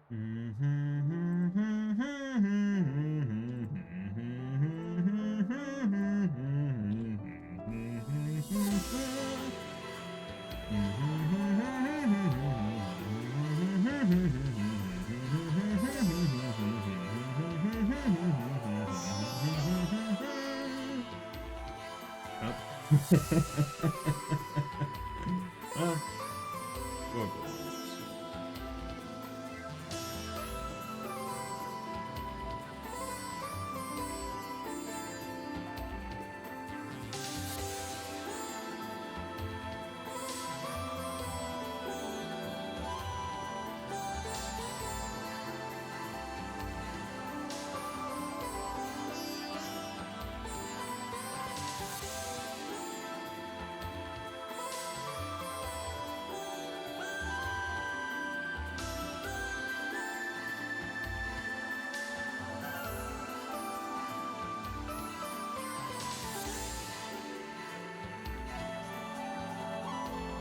Oh, poor boys.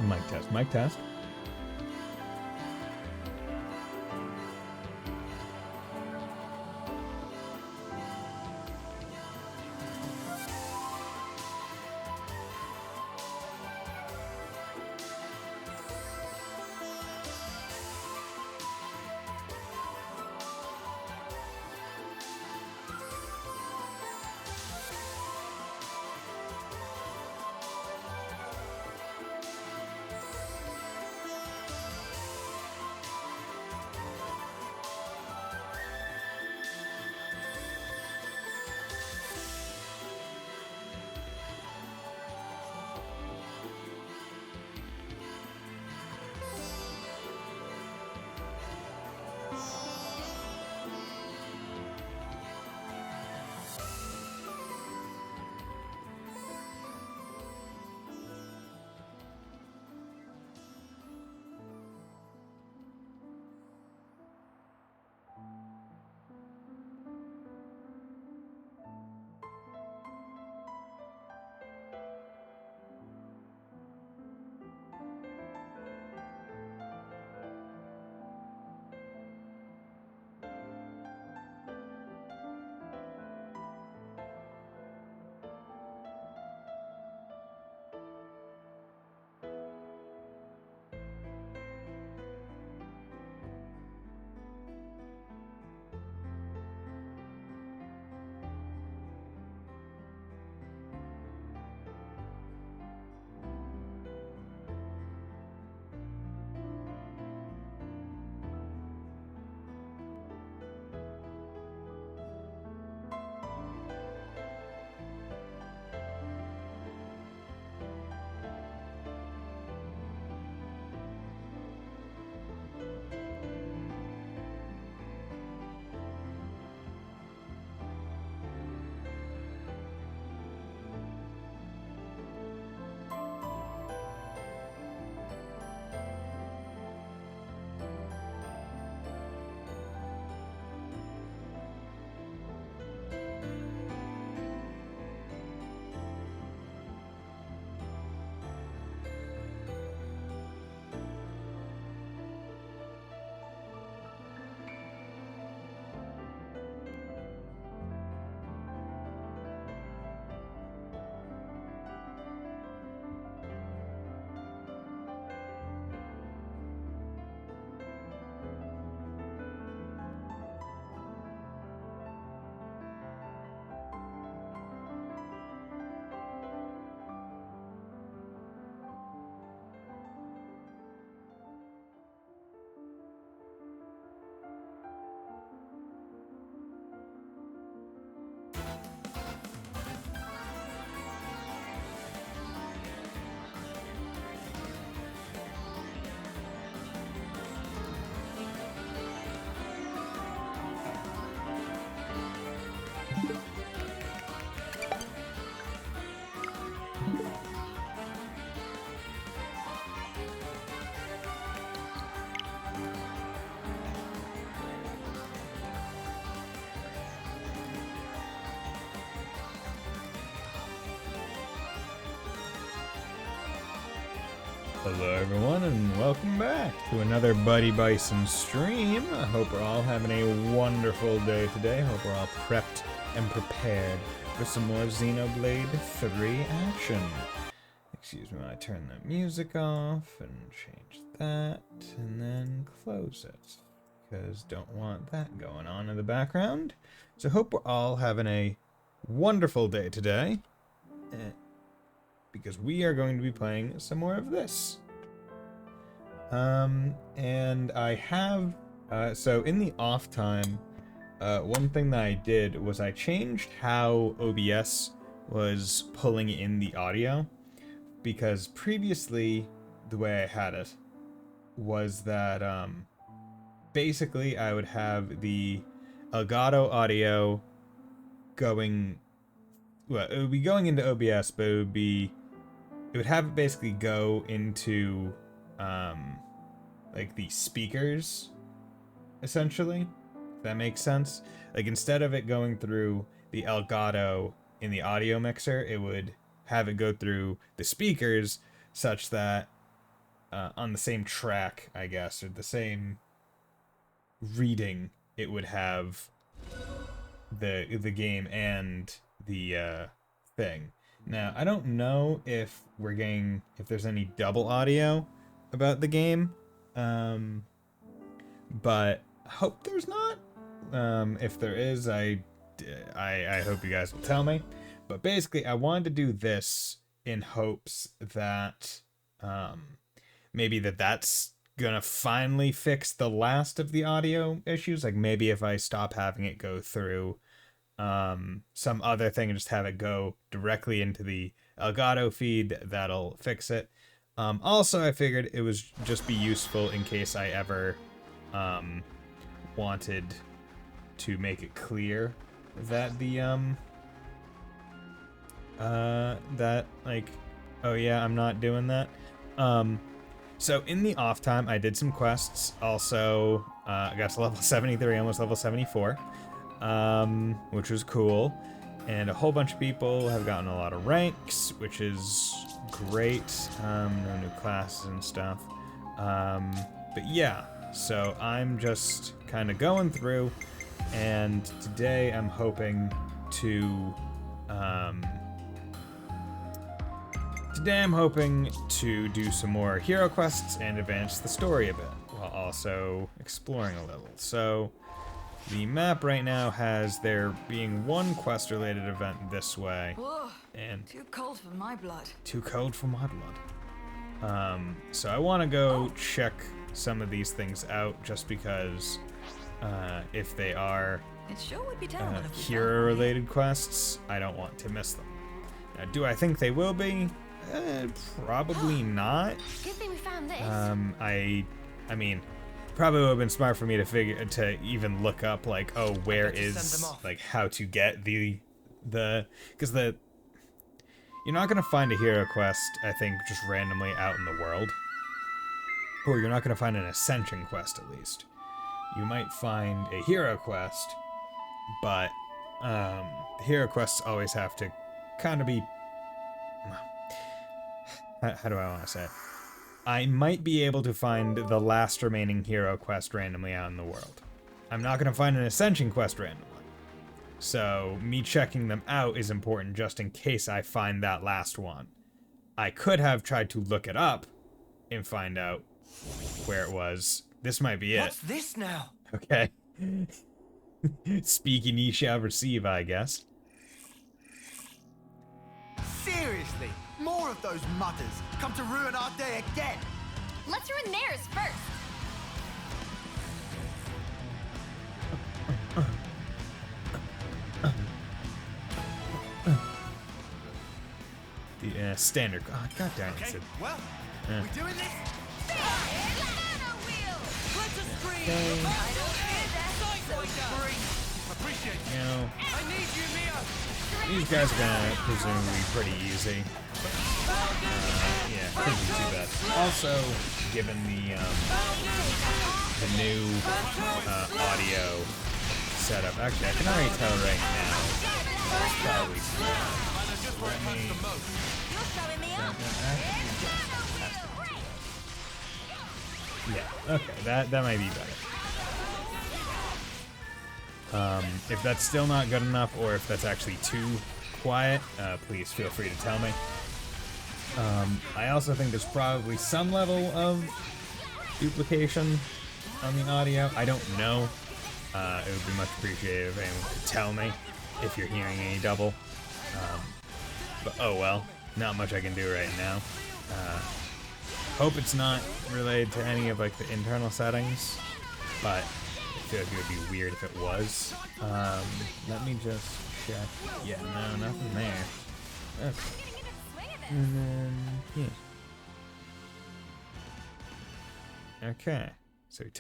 Mic test, mic test. Hello everyone and welcome back to another Buddy Bison stream. I hope we're all having a wonderful day today. I hope we're all prepped and prepared for some more Xenoblade 3 action. Excuse me while I turn the music off and change that and then close it, because don't want that going on in the background. So hope we're all having a wonderful day today, because we are going to be playing some more of this. And I have, so in the off time, one thing that I did was I changed how OBS was pulling in the audio, because previously the way I had it was that, basically I would have the Elgato audio going, well, it would be going into OBS, but it would have it basically go into, like the speakers, essentially, if that makes sense. Like, instead of it going through the Elgato in the audio mixer, it would have it go through the speakers, such that, on the same track, I guess, or the same reading, it would have the game and the, thing. Now, I don't know if there's any double audio about the game, but I hope there's not. If there is, I hope you guys will tell me. But basically, I wanted to do this in hopes that, maybe that's gonna finally fix the last of the audio issues. Like, maybe if I stop having it go through some other thing and just have it go directly into the Elgato feed, that'll fix it. Also, I figured it would just be useful in case I ever wanted to make it clear that the that, like, oh yeah, I'm not doing that. So in the off time, I did some quests. Also, I got to level 73, almost level 74. Which was cool, and a whole bunch of people have gotten a lot of ranks, which is great. No new classes and stuff, but yeah, so I'm just kind of going through, and today I'm hoping to do some more hero quests and advance the story a bit, while also exploring a little. So the map right now has there being one quest-related event this way. Whoa, and too cold for my blood. Too cold for my blood. So I want to go check some of these things out, just because if they are It sure would be terrible if we hero-related quests, I don't want to miss them. Now, do I think they will be? Probably not. Good thing we found this. I mean, probably would have been smart for me to even look up, like, oh, where is, like, how to get because you're not gonna find a hero quest, I think, just randomly out in the world, or you're not gonna find an ascension quest, at least. You might find a hero quest, but the hero quests always have to kind of be, how do I want to say it? I might be able to find the last remaining hero quest randomly out in the world. I'm not going to find an ascension quest randomly. So me checking them out is important, just in case I find that last one. I could have tried to look it up and find out where it was. This might be it. What's this now? Okay. Speak and ye shall receive, I guess. Seriously, more of those mutters come to ruin our day again. Let's ruin theirs first. The standard. Oh, God damn it. Okay, well, we doing this? Appreciate You know, I need you, Mia. these guys are gonna presumably be pretty easy. Yeah, couldn't be too bad. Also, given the new audio setup, actually, I can already tell right now. It's probably You're showing me up. Yeah, okay, that might be better. If that's still not good enough, or if that's actually too quiet, please feel free to tell me. I also think there's probably some level of duplication on the audio. I don't know. It would be much appreciated if anyone could tell me if you're hearing any double. But oh well, not much I can do right now. Hope it's not related to any of like the internal settings, but I feel like it would be weird if it was. Let me just check. Yeah, no, nothing there. Okay. And then, yeah. Okay. So we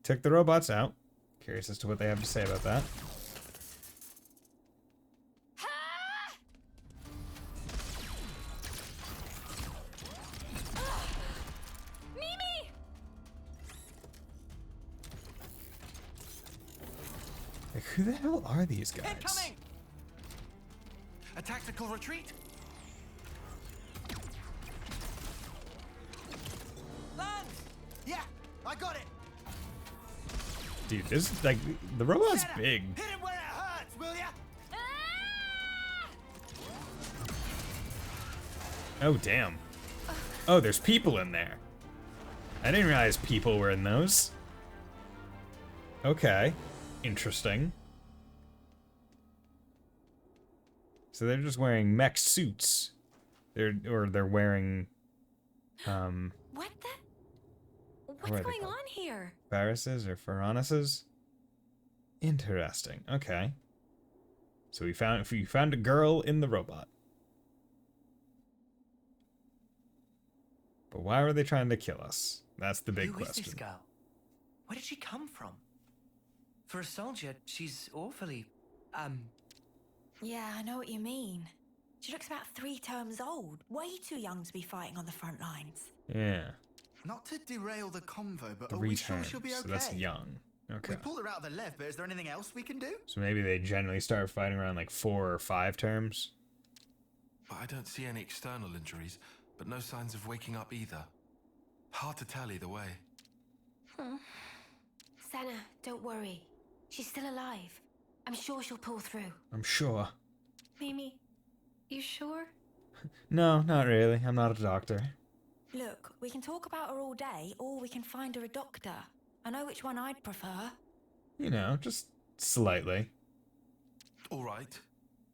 took the robots out. Curious as to what they have to say about that. Mimi! Like, who the hell are these guys? Incoming! A tactical retreat? Land! Yeah, I got it! Dude, this is like the robot's Jenna, big. Hit him where it hurts, will ya? Oh damn. Oh, there's people in there. I didn't realize people were in those. Okay, interesting. So they're just wearing mech suits. They're wearing What the? What What's are they going called? on here? Pharises or Pharaonesses. Interesting. Okay. So we found a girl in the robot. But why were they trying to kill us? That's the big Who is question. this girl? Where did she come from? For a soldier, she's awfully, Yeah, I know what you mean. She looks about 3 terms old. Way too young to be fighting on the front lines. Yeah. Not to derail the convo, but are 3 we sure turns. she'll be okay? So that's young. Okay. We pulled her out of the left, but is there anything else we can do? So maybe they generally start fighting around like 4 or 5 terms. But I don't see any external injuries, but no signs of waking up either. Hard to tell either way. Senna, don't worry. She's still alive. I'm sure she'll pull through. I'm sure. Mimi, you sure? No, not really. I'm not a doctor. Look, we can talk about her all day, or we can find her a doctor. I know which one I'd prefer. You know, just slightly. All right,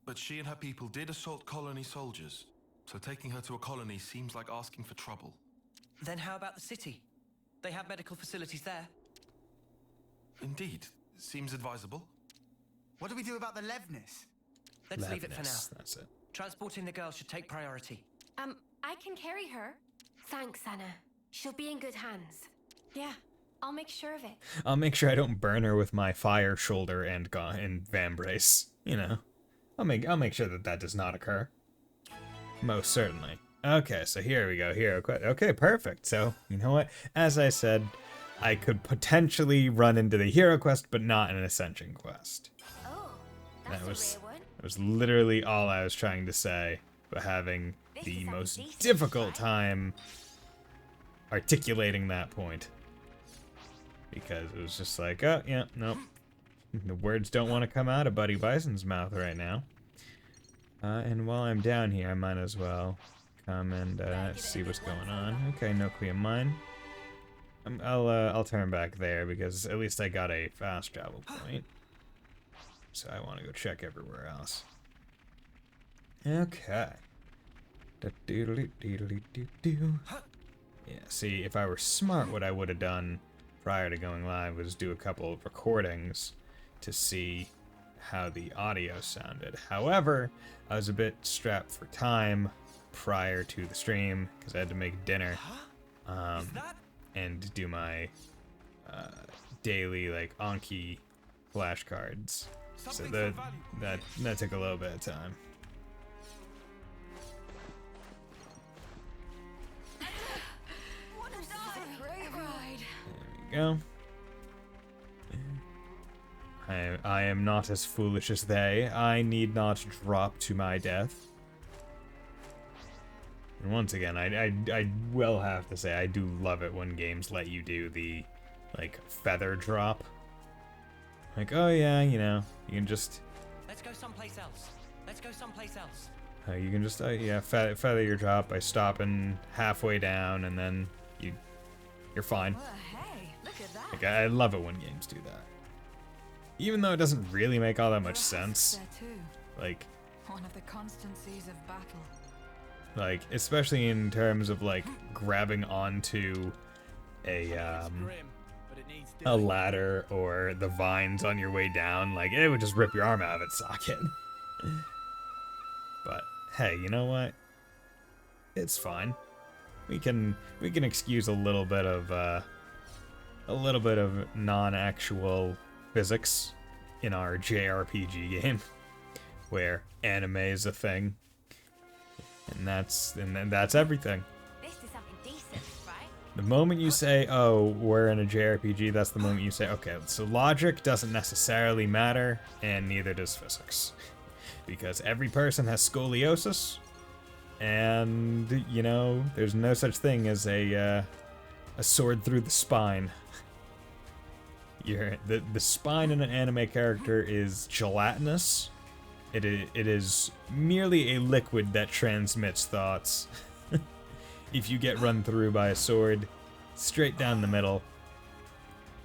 but she and her people did assault colony soldiers, so taking her to a colony seems like asking for trouble. then how about the city? They have medical facilities there. Indeed, seems advisable. What do we do about the Levnis? Let's leave it for Levinus, now. That's it. Transporting the girl should take priority. I can carry her. Thanks, Senna. She'll be in good hands. Yeah. I'll make sure of it. I'll make sure I don't burn her with my fire shoulder and vambrace. You know, I'll make sure that does not occur. Most certainly. Okay, so here we go. Here, okay, perfect. So you know what? As I said, I could potentially run into the hero quest, but not an ascension quest. Oh, that's That was a rare one. that was literally all I was trying to say, but having This the is a most decent difficult try. time articulating that point. Because it was just like, oh, yeah, nope. The words don't want to come out of Buddy Bison's mouth right now. And while I'm down here, I might as well come and see what's going on. Okay, no clear mine. I'll turn back there because at least I got a fast travel point. So I want to go check everywhere else. Okay. Yeah, see, if I were smart, what I would have done prior to going live was do a couple of recordings to see how the audio sounded. However, I was a bit strapped for time prior to the stream because I had to make dinner and do my daily like Anki flashcards. So that took a little bit of time. This is a great ride. There we go. I am not as foolish as they. I need not drop to my death. And once again, I will have to say I do love it when games let you do the like feather drop. Like, oh yeah, you know, you can just Let's go someplace else. Let's go someplace else. you can just yeah feather your drop by stopping halfway down, and then you're fine. Well, hey, look at that. Like I love it when games do that, even though it doesn't really make all that much sense. There too. Like One of the constancies of battle. Like, especially in terms of, like, grabbing onto a ladder or the vines on your way down. Like, it would just rip your arm out of its socket. But, hey, you know what? It's fine. We can excuse a little bit of non-actual physics in our JRPG game, where anime is a thing. And that's everything. This is something decent, right? The moment you say, oh, we're in a JRPG, that's the moment you say, okay, so logic doesn't necessarily matter, and neither does physics. Because every person has scoliosis, and, you know, there's no such thing as a sword through the spine. The spine in an anime character is gelatinous. It is merely a liquid that transmits thoughts. If you get run through by a sword, straight down the middle,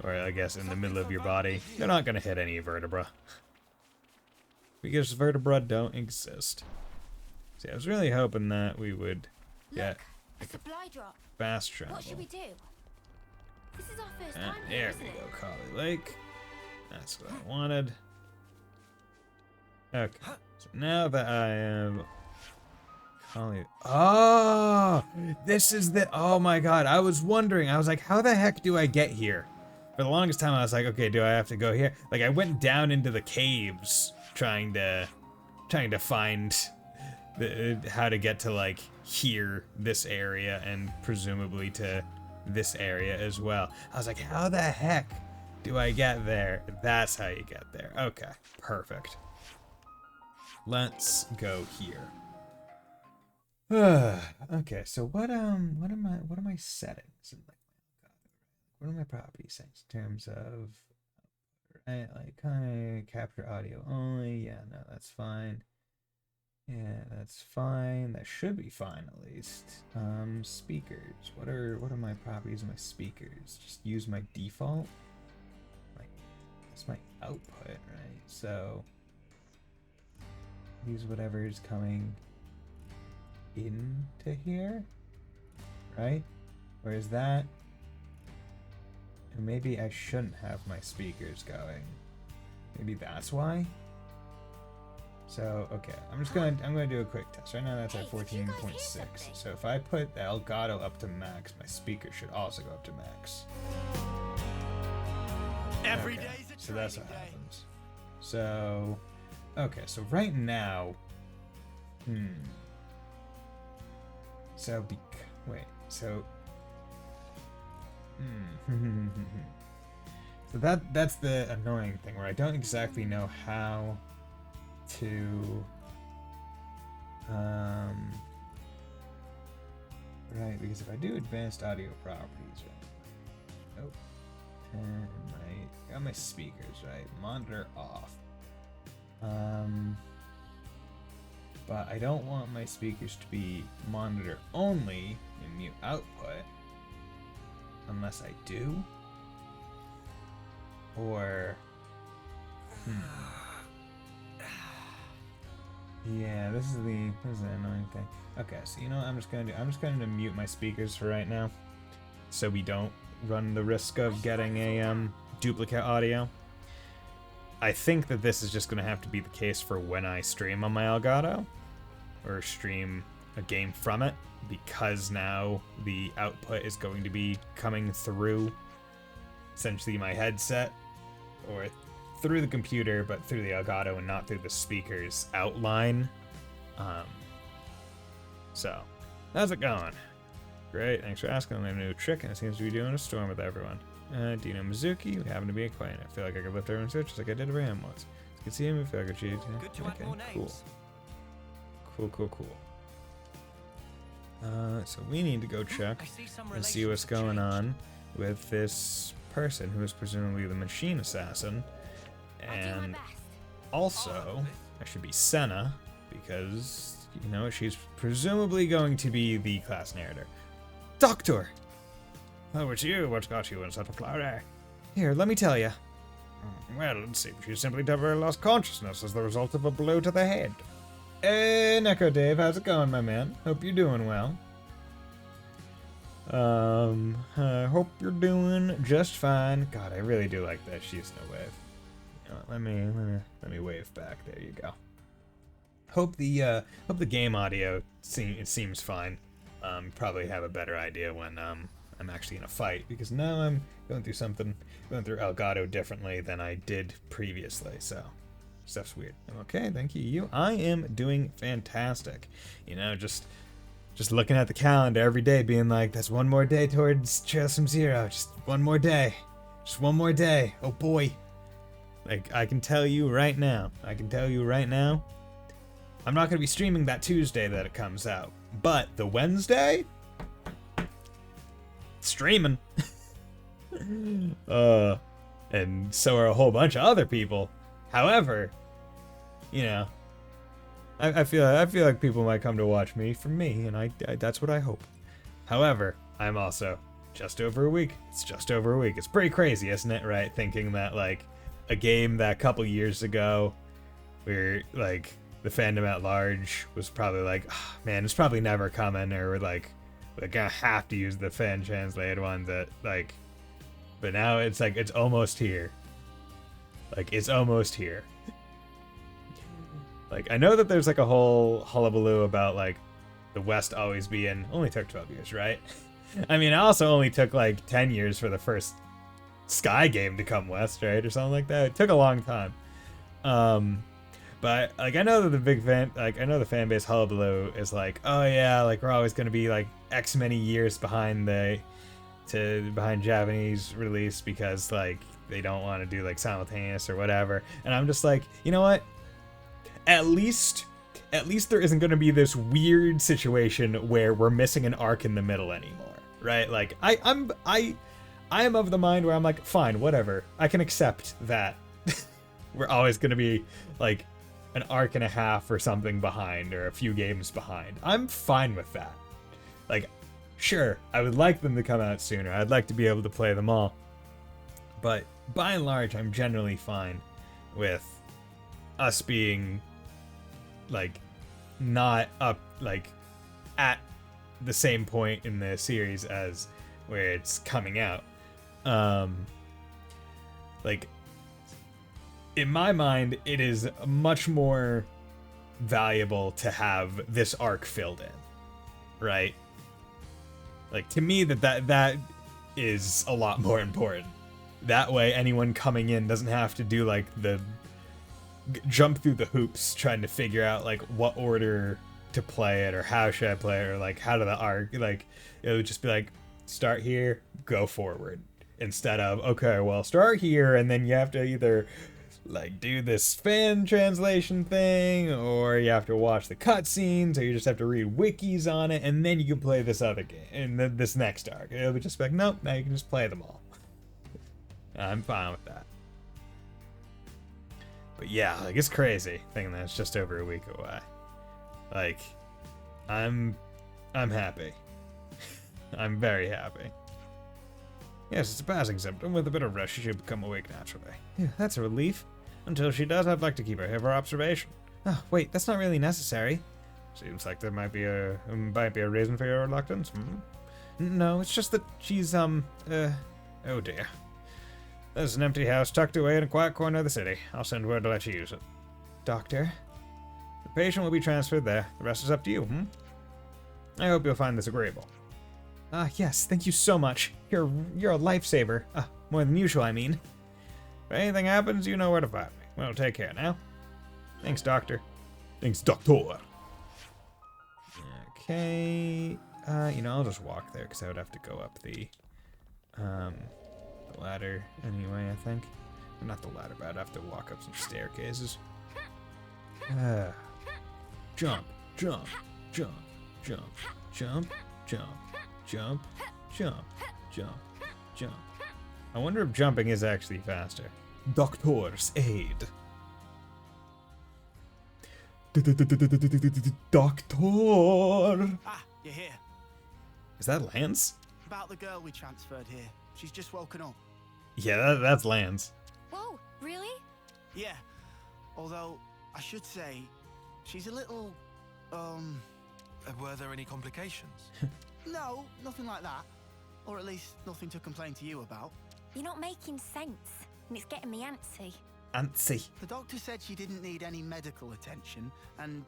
or I guess in the middle of your body, they're not going to hit any vertebra. Because vertebra don't exist. See, I was really hoping that we would get A supply drop. fast travel. What should we do? This is our first time here, There isn't we it? go, Collie Lake. That's what I wanted. Okay, so now that I am Collie... Oh! This is the... Oh my god, I was wondering. I was like, how the heck do I get here? For the longest time, I was like, okay, do I have to go here? Like, I went down into the caves trying to find how to get to, like, here, this area, and presumably to this area as well. I was like, how the heck do I get there? That's how you get there. Okay, perfect. Let's go here. Okay, so what are my settings? What are my property settings in terms of right, like kind of capture audio only? Yeah, no, that's fine. Yeah, that's fine. That should be fine at least. Speakers. What are my properties of my speakers? Just use my default. That's my output, right? So use whatever is coming into here, right? Or is that? And maybe I shouldn't have my speakers going. Maybe that's why. So okay, I'm gonna do a quick test. Right now that's at 14.6. So if I put the Elgato up to max, my speaker should also go up to max. Every Okay, day's a so that's what training day. happens. So okay, so right now, so so that's the annoying thing where I don't exactly know how to right, because if I do advanced audio properties, right? Oh, and I got my speakers, right? Monitor off. But I don't want my speakers to be monitor only and mute output unless I do. Or yeah, this is the annoying thing. Okay, so you know what I'm just gonna mute my speakers for right now, so we don't run the risk of getting a duplicate audio. I think that this is just gonna have to be the case for when I stream on my Elgato, or stream a game from it, because now the output is going to be coming through essentially my headset, or through the computer, but through the Elgato and not through the speaker's outline. So, how's it going? Great, thanks for asking. I'm a new trick, and it seems to be doing a storm with everyone. Do you know Mizuki? We happen to be acquainted. I feel like I could lift everyone's search just like I did Ram once. You can see him if I could cheat. Good to add more names. Cool. Cool. So we need to go check I see some and see relations what's have going changed. on with this person who is presumably the machine assassin. I'll do my And best. also, that should be Senna, because, you know, she's presumably going to be the class narrator. Doctor! Oh, it's you. What's got you in such a flurry? Here, let me tell you. Well, it seems she simply temporarily lost consciousness as the result of a blow to the head. Hey, Neko Dave, how's it going, my man? Hope you're doing well. I hope you're doing just fine. God, I really do like that She's No Wave. You know, let me wave back. There you go. Hope the game audio seems fine. Probably have a better idea when I'm actually in a fight, because now I'm going through Elgato differently than I did previously, so stuff's weird. Okay, thank you. I am doing fantastic. You know, just looking at the calendar every day, being like, that's one more day towards Trails from Zero. Just one more day. Just one more day. Oh boy. Like, I can tell you right now, I'm not going to be streaming that Tuesday that it comes out, but the Wednesday, streaming. And so are a whole bunch of other people. However, you know, I feel like people might come to watch me for me, and I that's what I hope. However, I'm also just over a week. It's just over a week. It's pretty crazy, isn't it? Right? Thinking that like a game that a couple years ago, where like the fandom at large was probably like, oh, man, it's probably never coming, or we're gonna have to use the fan translated one that like, but now it's like it's almost here. Like it's almost here. Like, I know that there's like a whole hullabaloo about like the West always being only took 12 years, right? I mean, it also only took like 10 years for the first Sky game to come West, right? Or something like that. It took a long time. But like I know that the fan base hullabaloo is like, oh yeah, like we're always gonna be like X many years behind behind Japanese release because like they don't want to do like simultaneous or whatever. And I'm just like, you know what? At least there isn't going to be this weird situation where we're missing an arc in the middle anymore, right? Like I am of the mind where I'm like, fine, whatever. I can accept that we're always going to be like an arc and a half or something behind, or a few games behind. I'm fine with that. Like, sure, I would like them to come out sooner. I'd like to be able to play them all. But by and large, I'm generally fine with us being like not up like at the same point in the series as where it's coming out. Like in my mind, it is much more valuable to have this arc filled in, right? Like to me, that is a lot more important. That way, anyone coming in doesn't have to do like the jump through the hoops trying to figure out like what order to play it, or how should I play it, or like how do the arc, like it would just be like start here, go forward, instead of okay, well start here and then you have to either like do this fan translation thing, or you have to watch the cutscenes, or you just have to read wikis on it, and then you can play this other game and then this next arc. It would just be like, nope, now you can just play them all. I'm fine with that. But yeah, like it's crazy thinking that it's just over a week away. Like, I'm happy. I'm very happy. Yes, it's a passing symptom. With a bit of rest, she should become awake naturally. Yeah, that's a relief. Until she does, I'd like to keep her here for observation. Oh, wait, that's not really necessary. Seems like there might be a reason for your reluctance. No, it's just that she's, oh dear. There's an empty house tucked away in a quiet corner of the city. I'll send word to let you use it. Doctor? The patient will be transferred there. The rest is up to you, I hope you'll find this agreeable. Yes, thank you so much. You're a lifesaver. More than usual, I mean. If anything happens, you know where to find me. Well, take care now. Thanks, Doctor. Thanks, Doctor. Okay. I'll just walk there, because I would have to go up the ladder anyway, I think. Not the ladder, but I'd have to walk up some staircases. Jump, jump, jump, jump. jump, jump, jump, jump, jump, jump. I wonder if jumping is actually faster. Doctor's aid. Doctor. Ah, you're here. Is that Lance? About the girl we transferred here. She's just woken up. Yeah, that's Lance. Whoa, really? Yeah. Although, I should say, she's a little, Were there any complications? no, nothing like that. Or at least nothing to complain to you about. You're not making sense, and it's getting me antsy. Antsy. The doctor said she didn't need any medical attention, and...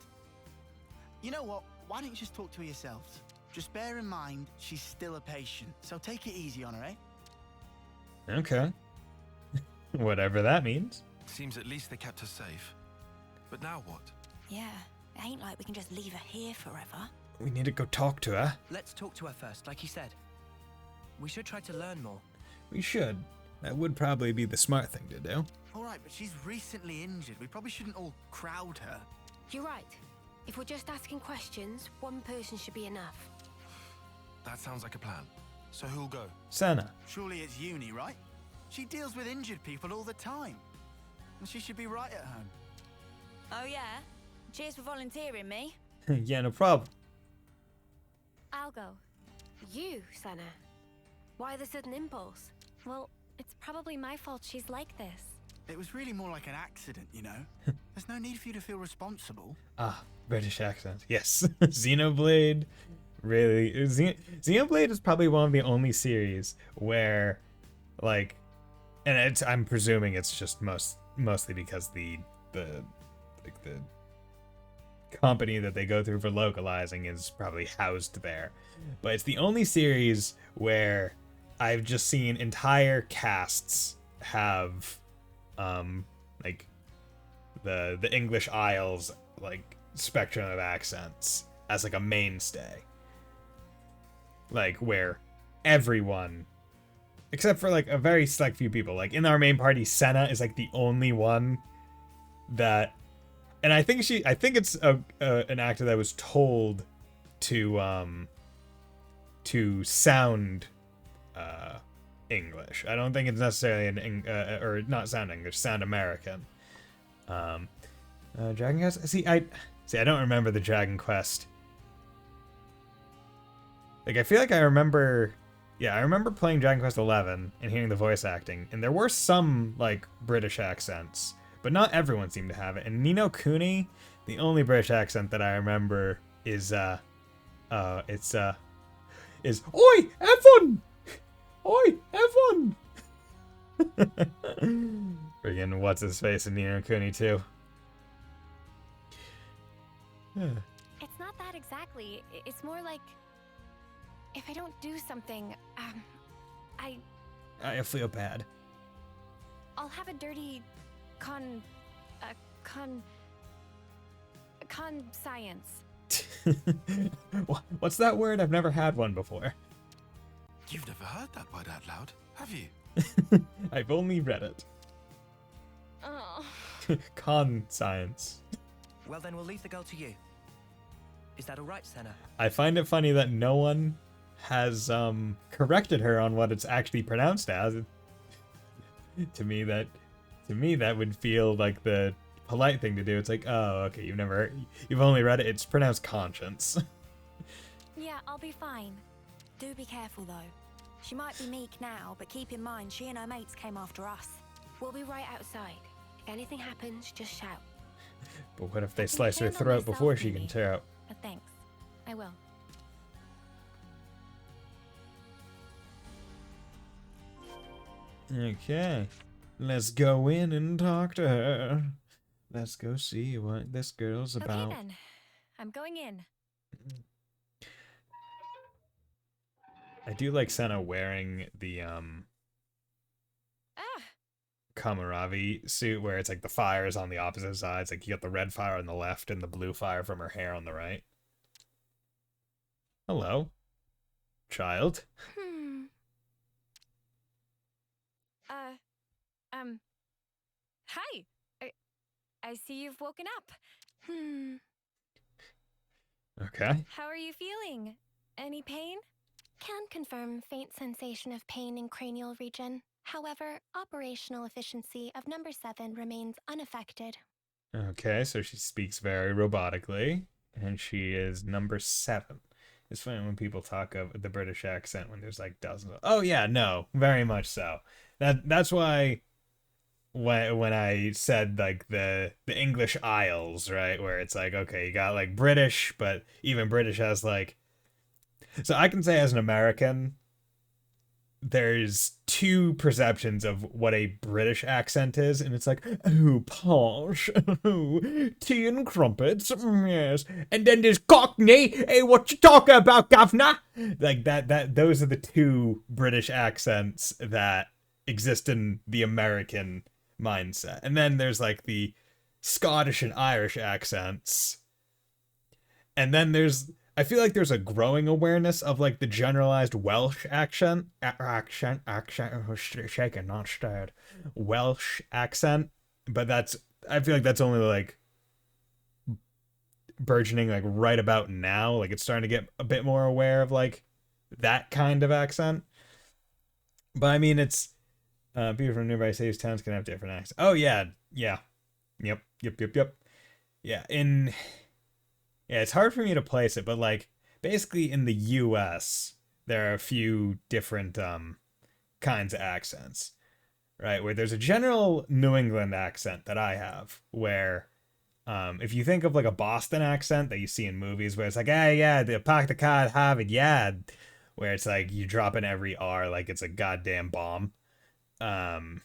You know what? Why don't you just talk to her yourselves? Just bear in mind, she's still a patient, so take it easy on her, eh? Okay. Whatever that means. Seems at least they kept her safe. But now what? Yeah, it ain't like we can just leave her here forever. We need to go talk to her. Let's talk to her first, like you said. We should try to learn more. We should. That would probably be the smart thing to do. Alright, but she's recently injured. We probably shouldn't all crowd her. You're right. If we're just asking questions, one person should be enough. That sounds like a plan. So who'll go? Senna. Surely it's Uni, right? She deals with injured people all the time. And she should be right at home. Oh yeah? Cheers for volunteering me. Yeah, no problem. I'll go. You, Senna. Why the sudden impulse? Well, it's probably my fault she's like this. It was really more like an accident, you know? There's no need for you to feel responsible. Ah, British accent. Yes. Xenoblade. Really. Xenoblade is probably one of the only series where, like, and I'm presuming it's just mostly because the company that they go through for localizing is probably housed there. But it's the only series where I've just seen entire casts have like the English Isles like spectrum of accents as like a mainstay. Like where everyone except for like a very select few people, like in our main party, Senna is like the only one that, and I think it's an actor that was told to sound English. I don't think it's necessarily or not sound English, sound American. Dragon Quest. I don't remember the Dragon Quest. Like I feel like I remember playing Dragon Quest 11 and hearing the voice acting, and there were some like British accents, but not everyone seemed to have it. And Ni no Kuni, the only British accent that I remember is "Oi, Evan! Oi, Evan!" Friggin' what's his face in Ni no Kuni too. It's not that exactly. It's more like if I don't do something, I feel bad. I'll have a dirty science. What's that word? I've never had one before. You've never heard that word out loud, have you? I've only read it. Oh. Con science. Well, then we'll leave the girl to you. Is that all right, Senna? I find it funny that no one has corrected her on what it's actually pronounced as. To me that would feel like the polite thing to do. It's like, oh, okay, you've only read it. It's pronounced conscience. Yeah, I'll be fine. Do be careful though. She might be meek now, but keep in mind she and her mates came after us. We'll be right outside. If anything happens, just shout. But what if they I can slice her handle throat myself, before she maybe. can tear out? But thanks. I will. Okay, let's go in and talk to her. Let's go see what this girl's about. Okay then. I'm going in. I do like Senna wearing the Kamaravi suit where it's like the fire is on the opposite sides. Like you got the red fire on the left and the blue fire from her hair on the right. Hello, child. Hi. I see you've woken up. Okay. How are you feeling? Any pain? Can confirm faint sensation of pain in cranial region. However, operational efficiency of number 7 remains unaffected. Okay, so she speaks very robotically, and she is number 7. It's funny when people talk of the British accent when there's like dozens of, oh yeah, no, very much so. That's why when I said like the English Isles, right, where it's like, okay, you got like British, but even British has like, so I can say as an American, there's two perceptions of what a British accent is, and it's like, oh, posh, oh, tea and crumpets, yes, and then there's Cockney, hey, what you talking about, governor? Like those are the two British accents that exist in the American mindset, and then there's like the Scottish and Irish accents, and then I feel like there's a growing awareness of like the generalized Welsh shaken, not stirred, Welsh accent, but I feel like that's only like burgeoning like right about now. Like it's starting to get a bit more aware of like that kind of accent. But I mean, it's people from nearby cities, towns can have different accents. Oh yeah, yep. Yeah, it's hard for me to place it, but like basically in the US, there are a few different kinds of accents, right? Where there's a general New England accent that I have, where if you think of like a Boston accent that you see in movies, where it's like, hey, yeah, the park the car at Harvard, yeah, where it's like you drop in every R like it's a goddamn bomb. Then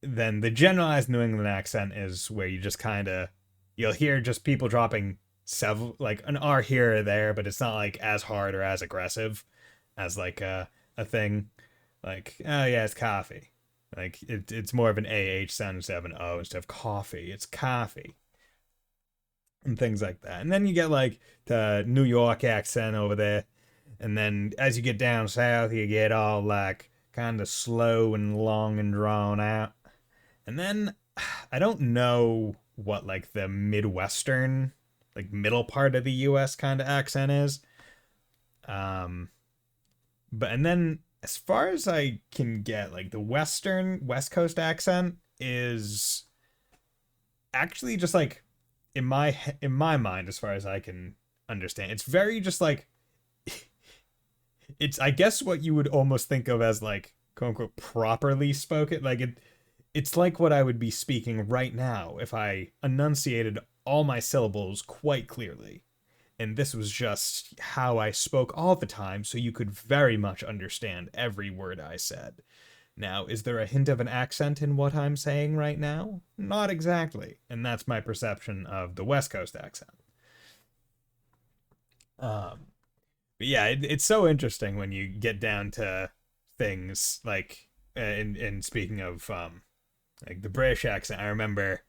the generalized New England accent is where you just kind of, you'll hear just people dropping several, like an R here or there, but it's not like as hard or as aggressive as like a thing like, oh yeah, it's coffee. Like it's more of an AH sound instead of an O. Instead of coffee, it's coffee. And things like that. And then you get like the New York accent over there. And then as you get down south, you get all like kind of slow and long and drawn out. And then I don't know what like the Midwestern, like middle part of the US kind of accent is. But and then as far as I can get, like the West Coast accent is actually just like in my mind, as far as I can understand, it's very just like it's, I guess, what you would almost think of as like quote unquote properly spoken. Like it's like what I would be speaking right now if I enunciated all my syllables quite clearly. And this was just how I spoke all the time, so you could very much understand every word I said. Now, is there a hint of an accent in what I'm saying right now? Not exactly. And that's my perception of the West Coast accent. But yeah, it's so interesting when you get down to things like, in speaking of like the British accent, I remember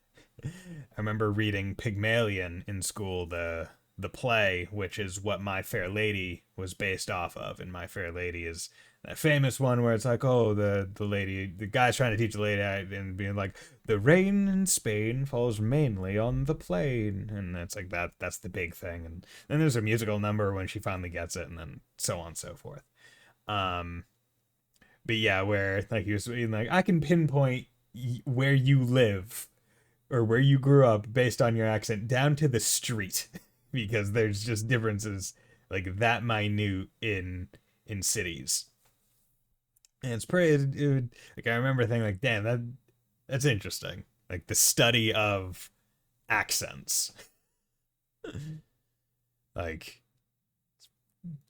reading Pygmalion in school, the play, which is what My Fair Lady was based off of. And My Fair Lady is that famous one where it's like, oh, the guy's trying to teach the lady and being like, the rain in Spain falls mainly on the plain, and it's like that's the big thing. And then there's a musical number when she finally gets it, and then so on and so forth. But yeah, where like he was being like, I can pinpoint where you live or where you grew up based on your accent down to the street. Because there's just differences like that minute in cities. And it's pretty, like I remember thinking like, damn, that's interesting. Like the study of accents. Like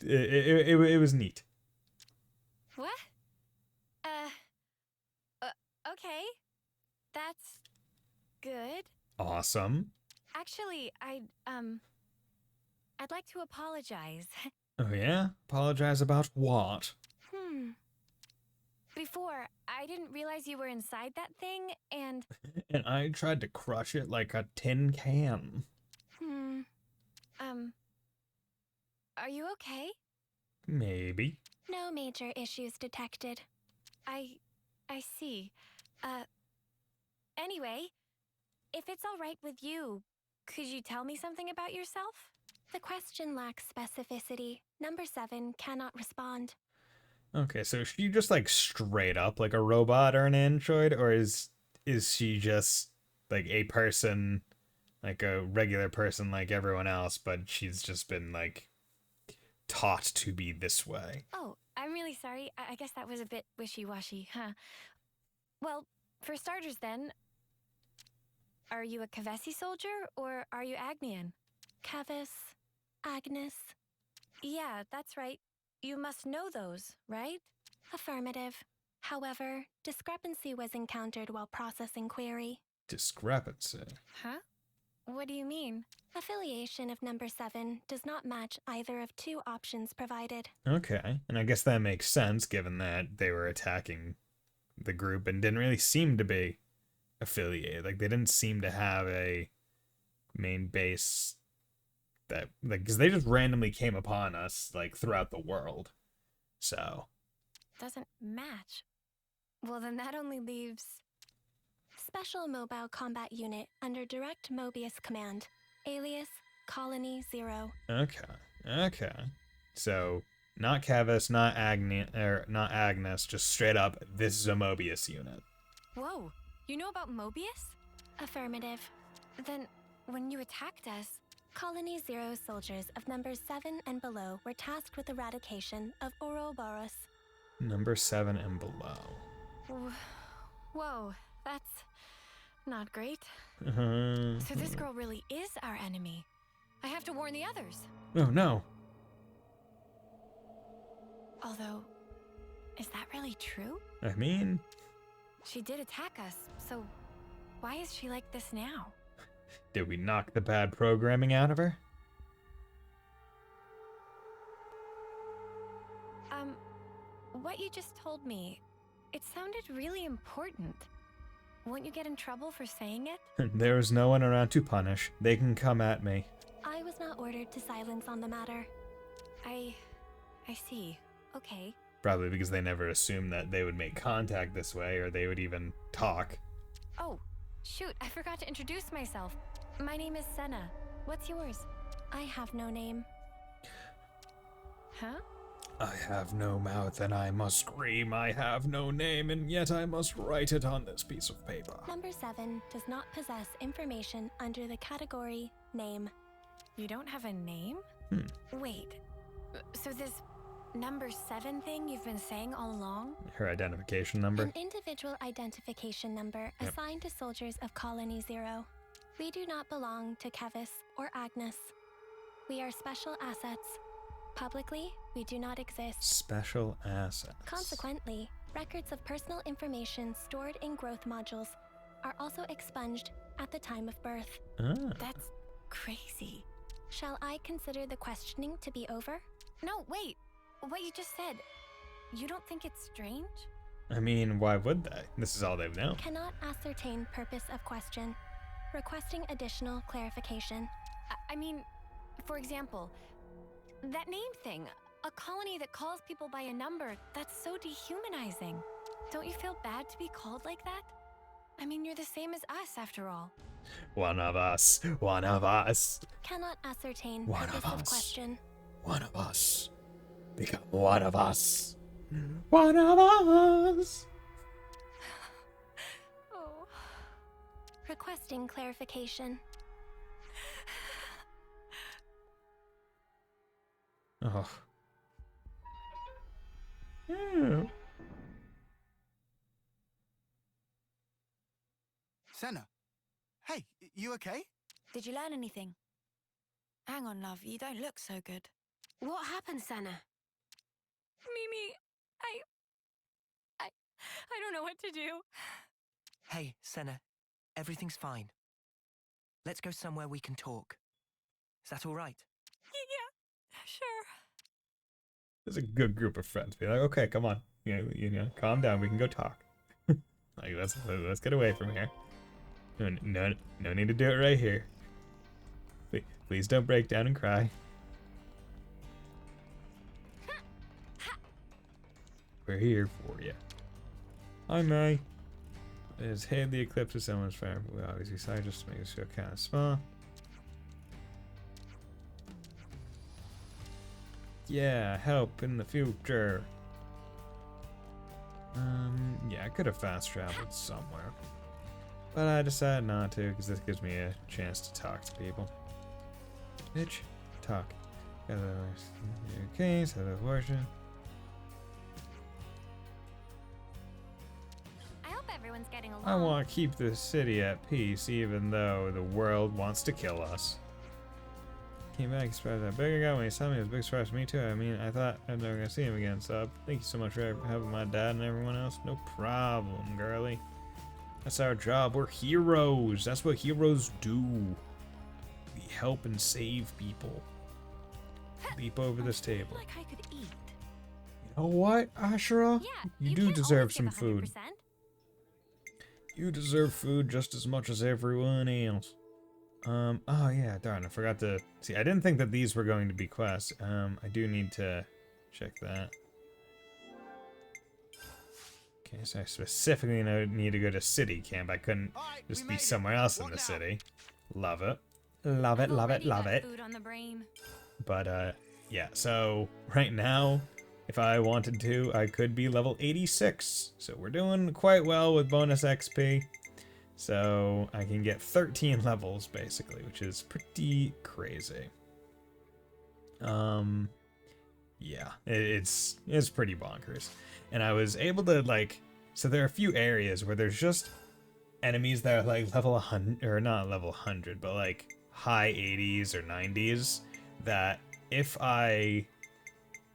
it was neat. What? Okay. That's good. Awesome. Actually, I'd like to apologize. Oh yeah? Apologize about what? Before, I didn't realize you were inside that thing, and... And I tried to crush it like a tin can. Are you okay? Maybe. No major issues detected. I see. Anyway, if it's all right with you, could you tell me something about yourself? The question lacks specificity. Number 7 cannot respond. Okay, so is she just like straight up like a robot or an android, or is she just like a person, like a regular person like everyone else, but she's just been like taught to be this way? Oh, I'm really sorry. I guess that was a bit wishy-washy, huh? Well, for starters then, are you a Kavesi soldier or are you Agnian? Kevis, Agnes, Yeah, that's right. You must know those, right? affirmative. However, discrepancy was encountered while processing query. Discrepancy. Huh? What do you mean? Affiliation of number 7 does not match either of two options provided. Okay, and I guess that makes sense given that they were attacking the group and didn't really seem to be affiliated. Like they didn't seem to have a main base that like because they just randomly came upon us like throughout the world. So Doesn't match. Well, then that only leaves... Special Mobile Combat Unit under Direct Mobius Command. Alias Colony 0. okay. So not Kevis, not not Agnes, just straight up this is a Mobius unit. Whoa, you know about Mobius? Affirmative. Then, when you attacked us... Colony 0 soldiers of numbers 7 and below were tasked with eradication of Ouroboros. Number 7 and below. Whoa, that's not great. Uh-huh. So this girl really is our enemy. I have to warn the others. Oh no. Although, is that really true? I mean, She did attack us, so why is she like this now? did we knock the bad programming out of her? What you just told me, it sounded really important. Won't you get in trouble for saying it? There is no one around to punish. They can come at me. I was not ordered to silence on the matter. I see. Okay. Probably because they never assumed that they would make contact this way or they would even talk. Oh, shoot, I forgot to introduce myself. My name is Senna. What's yours? I have no name. Huh? I have no mouth and I must scream. I have no name and yet I must write it on this piece of paper. Number 7 does not possess information under the category name. You don't have a name? Wait, so this number 7 thing you've been saying all along? Her identification number? An individual identification number assigned to soldiers of Colony 0. We do not belong to Kevis or Agnes. We are special assets. Publicly, we do not exist. Special assets. Consequently, records of personal information stored in growth modules are also expunged at the time of birth. Ah. That's crazy. Shall I consider the questioning to be over? No, wait. What you just said, you don't think it's strange? I mean, why would they? This is all they've known. Cannot ascertain purpose of question. Requesting additional clarification. I mean, for example, that name thing. A colony that calls people by a number, that's so dehumanizing. Don't you feel bad to be called like that? I mean, you're the same as us, after all. One of us. One of us. Cannot ascertain One purpose of of us. question. One of us. Become one of us. One of us. Oh. Requesting clarification. Oh. Yeah. Senna, hey, you okay? Did you learn anything? Hang on, love. You don't look so good. What happened, Senna? Mimi, I don't know what to do. Hey, Senna, everything's fine. Let's go somewhere we can talk. Is that all right? Yeah, sure. It's a good group of friends. Be like, okay, come on. You know, calm down. We can go talk. Like, let's get away from here. No need to do it right here. Please don't break down and cry. We're here for you. Hi, May. It's hid the eclipse of someone's fire. We obviously decided just to make us feel kind of small. yeah, help in the future. Yeah, I could have fast traveled somewhere. But I decided not to, because this gives me a chance to talk to people. Bitch, talk. Okay, so the worship. I hope everyone's getting along. I want to keep the city at peace, even though the world wants to kill us. Came back, surprised how big I got when he saw me. It was a big surprise for me too. I mean, I thought I was never gonna see him again. So thank you so much for helping my dad and everyone else. No problem, girly. That's our job. We're heroes. That's what heroes do. We help and save people. Leap over this table. Like I could eat. You know what, Ashura? Yeah, You do can't deserve always some give food. 100%. You deserve food just as much as everyone else. Oh yeah, darn, I forgot to see. I didn't think that these were going to be quests. I do need to check that. Okay, so I specifically need to go to city camp. I couldn't just be somewhere else in the city. Love it. Love it, I've love it, already love got it. Food on the brain. But, yeah, so right now, if I wanted to, I could be level 86. So we're doing quite well with bonus XP. So I can get 13 levels, basically, which is pretty crazy. Yeah, it's pretty bonkers. And I was able to, like, so there are a few areas where there's just enemies that are, like, level 100, or not level 100, but, like, high 80s or 90s, that if I,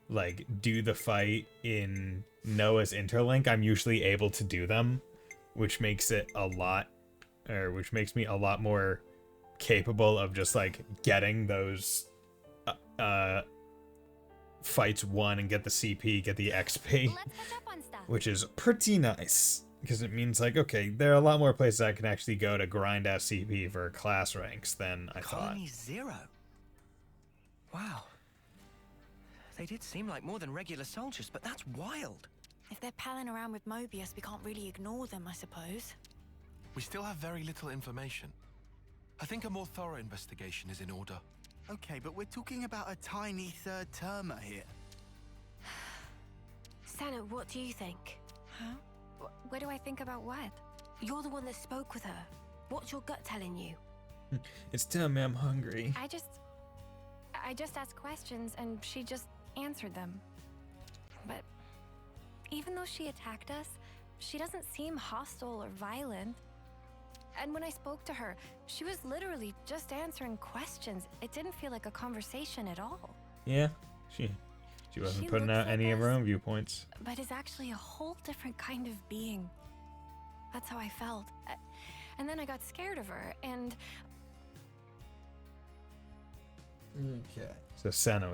like, do the fight in Noah's Interlink, I'm usually able to do them, which makes it a lot, or which makes me a lot more capable of just, like, getting those, fights won and get the CP, get the XP, Let's catch up on stuff. which is pretty nice, because it means, like, okay, there are a lot more places I can actually go to grind out CP for class ranks than I thought. Colony 0? Wow. They did seem like more than regular soldiers, but that's wild. If they're palling around with Mobius, we can't really ignore them, I suppose. We still have very little information. I think a more thorough investigation is in order. Okay, but we're talking about a tiny third termer here. Senna, what do you think? Huh? What do I think about what? You're the one that spoke with her. What's your gut telling you? It's telling me I'm hungry. I just asked questions and she just answered them. But even though she attacked us, she doesn't seem hostile or violent. And when I spoke to her, she was literally just answering questions. It didn't feel like a conversation at all. Yeah, she wasn't She putting looks out like any of her us. own viewpoints. But is actually a whole different kind of being. That's how I felt. And then I got scared of her, and Okay. So Senna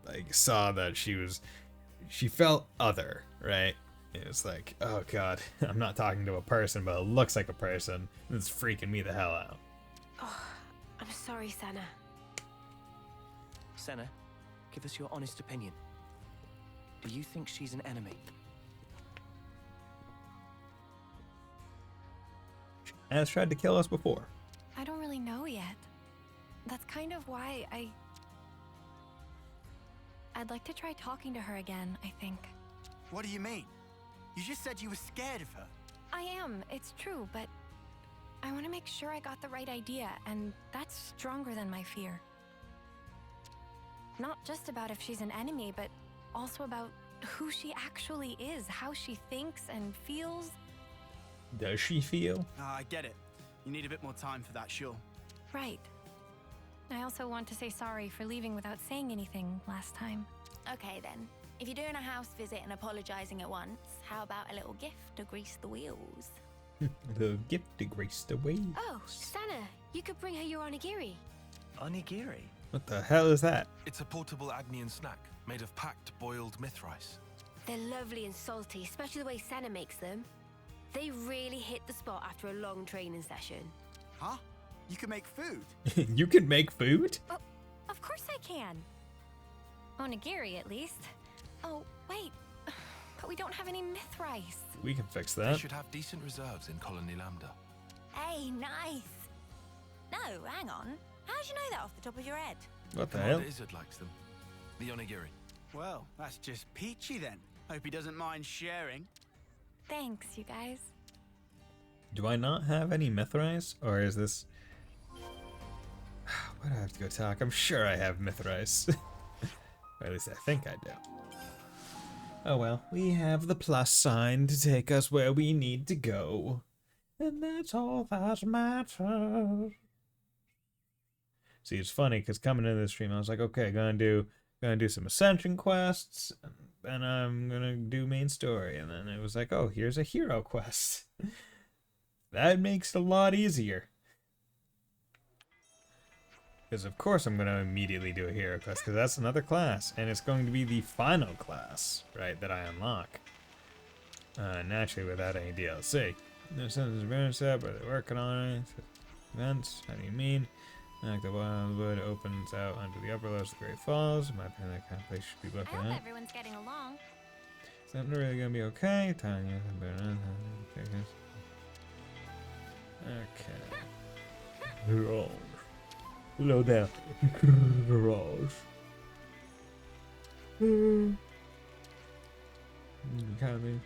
like saw that she felt other, right? It was like, oh god, I'm not talking to a person, but it looks like a person. It's freaking me the hell out. Oh, I'm sorry, Senna. Senna, give us your honest opinion. Do you think she's an enemy? She has tried to kill us before. I don't really know yet. That's kind of why I'd like to try talking to her again, I think. What do you mean? You just said you were scared of her. I am, it's true, but I want to make sure I got the right idea, and that's stronger than my fear. Not just about if she's an enemy, but also about who she actually is, how she thinks and feels. Does she feel? I get it. You need a bit more time for that, sure. Right. I also want to say sorry for leaving without saying anything last time. Okay then. If you're doing a house visit and apologising at once, how about a little gift to grease the wheels? The gift to grace the waves. Oh, Senna, you could bring her your onigiri. Onigiri? What the hell is that? It's a portable Agnian snack made of packed boiled myth rice. They're lovely and salty, especially the way Senna makes them. They really hit the spot after a long training session. Huh? You can make food? You can make food? Oh, of course I can. Onigiri, at least. Oh, wait. But we don't have any myth rice. We can fix They that. should have decent reserves in Colony Lambda. Hey, nice. No, hang on. How would you know that off the top of your head? What the The hell? lizard likes them. The onigiri. Well, that's just peachy then. Hope he doesn't mind sharing. Thanks, you guys. Do I not have any Mithrice? Or is this... Why do I have to go talk? I'm sure I have Mithrice. Or at least I think I do. Oh well, we have the plus sign to take us where we need to go. And that's all that matters. See, it's funny, because coming into the stream, I was like, okay, gonna do some Ascension quests, and then I'm gonna do main story. And then it was like, oh, here's a hero quest. That makes it a lot easier. Because of course I'm going to immediately do a hero quest, because that's another class, and it's going to be the final class, right, that I unlock. Naturally without any DLC. No sense of bonus up, are they working on it? Events, how do you mean? Like the wildwood opens out under the upper levels of the Great Falls. In my opinion, that kind of place should be I looking hope at. everyone's getting along. Is that really going to be okay? Tanya, okay. Roll. Slow down. Rolls. Coming.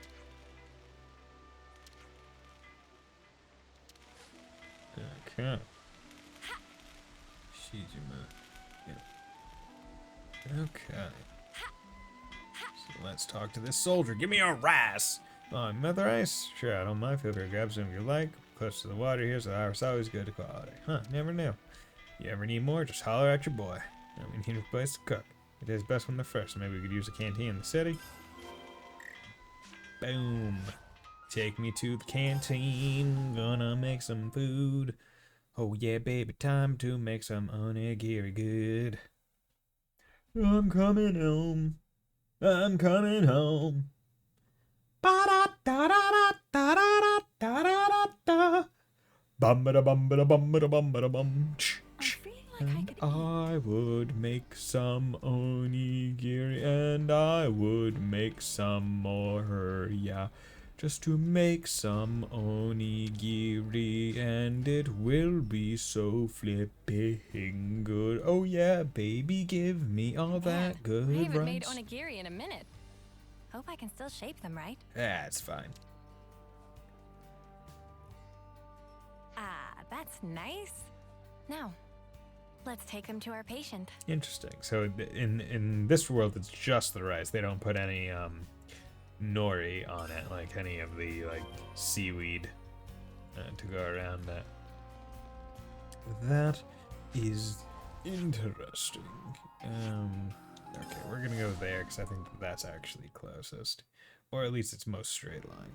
Okay. Shijima. Yeah. Okay. So let's talk to this soldier. Give me a rice. Oh, another ice? Sure, I don't mind. Feel free to grab some if you like. Close to the water here, so the ice always good quality. Huh, never knew. You ever need more, just holler at your boy. And we need a place to cook. It is best when they're fresh, so maybe we could use a canteen in the city. Boom. Take me to the canteen. Gonna make some food. Oh yeah, baby, time to make some onigiri good. I'm coming home. I'm coming home. Ba-da-da-da-da-da-da-da-da. Bum-ba-da-bum-ba-da-bum-ba-da-bum-ba-da-bum. I'm feeling like I And could. I would make some onigiri, and I would make some more, yeah. Just to make some onigiri, and it will be so flipping good. Oh yeah, baby, give me all that good I haven't made rice. onigiri in a minute. Hope I can still shape them right. That's fine. Ah, that's nice. Now, let's take them to our patient. Interesting. So in this world, it's just the rice. They don't put any nori on it, like any of the like seaweed to go around that. That is interesting. Okay, we're gonna go there because I think that's actually closest, or at least it's most straight line.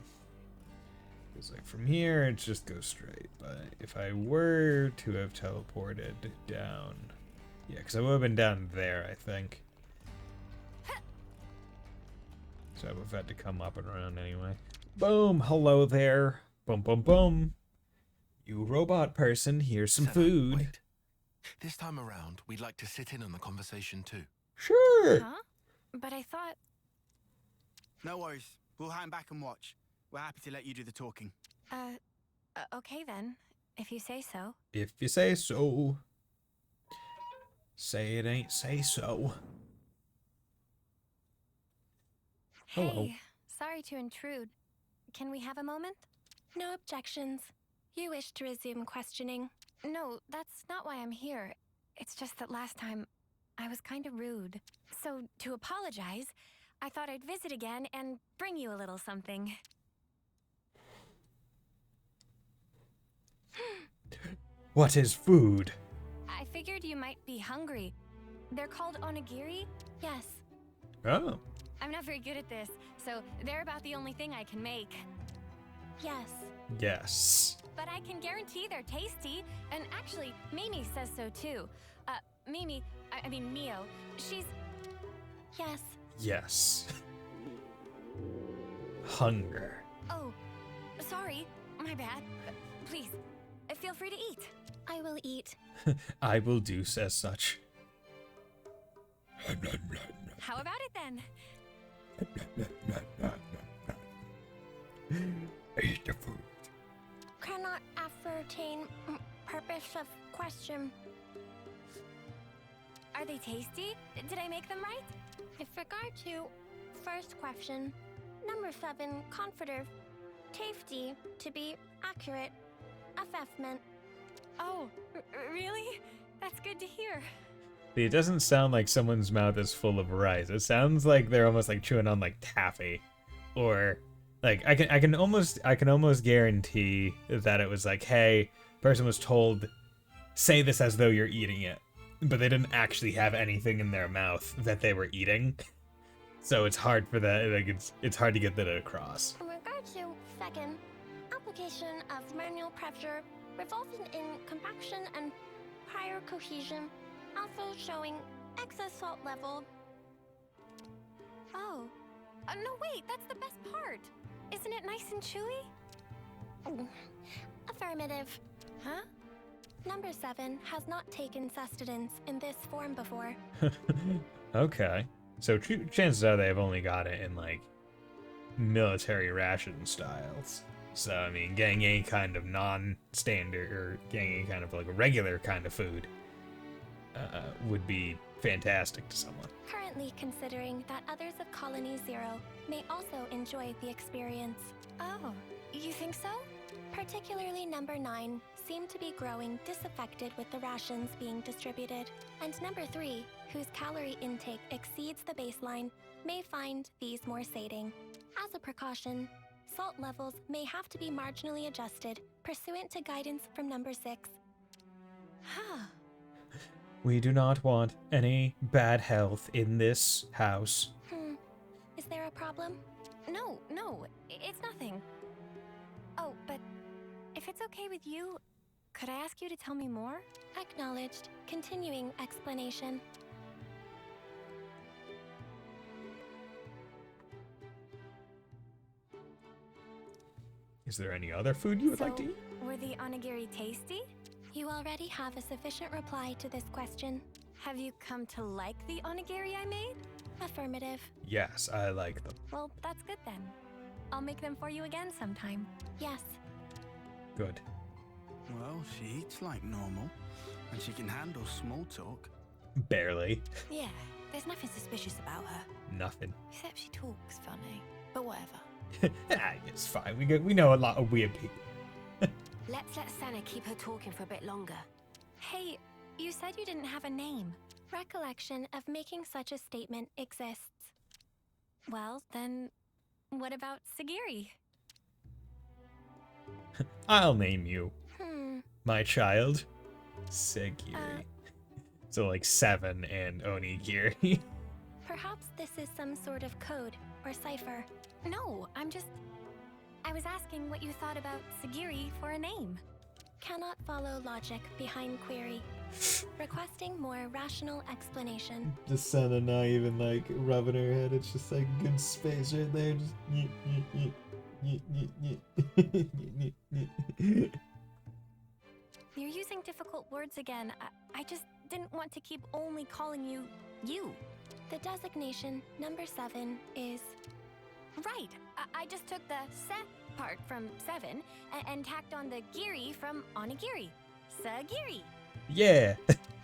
Because like from here, it just goes straight. But if I were to have teleported down, yeah, because I would have been down there, I think. So I would have had to come up and around anyway. Boom! Hello there. Boom, boom, boom. You robot person, here's some Senna, food. wait. This time around, we'd like to sit in on the conversation too. Sure. Huh? But I thought. No worries. We'll hang back and watch. We're happy to let you do the talking. Okay then, if you say so. If you say so. Say it ain't say so. Hello. Hey, sorry to intrude. Can we have a moment? No objections. You wish to resume questioning. No, that's not why I'm here. It's just that last time I was kind of rude. So, to apologize, I thought I'd visit again and bring you a little something. What is food? I figured you might be hungry. They're called onigiri? Yes. Oh. I'm not very good at this, so they're about the only thing I can make. Yes. Yes. But I can guarantee they're tasty, and actually, Mimi says so too. I mean Mio, she's... Yes. Yes. Hunger. Oh, sorry, my bad. Please, feel free to eat. I will eat. I will do as such. How about it then? Eat the food. Cannot ascertain purpose of question. Are Are they tasty? Did I make them right? With regard to first question, number 7, comforter, tasty, to be accurate, assessment. Oh, really? That's good to hear. It doesn't sound like someone's mouth is full of rice. It sounds like they're almost like chewing on like taffy, or like I can almost guarantee that it was like, hey, person was told, say this as though you're eating it, but they didn't actually have anything in their mouth that they were eating. So it's hard for that. Like it's hard to get that across. In regard to second, application of manual pressure resulting in compaction and prior cohesion, also showing excess salt level. Oh. No, wait, that's the best part. Isn't it nice and chewy? Affirmative. Huh? Number 7 has not taken sustenance in this form before. Okay. So chances are they've only got it in like military ration styles. So I mean, getting any kind of non-standard or getting any kind of like a regular kind of food would be fantastic to someone. Currently considering that others of Colony 0 may also enjoy the experience. Oh, you think so? Particularly number 9 seem to be growing disaffected with the rations being distributed, and number 3, whose calorie intake exceeds the baseline, may find these more sating. As a precaution, salt levels may have to be marginally adjusted pursuant to guidance from number 6. Huh. We do not want any bad health in this house. Is there a problem? No, it's nothing. Oh, but if it's okay with you, could I ask you to tell me more? Acknowledged. Continuing explanation. Is there any other food you would like to So, eat? were the onigiri tasty? You already have a sufficient reply to this question. Have you come to like the onigiri I made? Affirmative. Yes, I like them. Well, that's good then. I'll make them for you again sometime. Yes. Good. Well, she eats like normal, and she can handle small talk. Barely. Yeah, there's nothing suspicious about her. Nothing. Except she talks funny. But whatever. It's fine. We know a lot of weird people. Let's let Senna keep her talking for a bit longer. Hey, you said you didn't have a name. Recollection of making such a statement exists. Well, then, what about Sagiri? I'll name you, Hmm. my child, Segiri. So like 7 and onigiri. Perhaps this is some sort of code or cipher. No, I was asking what you thought about Sagiri for a name. Cannot follow logic behind query. Requesting more rational explanation. Just Senna not even like rubbing her head. It's just like good space right there. Just You're using difficult words again. I just didn't want to keep only calling you you. The designation number 7 is Right. I just took the se part from 7 and tacked on the giri from onigiri. Sagiri. Yeah.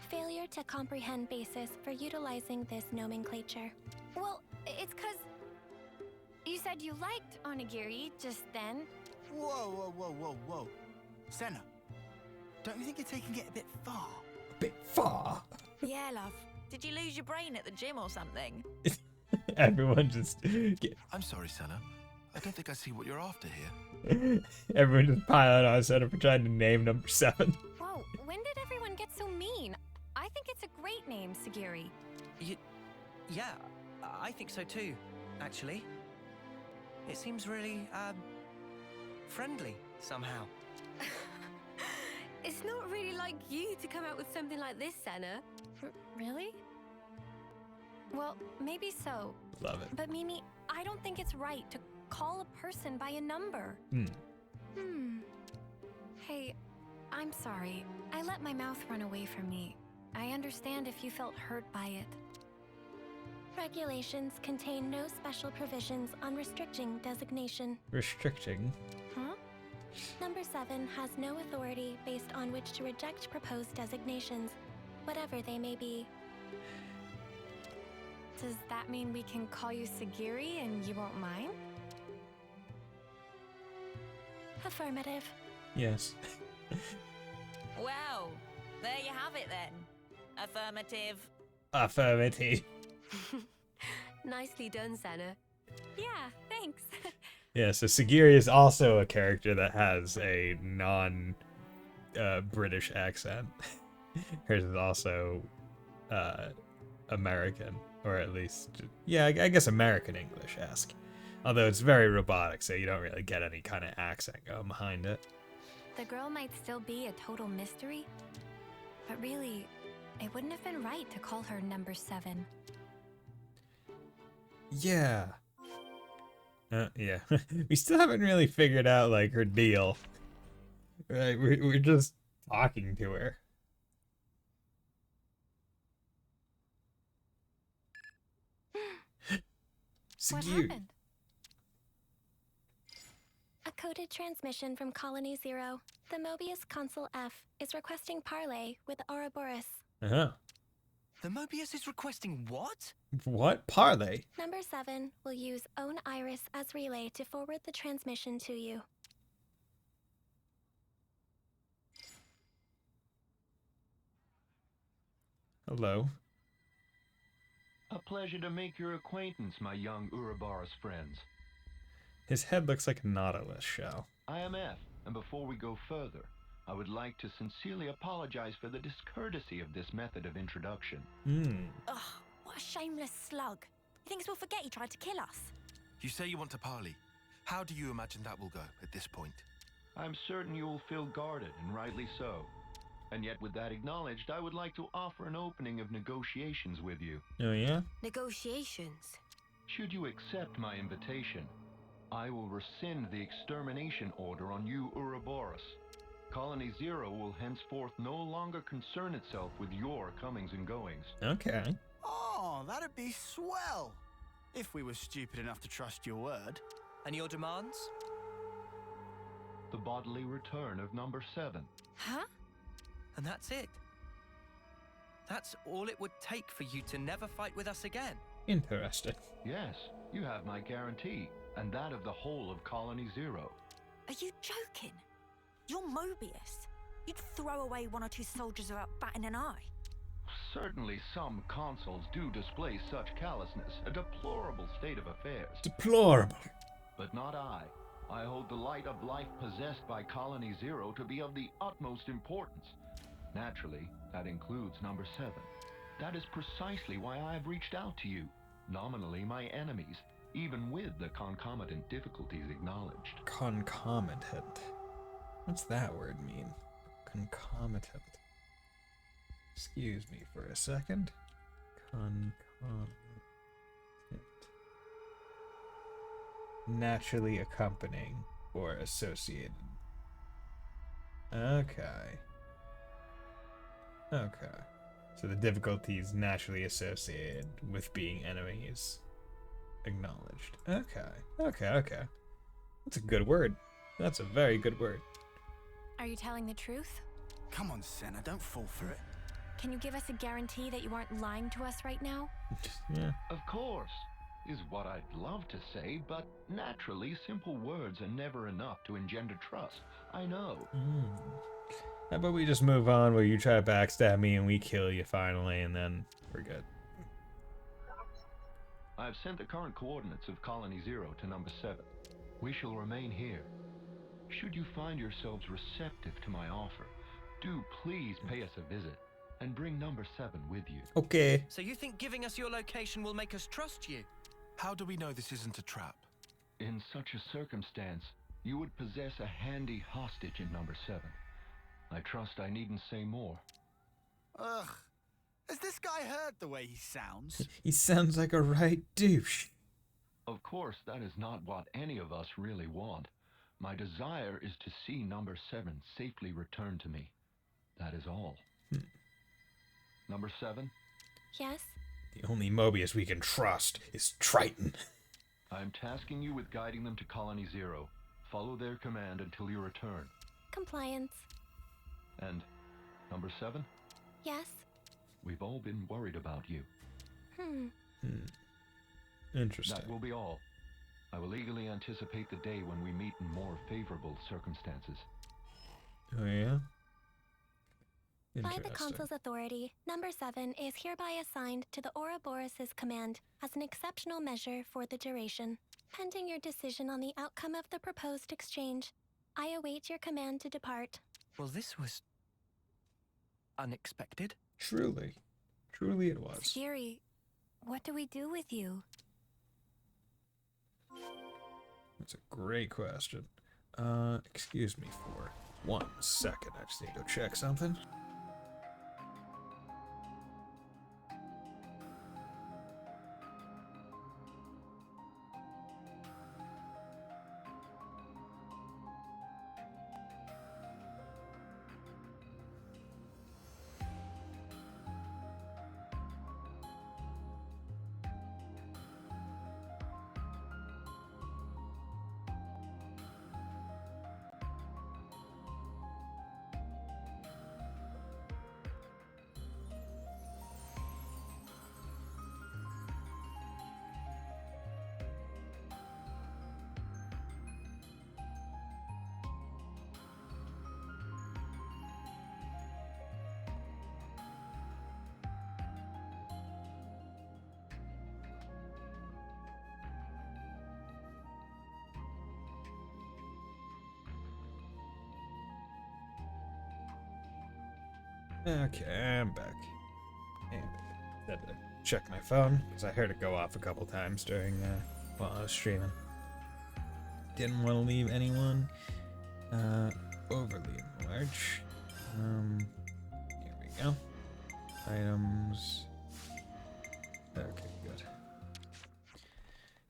failure to comprehend basis for utilizing this nomenclature. Well, it's 'cause you said you liked onigiri just then. Whoa. Senna, don't you think you're taking it a bit far? Bit far. Yeah, love. Did you lose your brain at the gym or something? Everyone just I'm sorry, Senna. I don't think I see what you're after here. everyone just piling on Senna for trying to name number 7. Whoa, when did everyone get so mean? I think it's a great name, Sagiri. Yeah, I think so too, actually. It seems really, friendly somehow. It's not really like you to come out with something like this, Senna. Really? Well, maybe so. Love it. But Mimi, I don't think it's right to call a person by a number. Hey, I'm sorry. I let my mouth run away from me. I understand if you felt hurt by it. Regulations contain no special provisions on restricting designation. Restricting. Huh? Number 7 has no authority based on which to reject proposed designations, whatever they may be. Does that mean we can call you Sagiri and you won't mind? Affirmative. Yes. Well, there you have it then. Affirmative. Affirmative. Nicely done, Senna. Yeah, thanks. Yeah, so Sagiri is also a character that has a British accent. Hers is also American, or at least, yeah, I guess American English-esque. Although it's very robotic, so you don't really get any kind of accent going behind it. The girl might still be a total mystery, but really, it wouldn't have been right to call her number 7. Yeah. Yeah. We still haven't really figured out, like, her deal. Right, we're just talking to her. What Sagiri. happened? A coded transmission from Colony 0. The Mobius Consul F is requesting parley with Ouroboros. Uh-huh. The Mobius is requesting what? What? Parley? Number 7 will use Own Iris as relay to forward the transmission to you. Hello. A pleasure to make your acquaintance, my young Ouroboros friends. His head looks like a Nautilus shell. I am F, and before we go further, I would like to sincerely apologize for the discourtesy of this method of introduction. Ugh, what a shameless slug. He thinks we'll forget he tried to kill us. You say you want to parley. How do you imagine that will go at this point? I'm certain you will feel guarded, and rightly so. And yet, with that acknowledged, I would like to offer an opening of negotiations with you. Oh, yeah? Negotiations. Should you accept my invitation, I will rescind the extermination order on you, Ouroboros. Colony 0 will henceforth no longer concern itself with your comings and goings. Okay. Oh, that'd be swell. If we were stupid enough to trust your word. And your demands? The bodily return of number 7. Huh? And that's it. That's all it would take for you to never fight with us again. Interesting. Yes, you have my guarantee, and that of the whole of Colony 0. Are you joking? You're Mobius. You'd throw away 1 or 2 soldiers without batting an eye. Certainly some consuls do display such callousness, a deplorable state of affairs. Deplorable. But not I. I hold the light of life possessed by Colony 0 to be of the utmost importance. Naturally, that includes number 7. That is precisely why I have reached out to you, nominally my enemies, even with the concomitant difficulties acknowledged. Concomitant. What's that word mean? Concomitant. Excuse me for a second. Concomitant. Naturally accompanying or associated. Okay. Okay. So the difficulties naturally associated with being enemies. Acknowledged. Okay. That's a good word. That's a very good word. Are you telling the truth? Come on, Senna, don't fall for it. Can you give us a guarantee that you aren't lying to us right now? Yeah. Of course, is what I'd love to say, but naturally simple words are never enough to engender trust. I know. How about we just move on where you try to backstab me and we kill you finally, and then we're good. I've sent the current coordinates of Colony 0 to number 7. We shall remain here. Should you find yourselves receptive to my offer, do please pay us a visit and bring number 7 with you. Okay. So you think giving us your location will make us trust you? How do we know this isn't a trap? In such a circumstance, you would possess a handy hostage in number 7. I trust I needn't say more. Ugh. Has this guy heard the way he sounds? He sounds like a right douche. Of course, that is not what any of us really want. My desire is to see number 7 safely returned to me. That is all. Number 7? Yes? The only Mobius we can trust is Triton. I'm tasking you with guiding them to Colony 0. Follow their command until you return. Compliance. And number 7? Yes? We've all been worried about you. Interesting. That will be all. I will eagerly anticipate the day when we meet in more favorable circumstances. Oh, yeah? By the Interesting. Consul's authority, Number 7 is hereby assigned to the Ouroboros' command as an exceptional measure for the duration. Pending your decision on the outcome of the proposed exchange, I await your command to depart. Well, this was unexpected. Truly. Truly it was. Scary. What do we do with you? That's a great question. Excuse me for 1 second. I just need to go check something. Okay, I'm back. And I had to check my phone, because I heard it go off a couple times during, while I was streaming. Didn't want to leave anyone, overly large. Here we go. Items. Okay, good.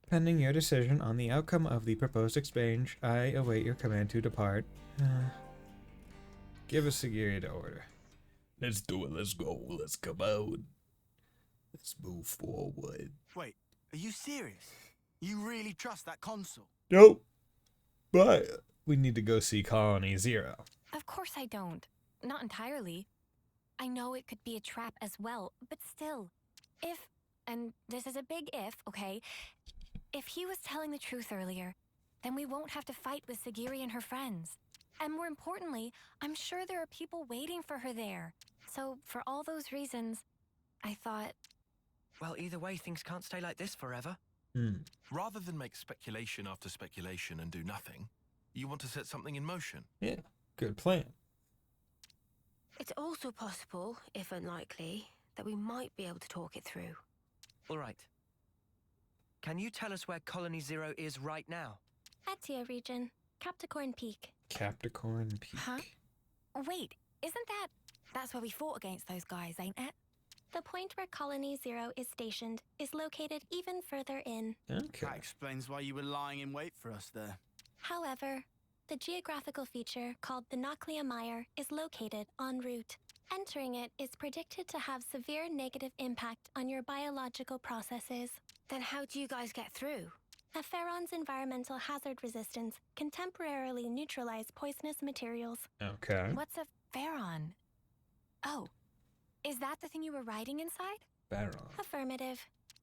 Pending your decision on the outcome of the proposed exchange, I await your command to depart. Give a Sagiri to order. Let's do it. Let's go. Let's come out. Let's move forward. Wait, are you serious? You really trust that consul? Nope. But we need to go see Colony Zero. Of course I don't. Not entirely. I know it could be a trap as well, but still. If, and this is a big if, okay? If he was telling the truth earlier, then we won't have to fight with Sagiri and her friends. And more importantly, I'm sure there are people waiting for her there. So, for all those reasons, I thought... Well, either way, things can't stay like this forever. Rather than make speculation after speculation and do nothing, you want to set something in motion. Yeah, good plan. It's also possible, if unlikely, that we might be able to talk it through. All right. Can you tell us where Colony Zero is right now? Etia region, Capricorn Peak. Capricorn Peak. Huh? Wait, isn't that... That's where we fought against those guys, ain't it? The point where Colony Zero is stationed is located even further in. Okay. That explains why you were lying in wait for us there. However, the geographical feature called the Noclia Mire is located en route. Entering it is predicted to have severe negative impact on your biological processes. Then how do you guys get through? A Pharaon's environmental hazard resistance can temporarily neutralize poisonous materials. Okay. What's a Pharaon? Oh, is that the thing you were riding inside? Baron. Affirmative.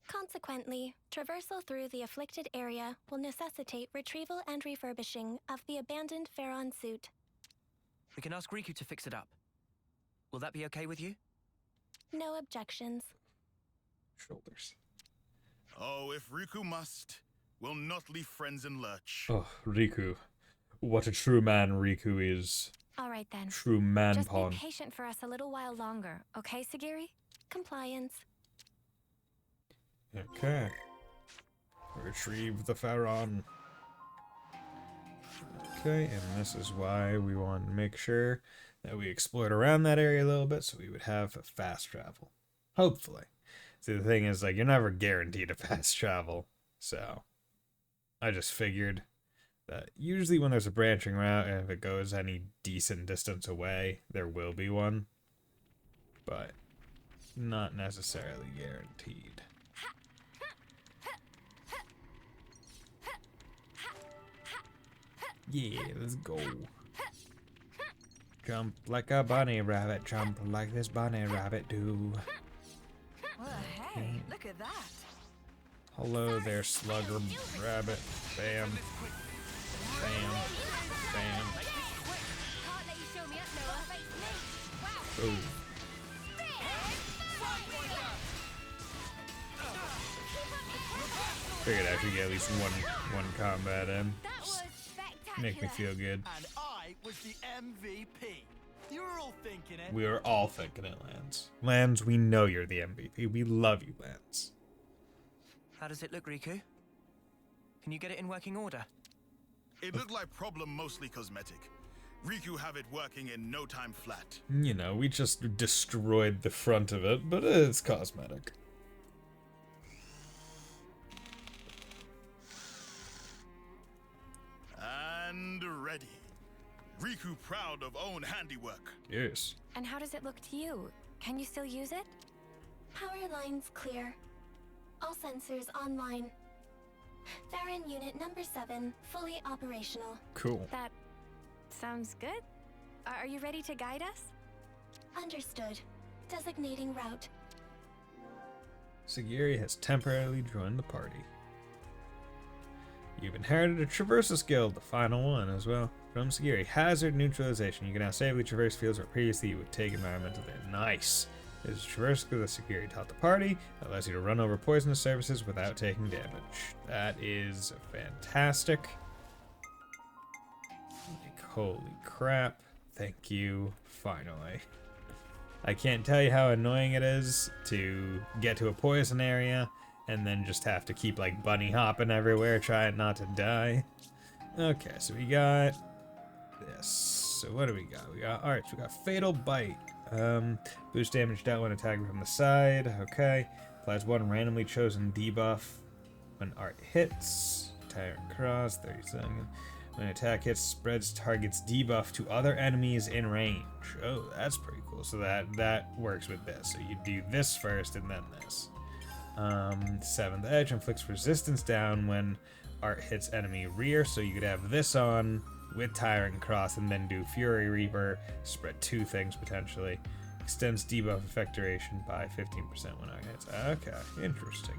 Consequently, traversal through the afflicted area will necessitate retrieval and refurbishing of the abandoned Pharaon suit. We can ask Riku to fix it up. Will that be okay with you? No objections. Shoulders. Oh, if Riku must, we'll not leave friends in lurch. Oh, Riku. What a true man Riku is. All right then. True man Just pawn. be patient for us a little while longer, okay, Sagiri? Compliance. Okay. Retrieve the Pharaon. Okay, and this is why we want to make sure that we explored around that area a little bit so we would have fast travel. Hopefully. See, the thing is, like, you're never guaranteed a fast travel. So, I just figured that usually when there's a branching route, and if it goes any decent distance away, there will be one. But, not necessarily guaranteed. Yeah, let's go. Jump like a bunny rabbit, jump like this bunny rabbit do. Hey, look at that. Hello there, slugger rabbit. Bam. Bam. Bam. Can't let you show me up, Noah. Ooh. Figured I should get at least one combat in. That was spectacular. Make me feel good. And I was the MVP. You were all thinking it. We are all thinking it, Lance. Lance, we know you're the MVP. We love you, Lance. How does it look, Riku? Can you get it in working order? It looked like problem mostly cosmetic. Riku have it working in no time flat. You know, we just destroyed the front of it, but it's cosmetic. And ready. Riku proud of own handiwork. Yes. And how does it look to you? Can you still use it? Power lines clear. All sensors online. Farron unit number 7, fully operational. Cool. That sounds good. Are you ready to guide us? Understood. Designating route. Sagiri has temporarily joined the party. You've inherited a traversa skill, the final one as well. From Sagiri, hazard neutralization. You can now safely traverse fields where previously you would take environmental damage. Nice. This is a traverse skill that Sagiri taught the party. That allows you to run over poisonous surfaces without taking damage. That is fantastic. Like, holy crap. Thank you. Finally. I can't tell you how annoying it is to get to a poison area and then just have to keep like bunny hopping everywhere, trying not to die. Okay, so we got this. So what do we got? We got arts. We got fatal bite. Boost damage dealt when attacking from the side. Okay. Applies one randomly chosen debuff when art hits. Tyrant cross. 30 seconds. When an attack hits, spreads target's debuff to other enemies in range. Oh, that's pretty cool. So that works with this. So you do this first and then this. 7th edge inflicts resistance down when art hits enemy rear. So you could have this on with Tyrant Cross and then do Fury Reaper. Spread 2 things potentially. Extends debuff effect duration by 15% when art hits. Okay, interesting.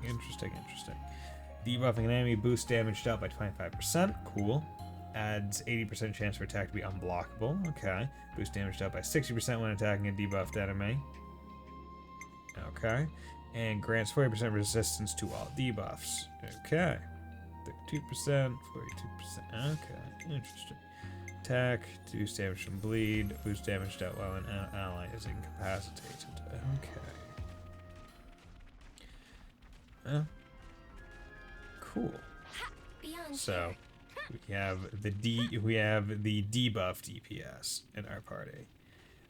Debuffing an enemy boosts damage dealt by 25%. Cool. Adds 80% chance for attack to be unblockable. Okay. Boost damage dealt by 60% when attacking a debuffed enemy. Okay. And grants 40% resistance to all debuffs. Okay. 32%, 42%. Okay. Interesting. Attack, boost damage from bleed, boost damage dealt while an ally is incapacitated. Okay. Cool. So we have the debuff DPS in our party.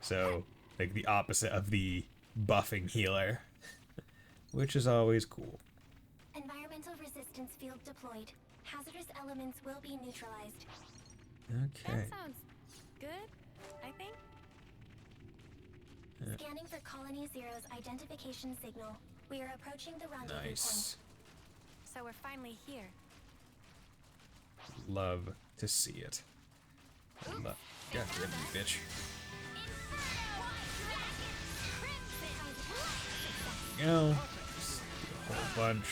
So like the opposite of the buffing healer, which is always cool. Environmental resistance field deployed. Hazardous elements will be neutralized. Okay. That sounds good, I think. Scanning for Colony Zero's identification signal. We are approaching the rendezvous Nice. So we're finally here. Love to see it. God damn you, bitch. Go. Just do a whole bunch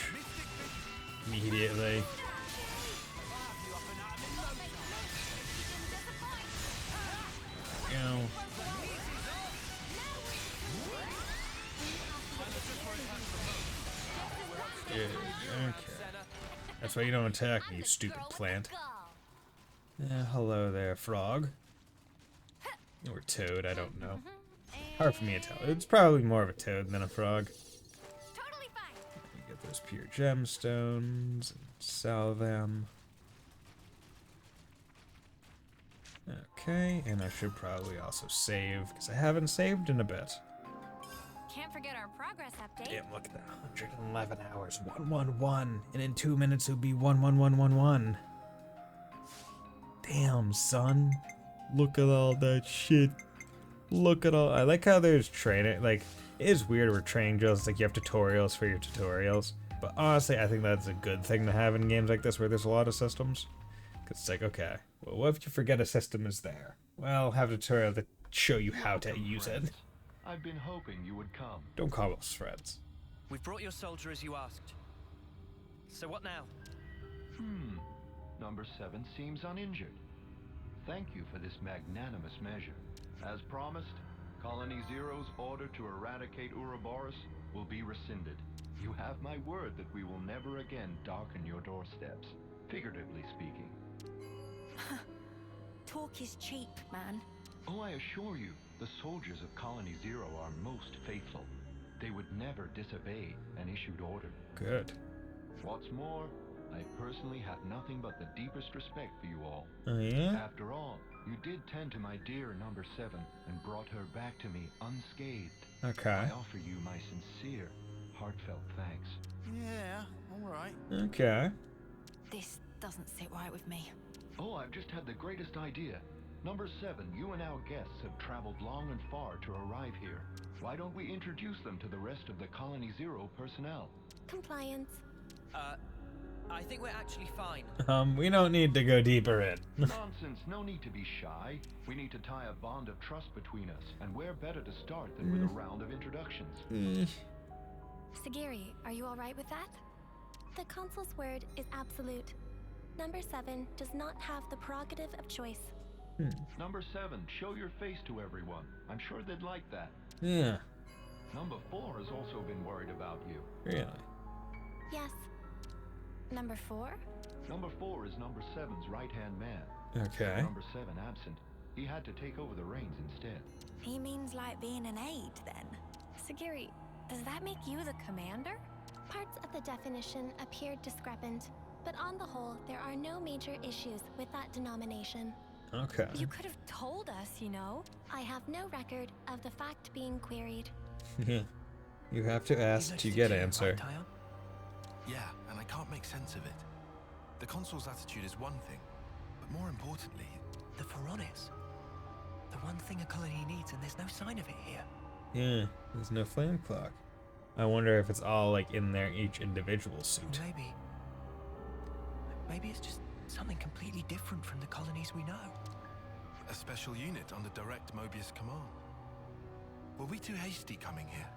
immediately. Go. Yeah, okay. That's why you don't attack me, you stupid plant. Hello there, frog. Or toad, I don't know. Hard for me to tell. It's probably more of a toad than a frog. Totally fine. You get those pure gemstones and sell them. Okay, and I should probably also save, because I haven't saved in a bit. Can't forget our progress update. Damn, look at that. 111 hours. 111. And in 2 minutes it would be 11111. Damn, son. Look at all that shit. Look at all. I like how there's training. Like, it is weird with training drills. It's like you have tutorials for your tutorials. But honestly, I think that's a good thing to have in games like this where there's a lot of systems. Because it's like, okay, well, what if you forget a system is there? Well, have a tutorial to show you how to use it. I've been hoping you would come. Don't call us friends. We've brought your soldier as you asked. So what now? Number 7 seems uninjured. Thank you for this magnanimous measure. As promised, Colony Zero's order to eradicate Ouroboros will be rescinded. You have my word that we will never again darken your doorsteps, figuratively speaking. Talk is cheap, man. Oh, I assure you, the soldiers of Colony Zero are most faithful. They would never disobey an issued order. Good. What's more, I personally have nothing but the deepest respect for you all. Oh, yeah? After all, you did tend to my dear number 7 and brought her back to me unscathed. Okay. I offer you my sincere, heartfelt thanks. Yeah, all right. Okay. This doesn't sit right with me. Oh, I've just had the greatest idea. Number 7, you and our guests have traveled long and far to arrive here. Why don't we introduce them to the rest of the Colony Zero personnel? Compliance. I think we're actually fine. We don't need to go deeper in. Nonsense, no need to be shy. We need to tie a bond of trust between us, and where better to start than with a round of introductions? Sagiri, are you alright with that? The consul's word is absolute. Number 7 does not have the prerogative of choice. Number 7, show your face to everyone. I'm sure they'd like that. Yeah. Number 4 has also been worried about you. Really? Yes. Number 4? Number 4 is number 7's right-hand man. Okay. With number 7 absent, he had to take over the reins instead. He means like being an aide, then. Sagiri, does that make you the commander? Parts of the definition appear discrepant, but on the whole, there are no major issues with that denomination. Okay. You could have told us, you know. I have no record of the fact being queried. Yeah. You have to ask to get answer. Right, Tyon? Yeah, and I can't make sense of it. The consul's attitude is one thing, but more importantly... The Pharaonis. The one thing a colony needs, and there's no sign of it here. Yeah, there's no flame clock. I wonder if it's all like in their each individual suit. Maybe it's just something completely different from the colonies we know. A special unit under direct Mobius command. Were we too hasty coming here?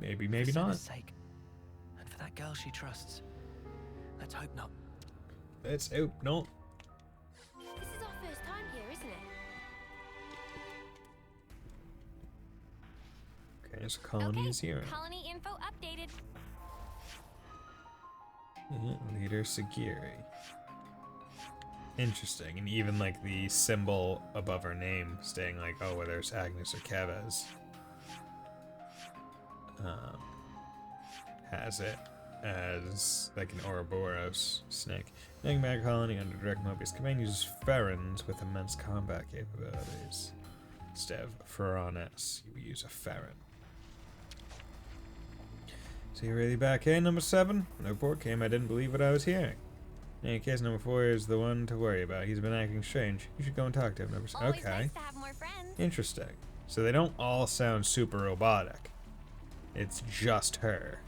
Maybe, maybe For not. Senna's sake, and for that girl she trusts. Let's hope not. Let's hope not. This is our first time here, isn't it? Okay, so Colony Zero. Colony info updated. Yeah, Leader Sagiri. Interesting, and even like the symbol above her name staying like, oh, whether it's Agnes or Kevez, has it as like an Ouroboros snake. Enigmatic colony under direct Mobius command uses Ferrons with immense combat capabilities. Instead of Pharaonis, you use a Ferron. So you're really back in, number 7? When the report came, I didn't believe what I was hearing. In any case, number 4 is the one to worry about. He's been acting strange. You should go and talk to him, number 7. Always Okay. nice to have more friends. Interesting. So they don't all sound super robotic. It's just her.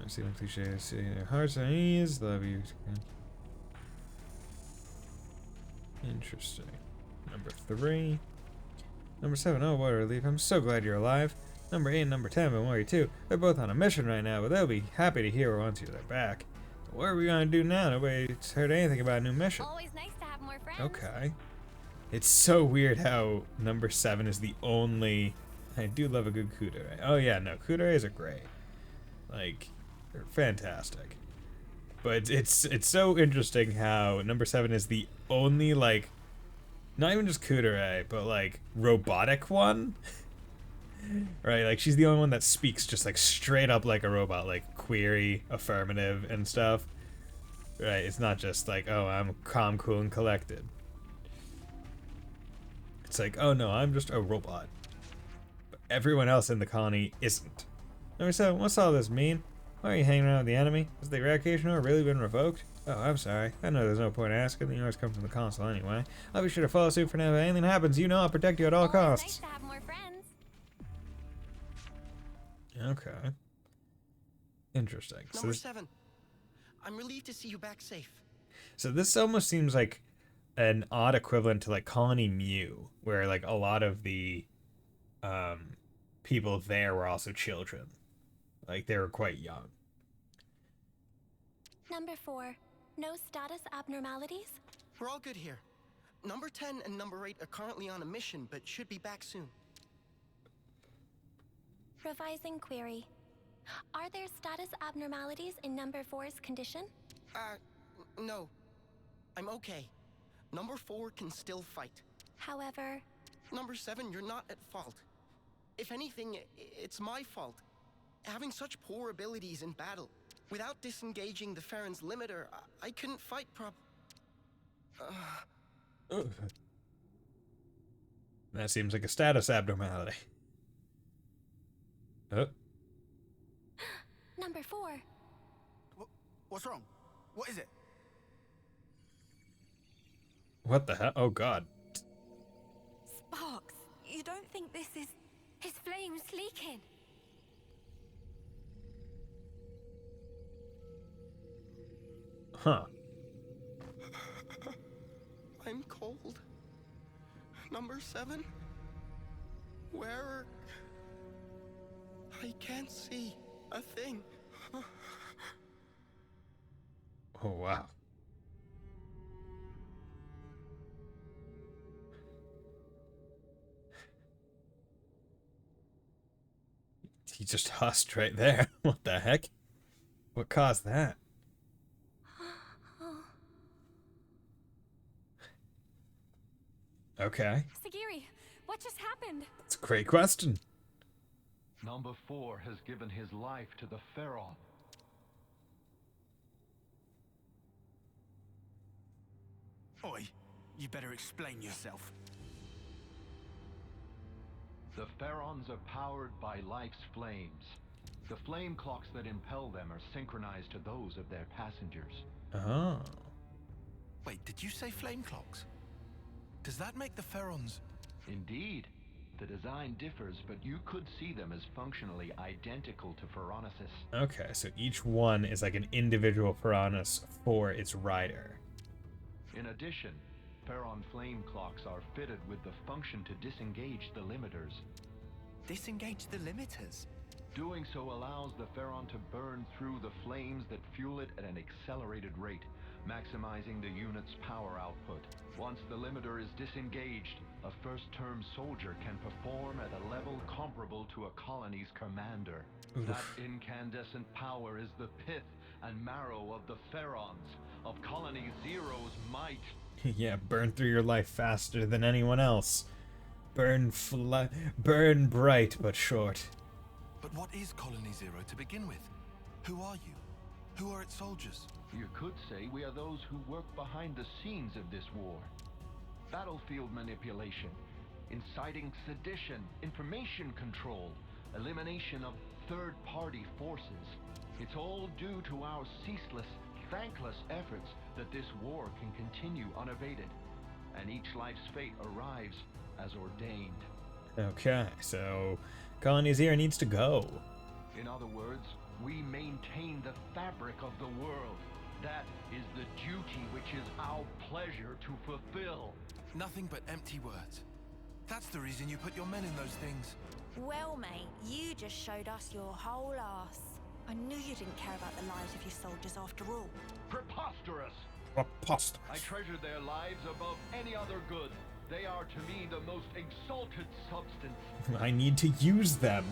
I've seen a cliche. See their hearts and ease. Love you. Interesting. Number 3. Number 7. Oh, what a relief. I'm so glad you're alive. Number 8 and number 10 have been worried too. They're both on a mission right now, but they'll be happy to hear once you're back. What are we going to do now? Nobody's heard anything about a new mission. Always nice to have more friends. Okay. It's so weird how number 7 is the only... I do love a good kudere. Oh yeah, no, kuderes are great. Like, they're fantastic. But it's so interesting how number 7 is the only, like, not even just kudere, but, like, robotic one. Right, like, she's the only one that speaks just, like, straight up like a robot, like, query, affirmative, and stuff. Right, it's not just like, oh, I'm calm, cool, and collected. It's like, oh no, I'm just a robot. But everyone else in the colony isn't. Number 7, what's all this mean? Why are you hanging around with the enemy? Has the eradication order really been revoked? Oh, I'm sorry. I know there's no point asking. The orders come from the consul anyway. I'll be sure to follow suit for now. If anything happens, you know I'll protect you at all Always costs. nice to have more friends. Okay. Interesting. So Number this, 7. I'm relieved to see you back safe. so this almost seems like an odd equivalent to like Colony Mu, where like a lot of the people there were also children. Like they were quite young. Number 4. No status abnormalities? We're all good here. Number 10 and number 8 are currently on a mission, but should be back soon. Revising query. Are there status abnormalities in number 4's condition? No. I'm okay. Number 4 can still fight. However... Number 7, you're not at fault. If anything, it's my fault. Having such poor abilities in battle. Without disengaging the Farron's limiter, I couldn't fight That seems like a status abnormality. Number 4. What's wrong? What is it? What the hell? Oh god. Sparks, you don't think this is... His flame's leaking. Huh. I'm cold. Number 7? Where? I can't see a thing. Oh wow. He just hussed right there. What the heck? What caused that? Okay. Sagiri, what just happened? That's a great question. Number 4 has given his life to the Pharaon. Oi, you better explain yourself. The Pharaons are powered by life's flames. The flame clocks that impel them are synchronized to those of their passengers. Oh. Wait, did you say flame clocks? Does that make the Pharaons... Indeed. The design differs, but you could see them as functionally identical to Pharaonesis. Okay, so each one is like an individual Piranhas for its rider. In addition, Pharaon flame clocks are fitted with the function to disengage the limiters. Disengage the limiters? Doing so allows the Pharaon to burn through the flames that fuel it at an accelerated rate, maximizing the unit's power output. Once the limiter is disengaged, a first-term soldier can perform at a level comparable to a colony's commander. Oof. That incandescent power is the pith and marrow of the Pharaons, of Colony Zero's might. Yeah, burn through your life faster than anyone else. Burn bright but short. But what is Colony Zero to begin with? Who are you? Who are its soldiers? You could say we are those who work behind the scenes of this war. Battlefield manipulation, inciting sedition, information control, elimination of third-party forces. It's all due to our ceaseless, thankless efforts that this war can continue unabated, and each life's fate arrives as ordained. Okay, so Colony Zero needs to go. In other words, we maintain the fabric of the world. That is the duty which is our pleasure to fulfill. Nothing but empty words. That's the reason you put your men in those things. Well, mate, you just showed us your whole ass. I knew you didn't care about the lives of your soldiers after all. Preposterous! Preposterous. I treasure their lives above any other good. They are to me the most exalted substance. I need to use them.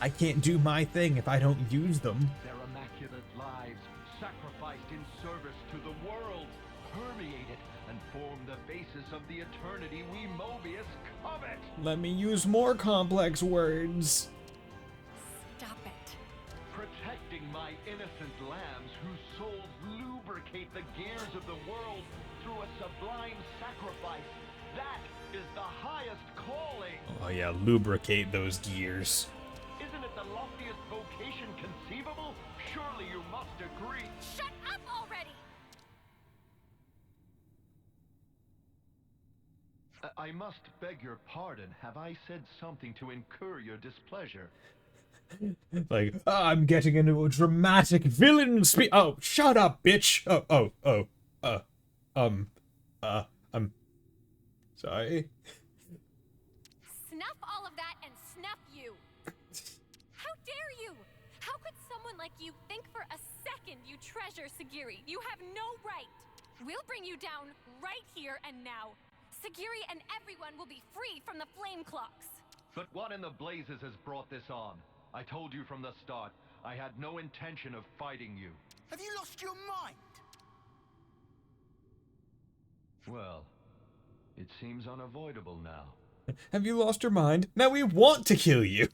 I can't do my thing if I don't use them. Their immaculate lives, sacrificed in service to the world, permeate it and form the basis of the eternity we Mobius covet. Let me use more complex words. Stop it. Protecting my innocent lambs whose souls lubricate the gears of the world through a sublime sacrifice. That is the highest calling. Oh yeah, lubricate those gears. Isn't it the loftiest vocation conceivable? Surely you must agree. Shut up already! I must beg your pardon. Have I said something to incur your displeasure? Like, I'm getting into a dramatic villain speech. Oh, shut up, bitch. I'm sorry. Snuff all of that and snuff you. How dare you? How could someone like you think for a second you treasure Sagiri? You have no right. We'll bring you down right here and now. Sagiri and everyone will be free from the flame clocks. But what in the blazes has brought this on? I told you from the start, I had no intention of fighting you. Have you lost your mind? Well, it seems unavoidable now. Have you lost your mind? Now we want to kill you.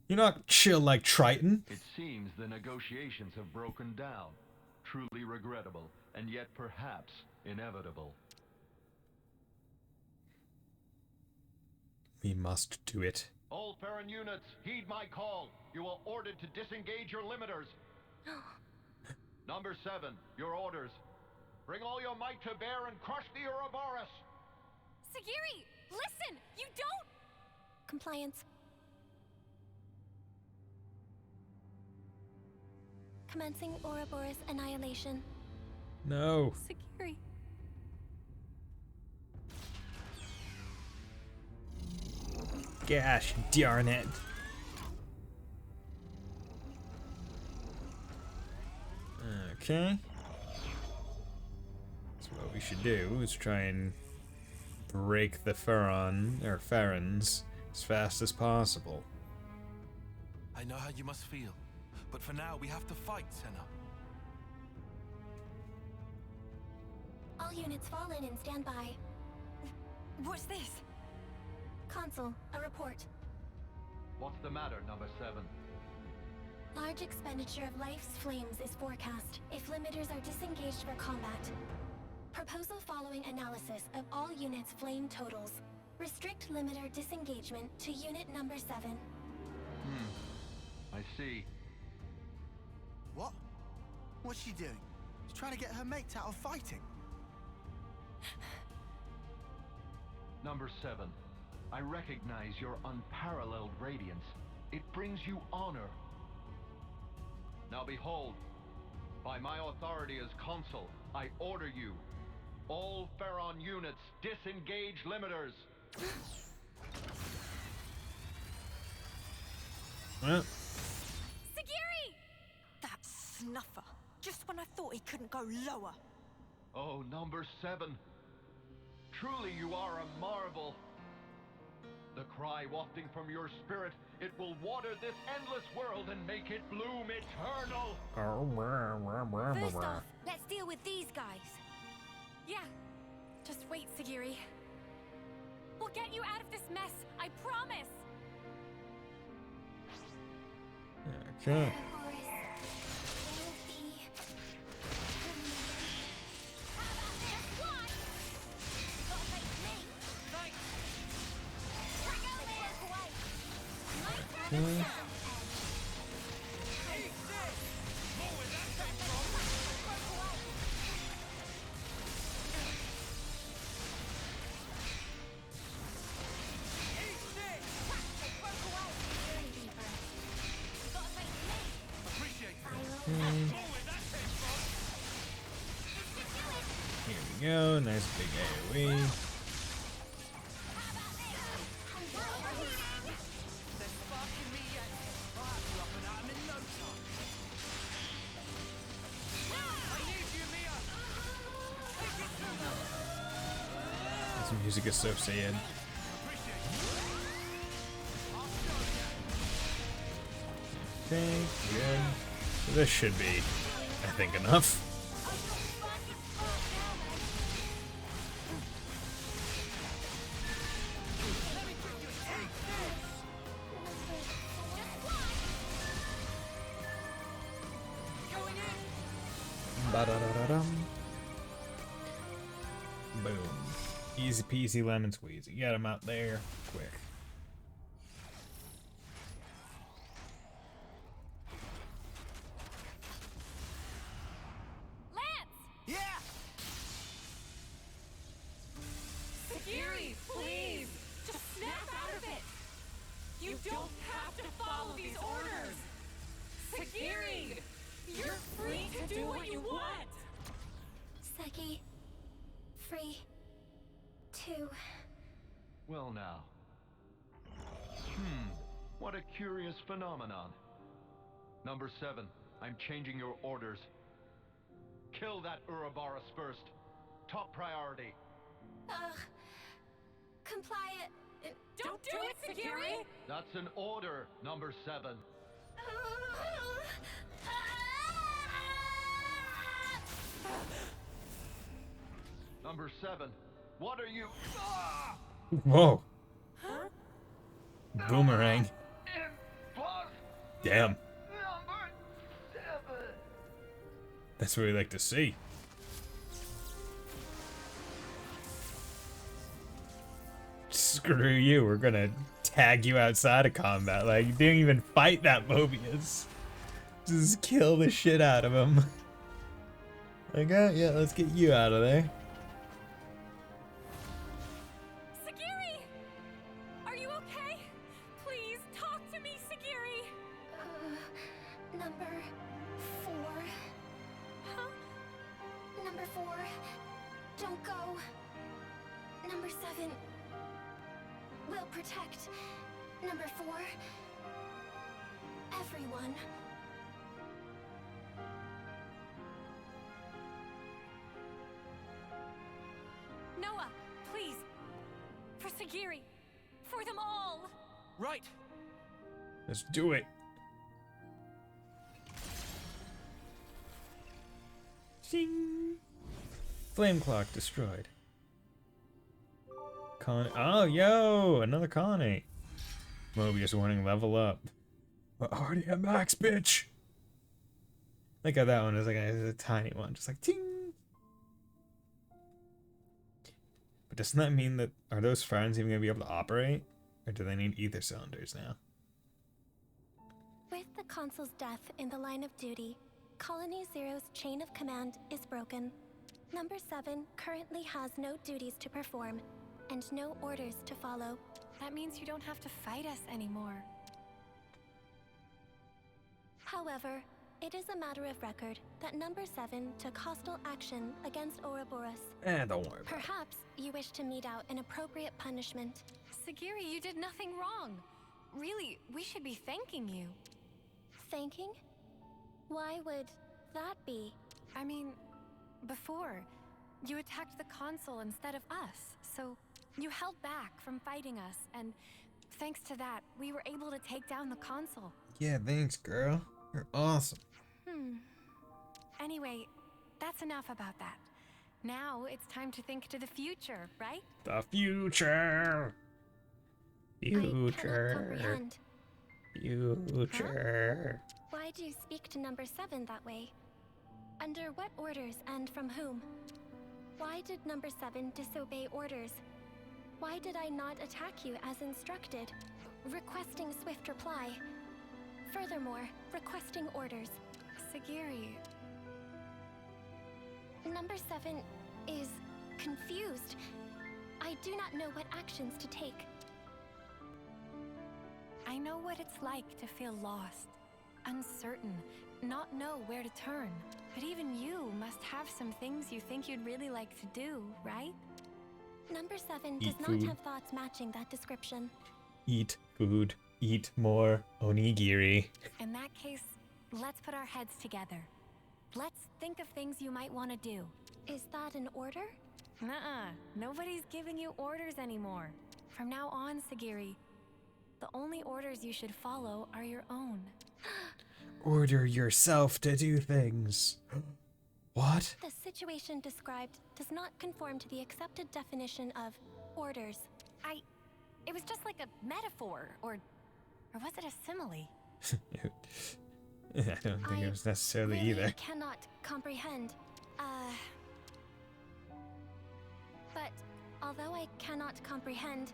You're not chill like Triton. It seems the negotiations have broken down. Truly regrettable, and yet perhaps inevitable. We must do it. All Farron units, heed my call. You are ordered to disengage your limiters. Number 7, your orders. Bring all your might to bear and crush the Ouroboros. Sagiri, listen! You don't... Compliance. Commencing Ouroboros annihilation. No. Sagiri. Gosh darn it. Okay. So what we should do is try and break the Farrons as fast as possible. I know how you must feel, but for now we have to fight, Senna. All units fall in and stand by. What's this? Consul, a report. What's the matter, number 7? Large expenditure of life's flames is forecast if limiters are disengaged for combat. Proposal following analysis of all units' flame totals. Restrict limiter disengagement to unit number 7. I see. What? What's she doing? She's trying to get her mates out of fighting. Number 7, I recognize your unparalleled radiance. It brings you honor. Now behold, by my authority as consul, I order you, all Farron units, disengage limiters. Well, Sagiri! That snuffer. Just when I thought he couldn't go lower. Oh, number 7. Truly you are a marvel. The cry wafting from your spirit, it will water this endless world and make it bloom eternal. First off, let's deal with these guys. Yeah, just wait, Sagiri. We'll get you out of this mess, I promise. okay. Okay. Here we go, nice big AoE. This music is so sad. Okay, good. So this should be, I think, enough. Ba-da-da-da-dum. Boom. Easy peasy lemon squeezy. Get him out there quick. Lance! Yeah! Sagiri, please! Just snap out of it! You don't have to follow these orders! Sagiri! You're free to do what you want! Seki, free to... Well now. What a curious phenomenon. Number 7, I'm changing your orders. Kill that Ouroboros first. Top priority. Comply it. Don't do it, Sagiri! That's an order, number 7. Number 7, what are you? Whoa. Huh? Boomerang. Damn. Number 7. That's what we like to see. Screw you, we're gonna tag you outside of combat. Like, you didn't even fight that Mobius. Just kill the shit out of him. Like, oh, yeah, let's get you out of there. Sagiri! Are you okay? Please, talk to me, Sagiri! Number 4. Huh? Number 4. Don't go. Number 7. Will protect. Number 4. Everyone. Noah, please. For Sagiri. For them all. Right. Let's do it. Zing. Flame clock destroyed. Oh, yo, another colony. Mobius warning, level up. We're already at max, bitch. Look at that one. It's like a tiny one, just like ting. But doesn't that mean that are those friends even gonna be able to operate, or do they need ether cylinders now? With the consul's death in the line of duty, Colony Zero's chain of command is broken. Number 7 currently has no duties to perform and no orders to follow. That means you don't have to fight us anymore. However, it is a matter of record that Number 7 took hostile action against Ouroboros. Don't worry about it. Perhaps you wish to mete out an appropriate punishment. Sagiri, you did nothing wrong. Really, we should be thanking you. Thanking? Why would that be? I mean, before, you attacked the consul instead of us, so you held back from fighting us, and thanks to that, we were able to take down the consul. Yeah, thanks, girl. You're awesome. Anyway, that's enough about that. Now it's time to think to the future, right? The future. I cannot Future. comprehend. Future. Why do you speak to Number 7 that way? Under what orders and from whom? Why did Number 7 disobey orders? Why did I not attack you as instructed? Requesting swift reply. Furthermore, requesting orders. Sagiri. Number 7 is confused. I do not know what actions to take. I know what it's like to feel lost, uncertain, not know where to turn. But even you must have some things you think you'd really like to do, right? Number 7 Eat does food. not have thoughts matching that description. Eat food. Eat more onigiri. In that case, let's put our heads together. Let's think of things you might want to do. Is that an order? Nuh-uh. Nobody's giving you orders anymore. From now on, Sagiri, the only orders you should follow are your own. Order yourself to do things. What? The situation described does not conform to the accepted definition of orders. It was just like a metaphor, or was it a simile? I don't think it was necessarily really either. Cannot comprehend. But although I cannot comprehend,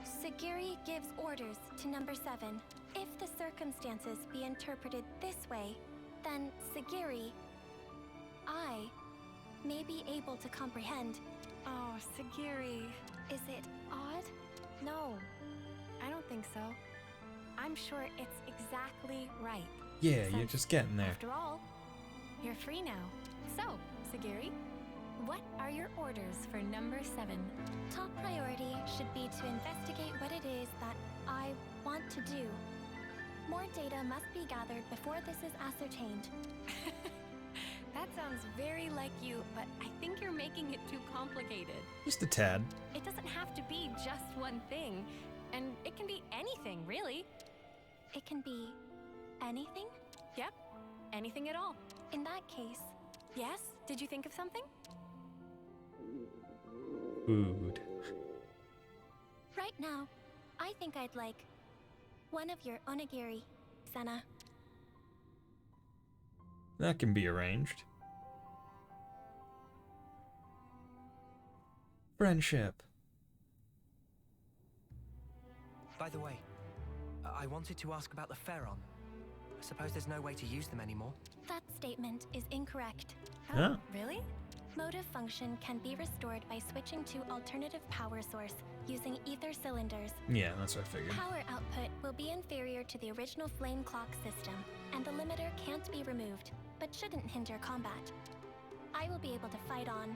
Sagiri gives orders to Number 7. If the circumstances be interpreted this way, then Sagiri, I, may be able to comprehend. Oh, Sagiri. Is it odd? No, I don't think so. I'm sure it's exactly right. Yeah, you're Since, just getting there. After all, you're free now. So, Sagiri, What are your orders for number 7? Top priority should be to investigate what it is that I want to do. More data must be gathered before this is ascertained. That sounds very like you, but I think you're making it too complicated. Just a tad. It doesn't have to be just one thing, and it can be anything, really. It can be anything? Yep, anything at all. In that case, Yes? Did you think of something? Food. right now, I think I'd like one of your onigiri, Senna. That can be arranged. Friendship. By the way, I wanted to ask about the Pharaon. I suppose there's no way to use them anymore. That statement is incorrect. Huh? Really? Motive function can be restored by switching to alternative power source using ether cylinders. Yeah, that's what I figured. Power output will be inferior to the original flame clock system, and the limiter can't be removed, but shouldn't hinder combat. I will be able to fight on.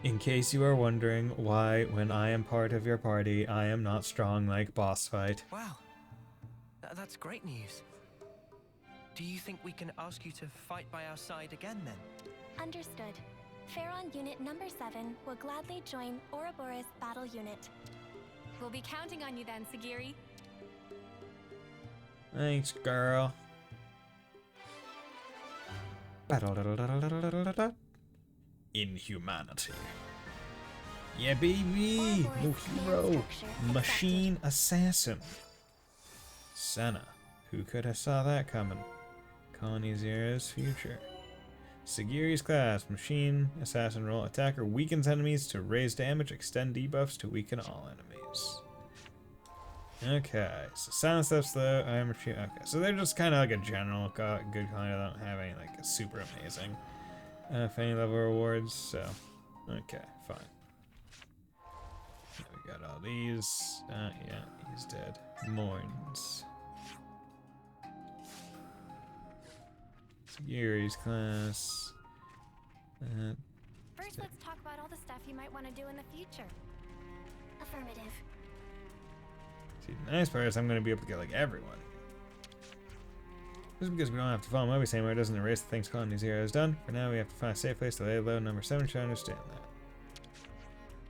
In case you are wondering why, when I am part of your party, I am not strong like boss fight. Wow. That's great news. Do you think we can ask you to fight by our side again then? Understood. Pharaon Unit number 7 will gladly join Ouroboros Battle Unit. We'll be counting on you then, Sagiri. Thanks, girl. Inhumanity. Yeah, baby! No hero! Machine assassin. Senna. Who could have saw that coming? Colony Zero's future. Sagiri's class. Machine assassin role. Attacker weakens enemies to raise damage. Extend debuffs to weaken all enemies. Okay, so silence stuff slow. I'm okay, so they're just kind of like a general good kind. I don't have any like super amazing any level rewards. So okay, fine. We got all these. Yeah, he's dead. Mourns. Yuri's class. First, let's talk about all the stuff you might want to do in the future. Affirmative. See, the nice part is I'm going to be able to get like everyone. Just because we don't have to follow Moby somewhere doesn't erase the things Colony Zero has done. For now, we have to find a safe place to lay low. Number 7 should understand that.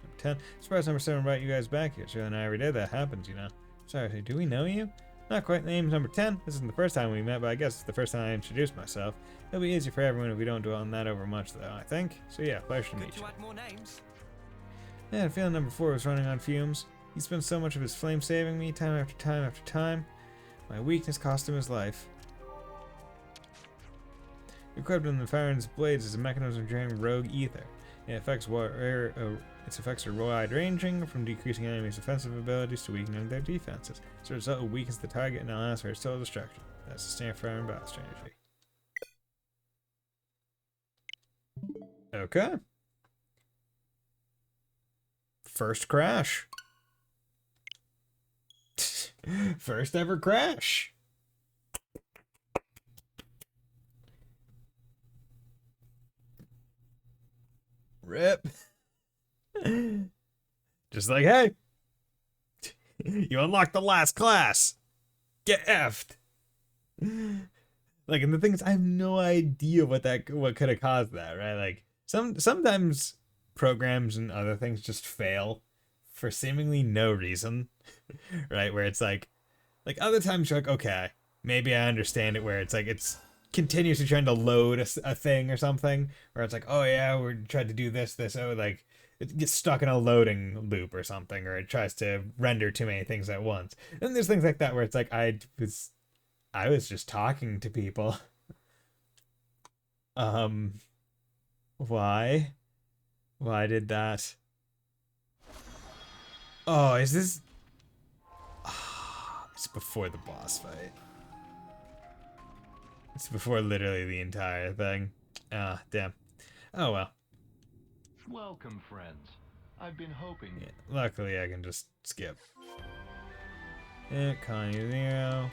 Number 10. Surprise number 7 brought you guys back here. Sure, and every day that happens, you know. Sorry, do we know you? Not quite. The name's number 10. This isn't the first time we met, but I guess it's the first time I introduced myself. It'll be easier for everyone if we don't dwell on that over much, though, I think. So yeah, pleasure to meet you. Good to add more names. Yeah, I feel number 4 was running on fumes. He spent so much of his flame saving me, time after time after time. My weakness cost him his life. Equipped in the Pharaon's blades is a mechanism generating rogue ether. Its effects are wide-ranging, from decreasing enemies' offensive abilities to weakening their defenses. As a result, it weakens the target and allows for its total destruction. That's the standard Pharaon battle strategy. Okay. First crash. First ever crash. Rip. Just like, hey, you unlocked the last class. Get effed. Like, and the thing is, I have no idea what could have caused that, right? Like, sometimes programs and other things just fail for seemingly no reason, right? Where it's like other times you're like, okay, maybe I understand it. Where it's like it's continuously trying to load a thing or something, where it's like, oh yeah, we're trying to do this, oh, like it gets stuck in a loading loop or something, or it tries to render too many things at once. And there's things like that where it's like I was just talking to people. Why did that? Oh, is this? It's before the boss fight. It's before literally the entire thing. Ah, damn. Oh well. Welcome, friends. I've been hoping. Yeah, luckily, I can just skip. Yeah, Colony Zero.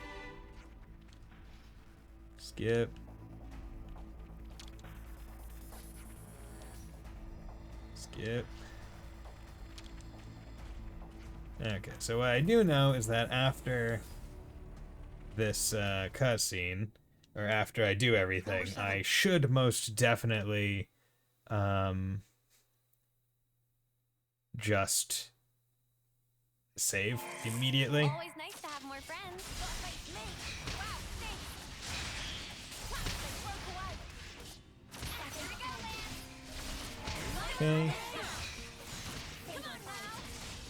Skip. Skip. Okay, so what I do know is that after this cutscene, or after I do everything, I should most definitely just save immediately. Always nice to have more friends. Okay.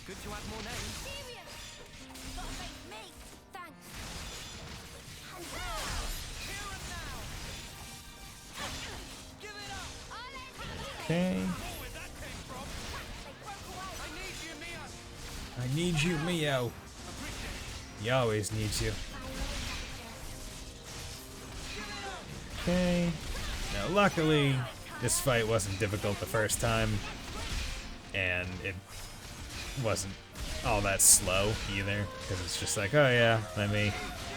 Good to have more names. Okay. I need you, Mio. He always needs you. Okay. Now, luckily, this fight wasn't difficult the first time, and it wasn't all that slow either, because it's just like, oh yeah, let me,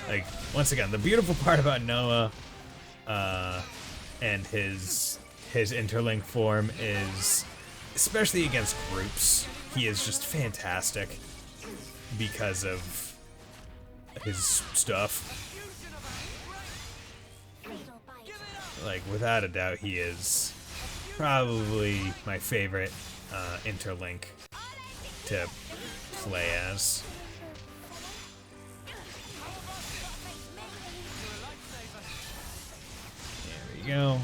like, once again, the beautiful part about Noah and his interlink form is, especially against groups, he is just fantastic because of his stuff. Like, without a doubt, he is probably my favorite interlink to play as. There we go.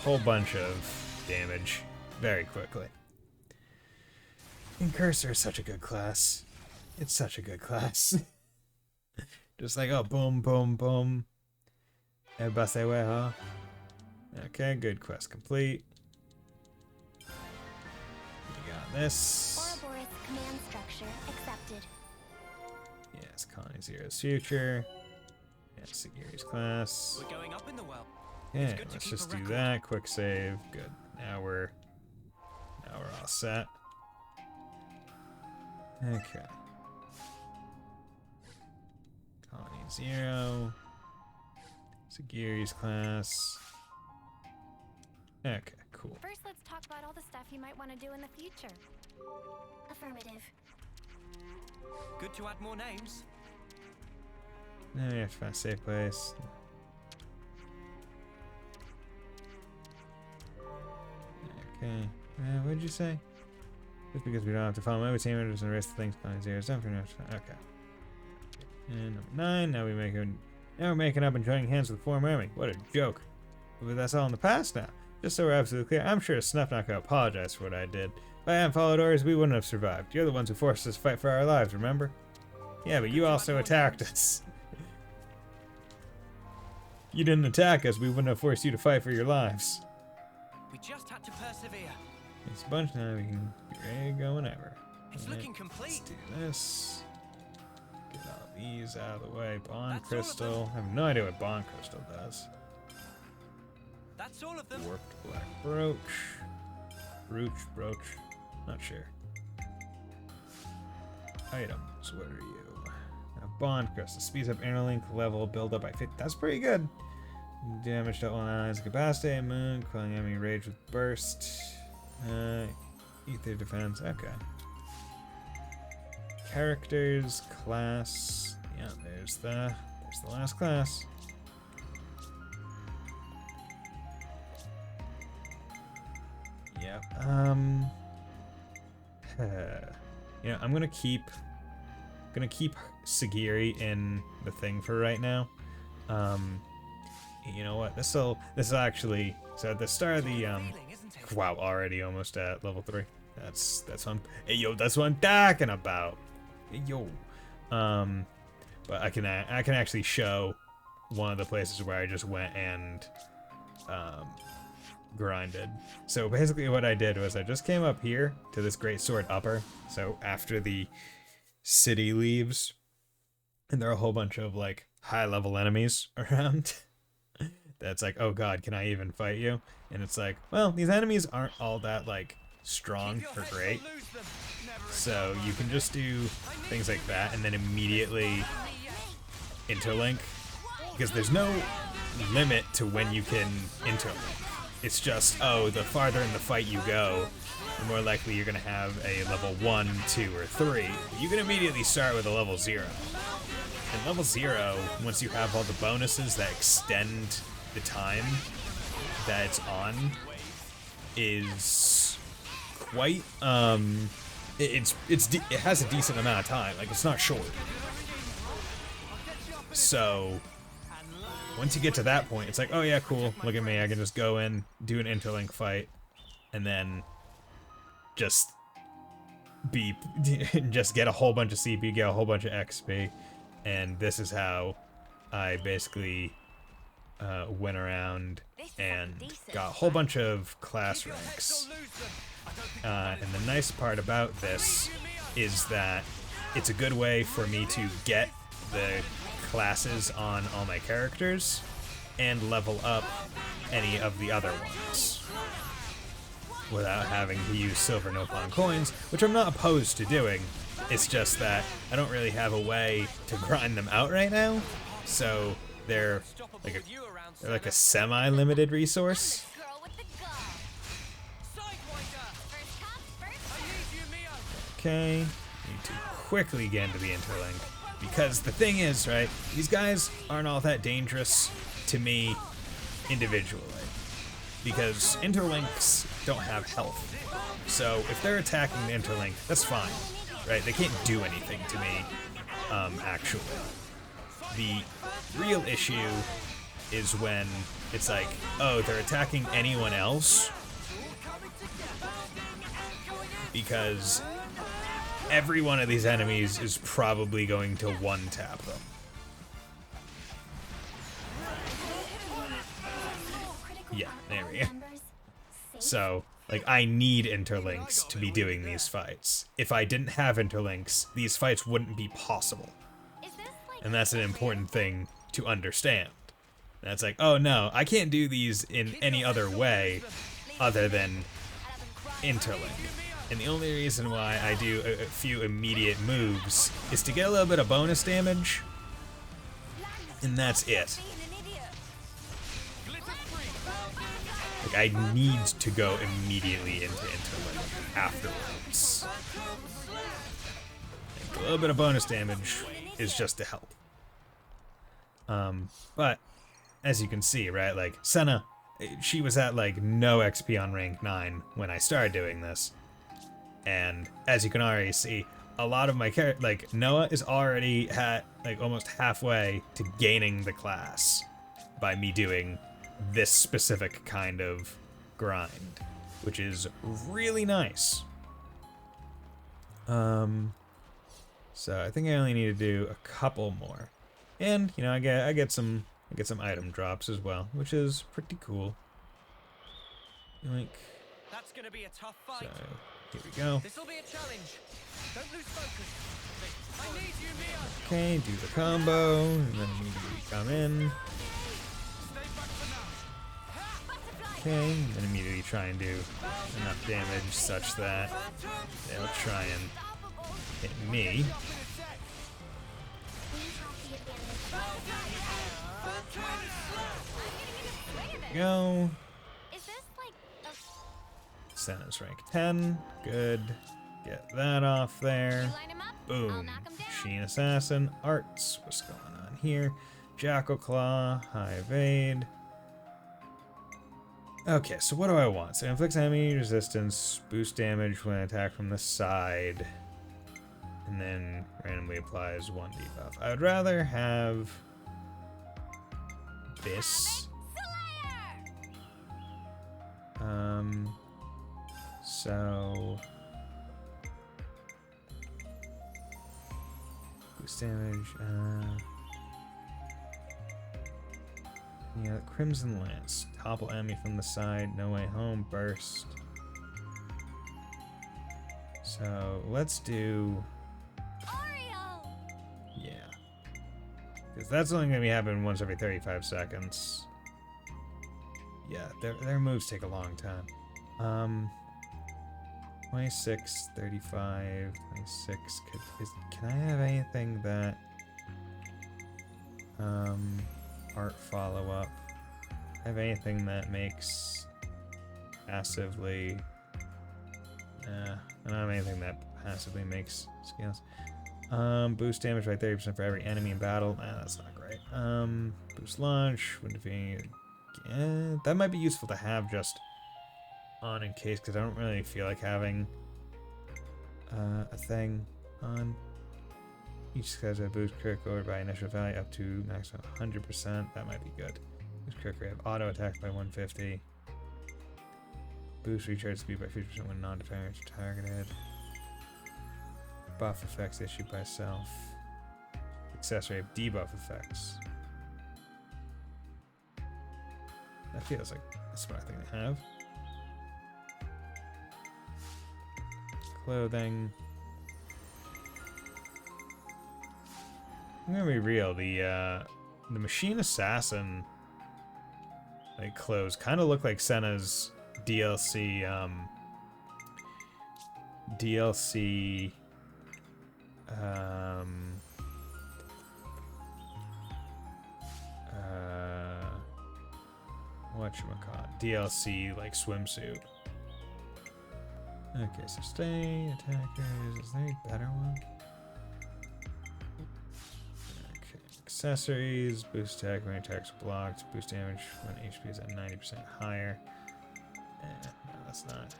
Whole bunch of damage very quickly. And Cursor is such a good class. It's such a good class. Just like, oh, boom, boom, boom. Everybody say where, huh? Okay, good quest complete. We got this. Ouroboros command structure accepted. Yes, Colony Zero's future. Yes, Sagiri's class. We're going up in the well. Yeah, let's just do that. Quick save. Good. Now we're all set. Okay. Colony Zero. Sagiri's class. Okay, cool. First, let's talk about all the stuff you might want to do in the future. Affirmative. Good to add more names. Now we have to find a safe place. Okay. What did you say? Just because we don't have to follow every team members and the rest of the things Colony Zero is done for now. Okay. And number 9, now we're making up and joining hands with the former army. What a joke. But that's all in the past now. Just so we're absolutely clear, I'm sure Snuff not gonna apologize for what I did. If I hadn't followed orders, we wouldn't have survived. You're the ones who forced us to fight for our lives, remember? Yeah, but you also attacked us. You didn't attack us, we wouldn't have forced you to fight for your lives. We just had to persevere. It's a bunch now, we can be ready to go whenever. It's looking complete. Let's do this. Get all these out of the way. Bond Crystal. I have no idea what Bond Crystal does. That's all of them. Warped Black Brooch. Brooch. Not sure. Items. What are you? Bond Crystal. Speeds up interlink level build up by 50. That's pretty good. Damage to all allies. Capacity. Moon. Quelling enemy rage with burst. Ether defense. Okay. Characters. Class. Yeah, there's the last class. Yep. You know, I'm gonna keep Sagiri in the thing for right now. You know what? This will actually, so at the start of the wow, already almost at level 3. That's what I'm talking about. Hey, yo. But I can actually show one of the places where I just went and grinded. So basically what I did was I just came up here to this Great Sword Upper. So after the city leaves, and there are a whole bunch of like high level enemies around. That's like, oh god, can I even fight you? And it's like, well, these enemies aren't all that like strong or great. So you can just do things like that and then immediately interlink, because there's no limit to when you can interlink. It's just, oh, the farther in the fight you go, the more likely you're going to have a level 1, 2, or 3. You can immediately start with a level 0. And level 0, once you have all the bonuses that extend the time that it's on, is quite, it has a decent amount of time. Like, it's not short. So, once you get to that point, it's like, oh yeah, cool, look at me, I can just go in, do an interlink fight, and then just get a whole bunch of CP, get a whole bunch of XP, and this is how I basically went around and got a whole bunch of class ranks. And the nice part about this is that it's a good way for me to get the classes on all my characters and level up any of the other ones without having to use silver Nopon coins, which I'm not opposed to doing. It's just that I don't really have a way to grind them out right now, so they're like a semi-limited resource. Okay, need to quickly get into the interlink, because the thing is, right, these guys aren't all that dangerous to me individually, because interlinks don't have health. So if they're attacking the interlink, that's fine, right? They can't do anything to me, actually. The real issue is when it's like, oh, they're attacking anyone else, because every one of these enemies is probably going to one-tap them. Yeah, there we go. So, like, I need interlinks to be doing these fights. If I didn't have interlinks, these fights wouldn't be possible. And that's an important thing to understand. That's like, oh no, I can't do these in any other way other than interlink. And the only reason why I do a few immediate moves is to get a little bit of bonus damage, and that's it. Like, I need to go immediately into interlink afterwards. Like, a little bit of bonus damage is just to help. But as you can see, right, like, Senna, she was at like no XP on rank 9 when I started doing this. And as you can already see, a lot of my character, like, Noah is already at like almost halfway to gaining the class by me doing this specific kind of grind, which is really nice. So I think I only need to do a couple more, and you know, I get some item drops as well, which is pretty cool. Like, that's gonna be a tough fight. So here we go. This'll be a challenge. Don't lose focus. I need you, Mia. Okay, do the combo, and then immediately come in. Okay, and then immediately try and do enough damage such that they'll try and hit me. There we go. Senna's rank 10. Good. Get that off there. Boom. Sheen Assassin. Arts. What's going on here? Jackal Claw. High Evade. Okay, so what do I want? So inflicts enemy resistance, boost damage when attacked from the side, and then randomly applies 1 debuff. I would rather have this. So boost damage. Yeah, Crimson Lance. Topple enemy from the side. No way home. Burst. So let's do. Yeah. Because that's only going to be happening once every 35 seconds. Yeah, their moves take a long time. 26, 35, 26. Can I have anything that art follow-up? Have anything that makes passively I don't have anything that passively makes scales. Boost damage by 30% for every enemy in battle. That's not great. Boost launch when defeating. That might be useful to have just on in case, because I don't really feel like having a thing on. Each skill has boost crit rate by initial value up to maximum 100%. That might be good. Boost crit rate, auto attack by 150. Boost recharge speed by 50% when non-defenders are targeted. Buff effects issued by self. Accessory of debuff effects. That feels like a smart thing to have. Clothing. I'm gonna be real. The machine assassin like clothes kind of look like Senna's DLC. Whatchamacallit? DLC like swimsuit. Okay, so stay attackers. Is there a better one? Okay, accessories, boost attack when attacks are blocked, boost damage when HP is at 90% higher. No, that's not.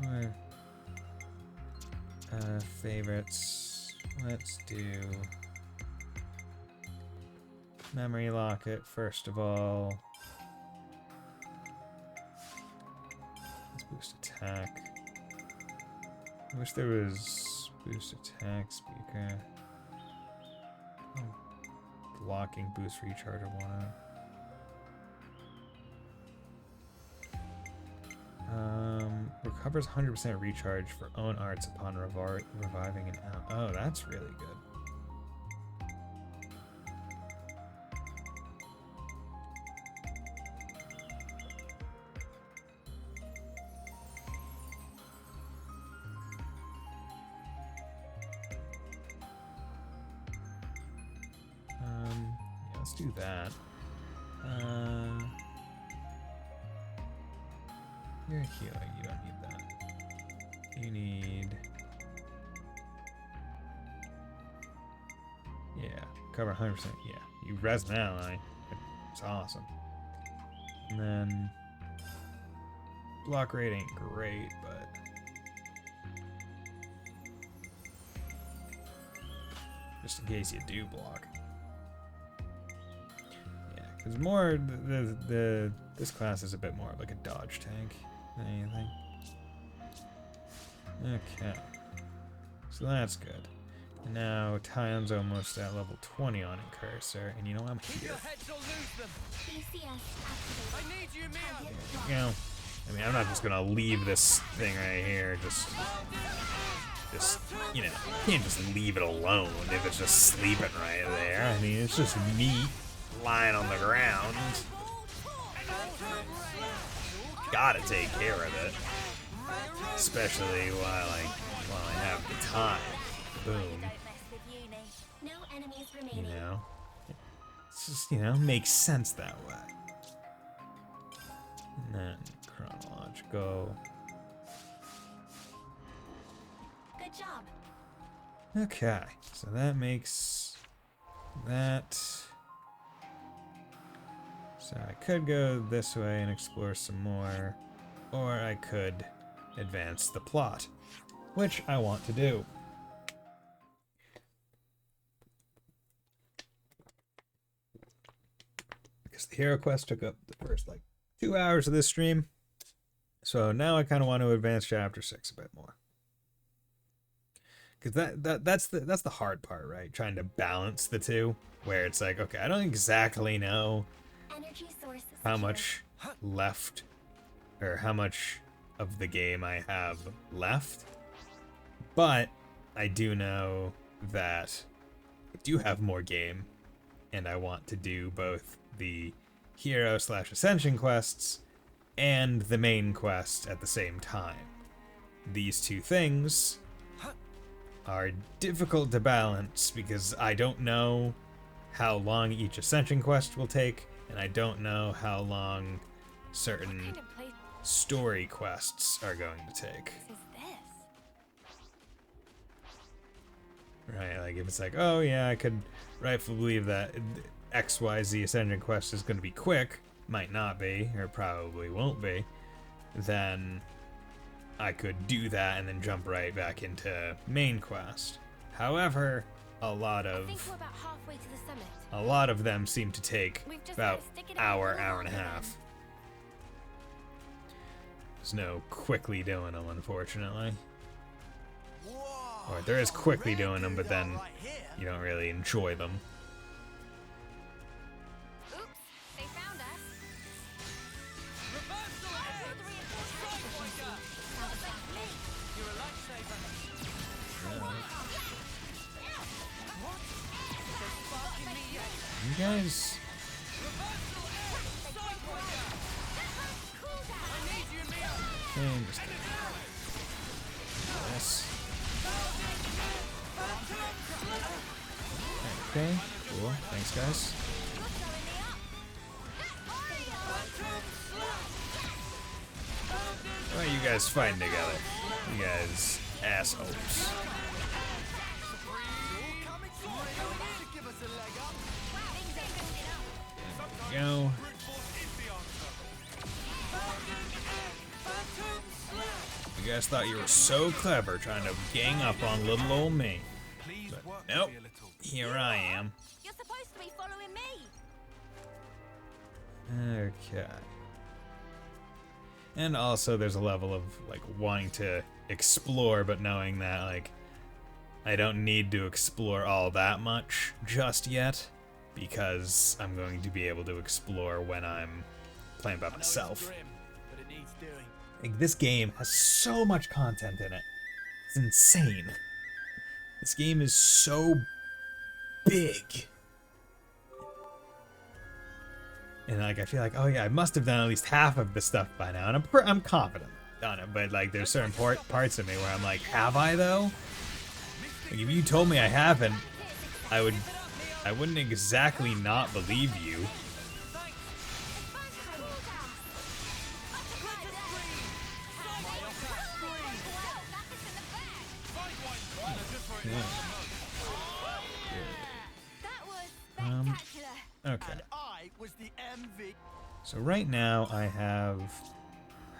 Or favorites. Let's do memory locket first of all. Let's boost attack. I wish there was boost attack speaker. Oh, blocking boost recharge or one. Recovers 100% recharge for own arts upon reviving an out. Oh, that's really good. Yeah, let's do that. You're a healer, you don't need that. You need... Yeah, cover 100%. Yeah, you res an ally. It's awesome. And then... block rate ain't great, but... just in case you do block. Yeah, because more... this class is a bit more like a dodge tank than anything. Okay. So that's good. Now Tyon's almost at level 20 on it, cursor, and you know I'm here. You know, I mean, I'm not just gonna leave this thing right here. Just you know, you can't just leave it alone if it's just sleeping right there. I mean, it's just meat lying on the ground. Gotta take care of it, especially while I have the time. Boom. You know, it's just, you know, makes sense that way. And then chronological. Good job. Okay, so that makes that. So I could go this way and explore some more, or I could advance the plot, which I want to do. Because the hero quest took up the first, 2 hours of this stream, so now I kind of want to advance chapter 6 a bit more. Because that's the hard part, right? Trying to balance the two, where it's like, okay, I don't exactly know how much left, or how much of the game I have left, but I do know that I do have more game, and I want to do both the hero/ascension quests and the main quest at the same time. These two things are difficult to balance because I don't know how long each ascension quest will take, and I don't know how long certain story quests are going to take. Is this? Right, like if it's like, oh yeah, I could rightfully believe that XYZ Ascension quest is going to be quick, might not be, or probably won't be, then I could do that and then jump right back into main quest. However, a lot I think of we're about halfway to the summit. them seem to take We've just about gotta stick it out hour a little and a longer half. There's no quickly doing them, unfortunately. Or there is quickly doing them, but then you don't really enjoy them. Oops, they found us. You're a lifesaver. You guys, just this. Okay, cool. Thanks, guys. What are you guys fighting together? You guys assholes. There we go. You guys thought you were so clever trying to gang up on little old me. But nope, here I am. You're supposed to be following me. Okay. And also there's a level of like wanting to explore, but knowing that like I don't need to explore all that much just yet, because I'm going to be able to explore when I'm playing by myself. Like, this game has so much content in it. It's insane. This game is so big. And like I feel like, oh yeah, I must have done at least half of the stuff by now, and I'm confident on it. But like, there's certain parts of me where I'm like, have I though? Like, if you told me I haven't, I wouldn't exactly not believe you. Okay. So right now I have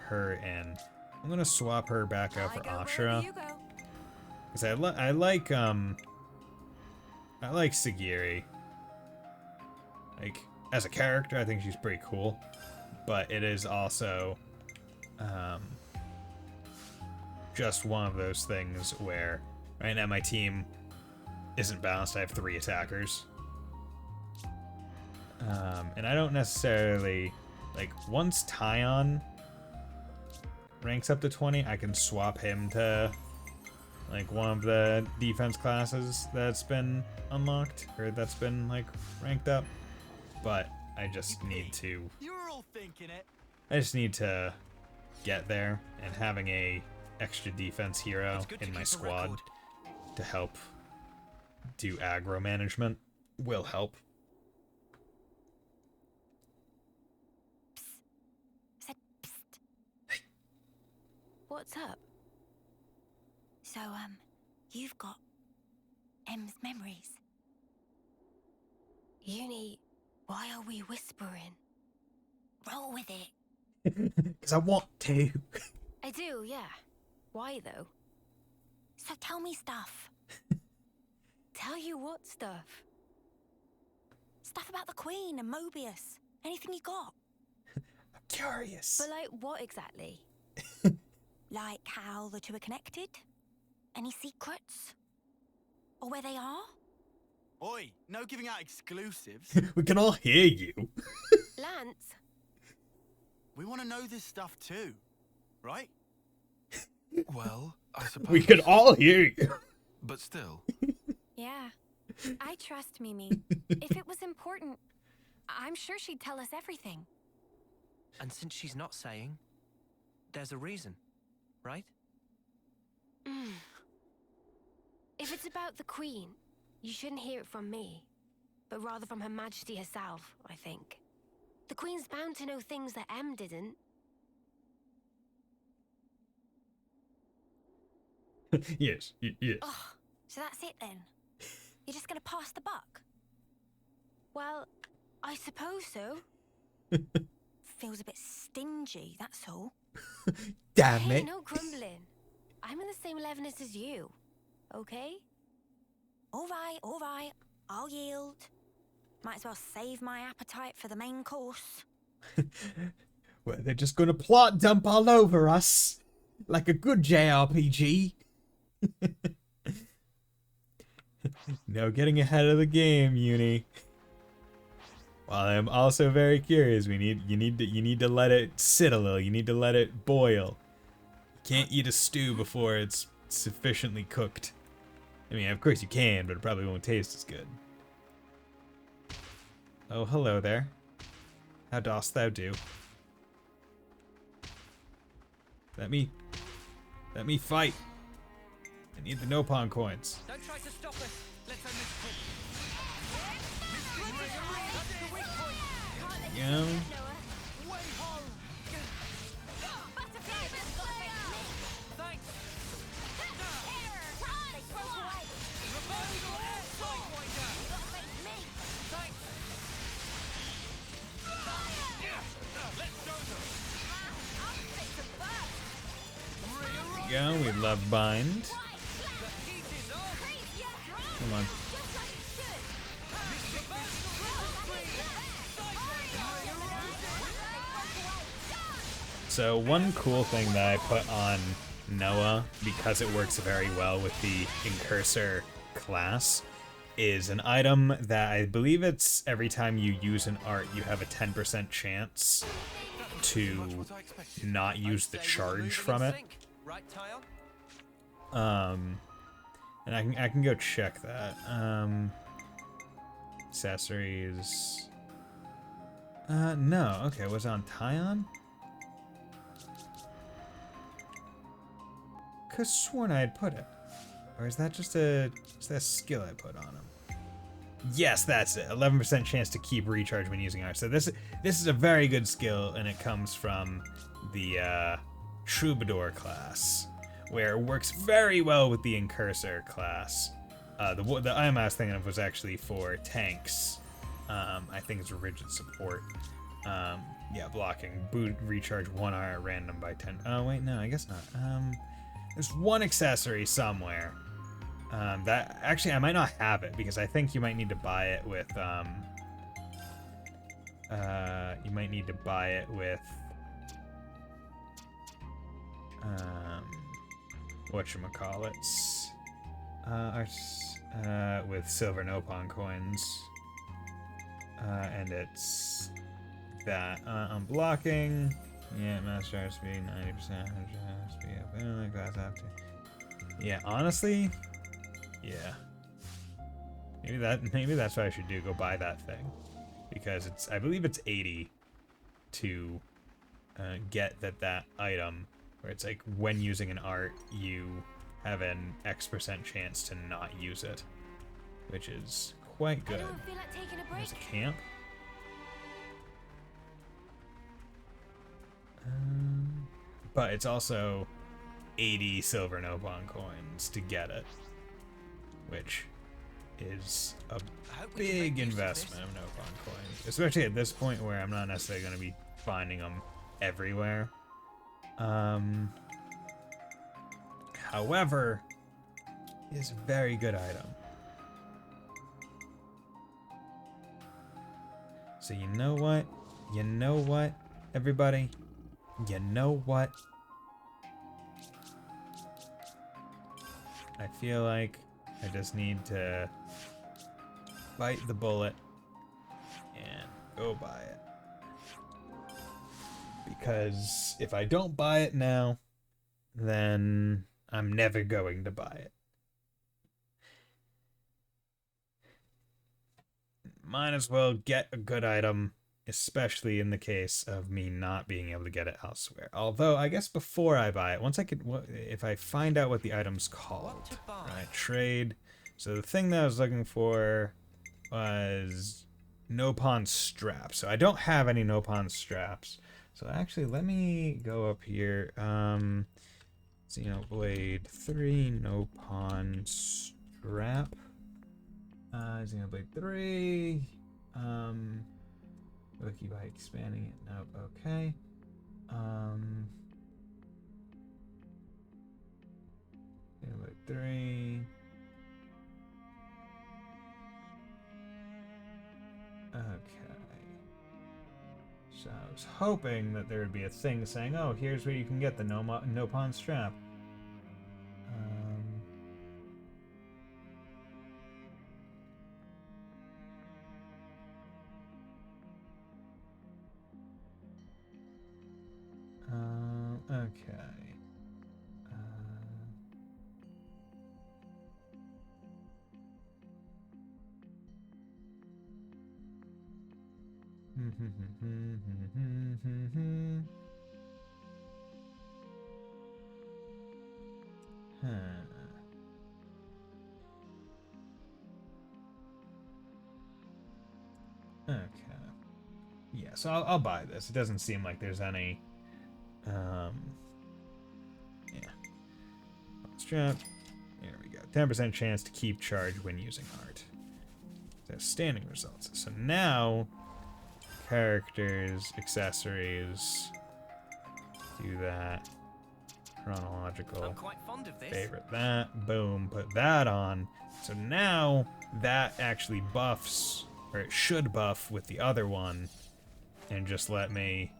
her in. I'm gonna swap her back out for Ashura. Cause I like Sagiri. Like, as a character, I think she's pretty cool. But it is also just one of those things where right now my team isn't balanced. I have 3 attackers. And I don't necessarily, like, once Tyon ranks up to 20, I can swap him to, like, one of the defense classes that's been unlocked, or that's been, like, ranked up. But I just need to... I just need to get there, and having a extra defense hero in my squad to help do aggro management will help. What's up? So, you've got M's memories. Uni, why are we whispering? Roll with it. Because I want to. I do, yeah. Why though? So tell me stuff. Tell you what stuff? Stuff about the Queen and Mobius. Anything you got. I'm curious. But like what exactly? Like how the two are connected? Any secrets? Or where they are? Oi, no giving out exclusives. We can all hear you. Lance? We want to know this stuff too, right? Well, I suppose. We can all hear you. But still. Yeah. I trust Mimi. If it was important, I'm sure she'd tell us everything. And since she's not saying, there's a reason, right? If it's about the Queen, you shouldn't hear it from me, but rather from Her Majesty herself, I think. The Queen's bound to know things that M didn't. Yes, yes. Oh, so that's it then? You're just gonna pass the buck? Well, I suppose so. Feels a bit stingy, that's all. Damn Hey, it. no grumbling. I'm in the same levelness as you. Okay? All right. I'll yield. Might as well save my appetite for the main course. Well, they're just gonna plot dump all over us. Like a good JRPG. No getting ahead of the game, Uni. Well, I'm also very curious. You need to let it sit a little. You need to let it boil. You can't eat a stew before it's sufficiently cooked. I mean, of course you can, but it probably won't taste as good. Oh, hello there. How dost thou do? Let me fight. I need the Nopon coins. Don't try to stop us. Let's end this quick. Yeah. Go. We love bind. Come on. So one cool thing that I put on Noah, because it works very well with the Incursor class, is an item that I believe it's every time you use an art, you have a 10% chance to not use the charge from it. And I can go check that. Accessories. No. Okay, was it on Tyon? Could've sworn I had put it. Or is that just a skill I put on him? Yes, that's it. 11% chance to keep recharge when using art. So this is a very good skill, and it comes from the Troubadour class, where it works very well with the Incursor class. The item I was thinking of was actually for tanks. I think it's rigid support. Yeah, blocking. Boot recharge 1 art at random by 10. Oh wait, no, I guess not. There's one accessory somewhere. That actually I might not have it because I think you might need to buy it with whatchamacallits. With silver Nopon coins. And it's that I'm blocking. Yeah, master speed 90%, 100% speed, glass after. Yeah, honestly, yeah. Maybe that's what I should do. Go buy that thing, because I believe it's 80 to get that item, where it's like when using an art, you have an X% chance to not use it, which is quite good. There's a camp. But it's also 80 silver Nopon coins to get it, which is a big investment of Nopon coins, especially at this point where I'm not necessarily going to be finding them everywhere. However, it's a very good item. So you know what? You know what, everybody? You know what? I feel like I just need to bite the bullet and go buy it. Because if I don't buy it now, then I'm never going to buy it. Might as well get a good item, especially in the case of me not being able to get it elsewhere. Although, I guess before I buy it, if I find out what the item's called, right, trade. So the thing that I was looking for was Nopon straps. So I don't have any Nopon straps. So actually, let me go up here. Xenoblade 3, no pawn strap. Xenoblade 3. Wiki by expanding it. Nope, okay. Xenoblade 3. Okay. So I was hoping that there would be a thing saying, oh, here's where you can get the no pawn strap. Okay. Okay. Yeah, so I'll buy this. It doesn't seem like there's any... Yeah. Strap. There we go. 10% chance to keep charge when using heart. Standing results. So now, characters, accessories, do that. Chronological. I'm quite fond of this. Favorite that. Boom. Put that on. So now that actually buffs, or it should buff with the other one, and just let me,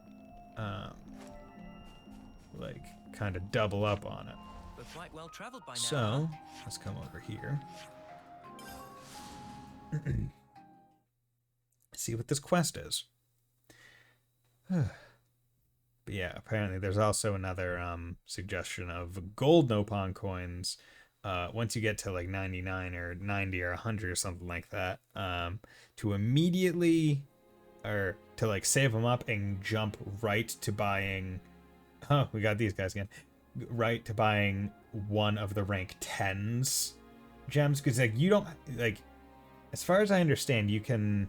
like, kind of double up on it. We're quite well traveled by now. So let's come over here. See what this quest is. But yeah, apparently there's also another suggestion of gold no pawn coins. Once you get to like 99 or 90 or 100 or something like that, to immediately, or to like save them up and jump right to buying. Oh, we got these guys again. Right to buying one of the rank 10s gems, because like you don't like. As far as I understand, you can,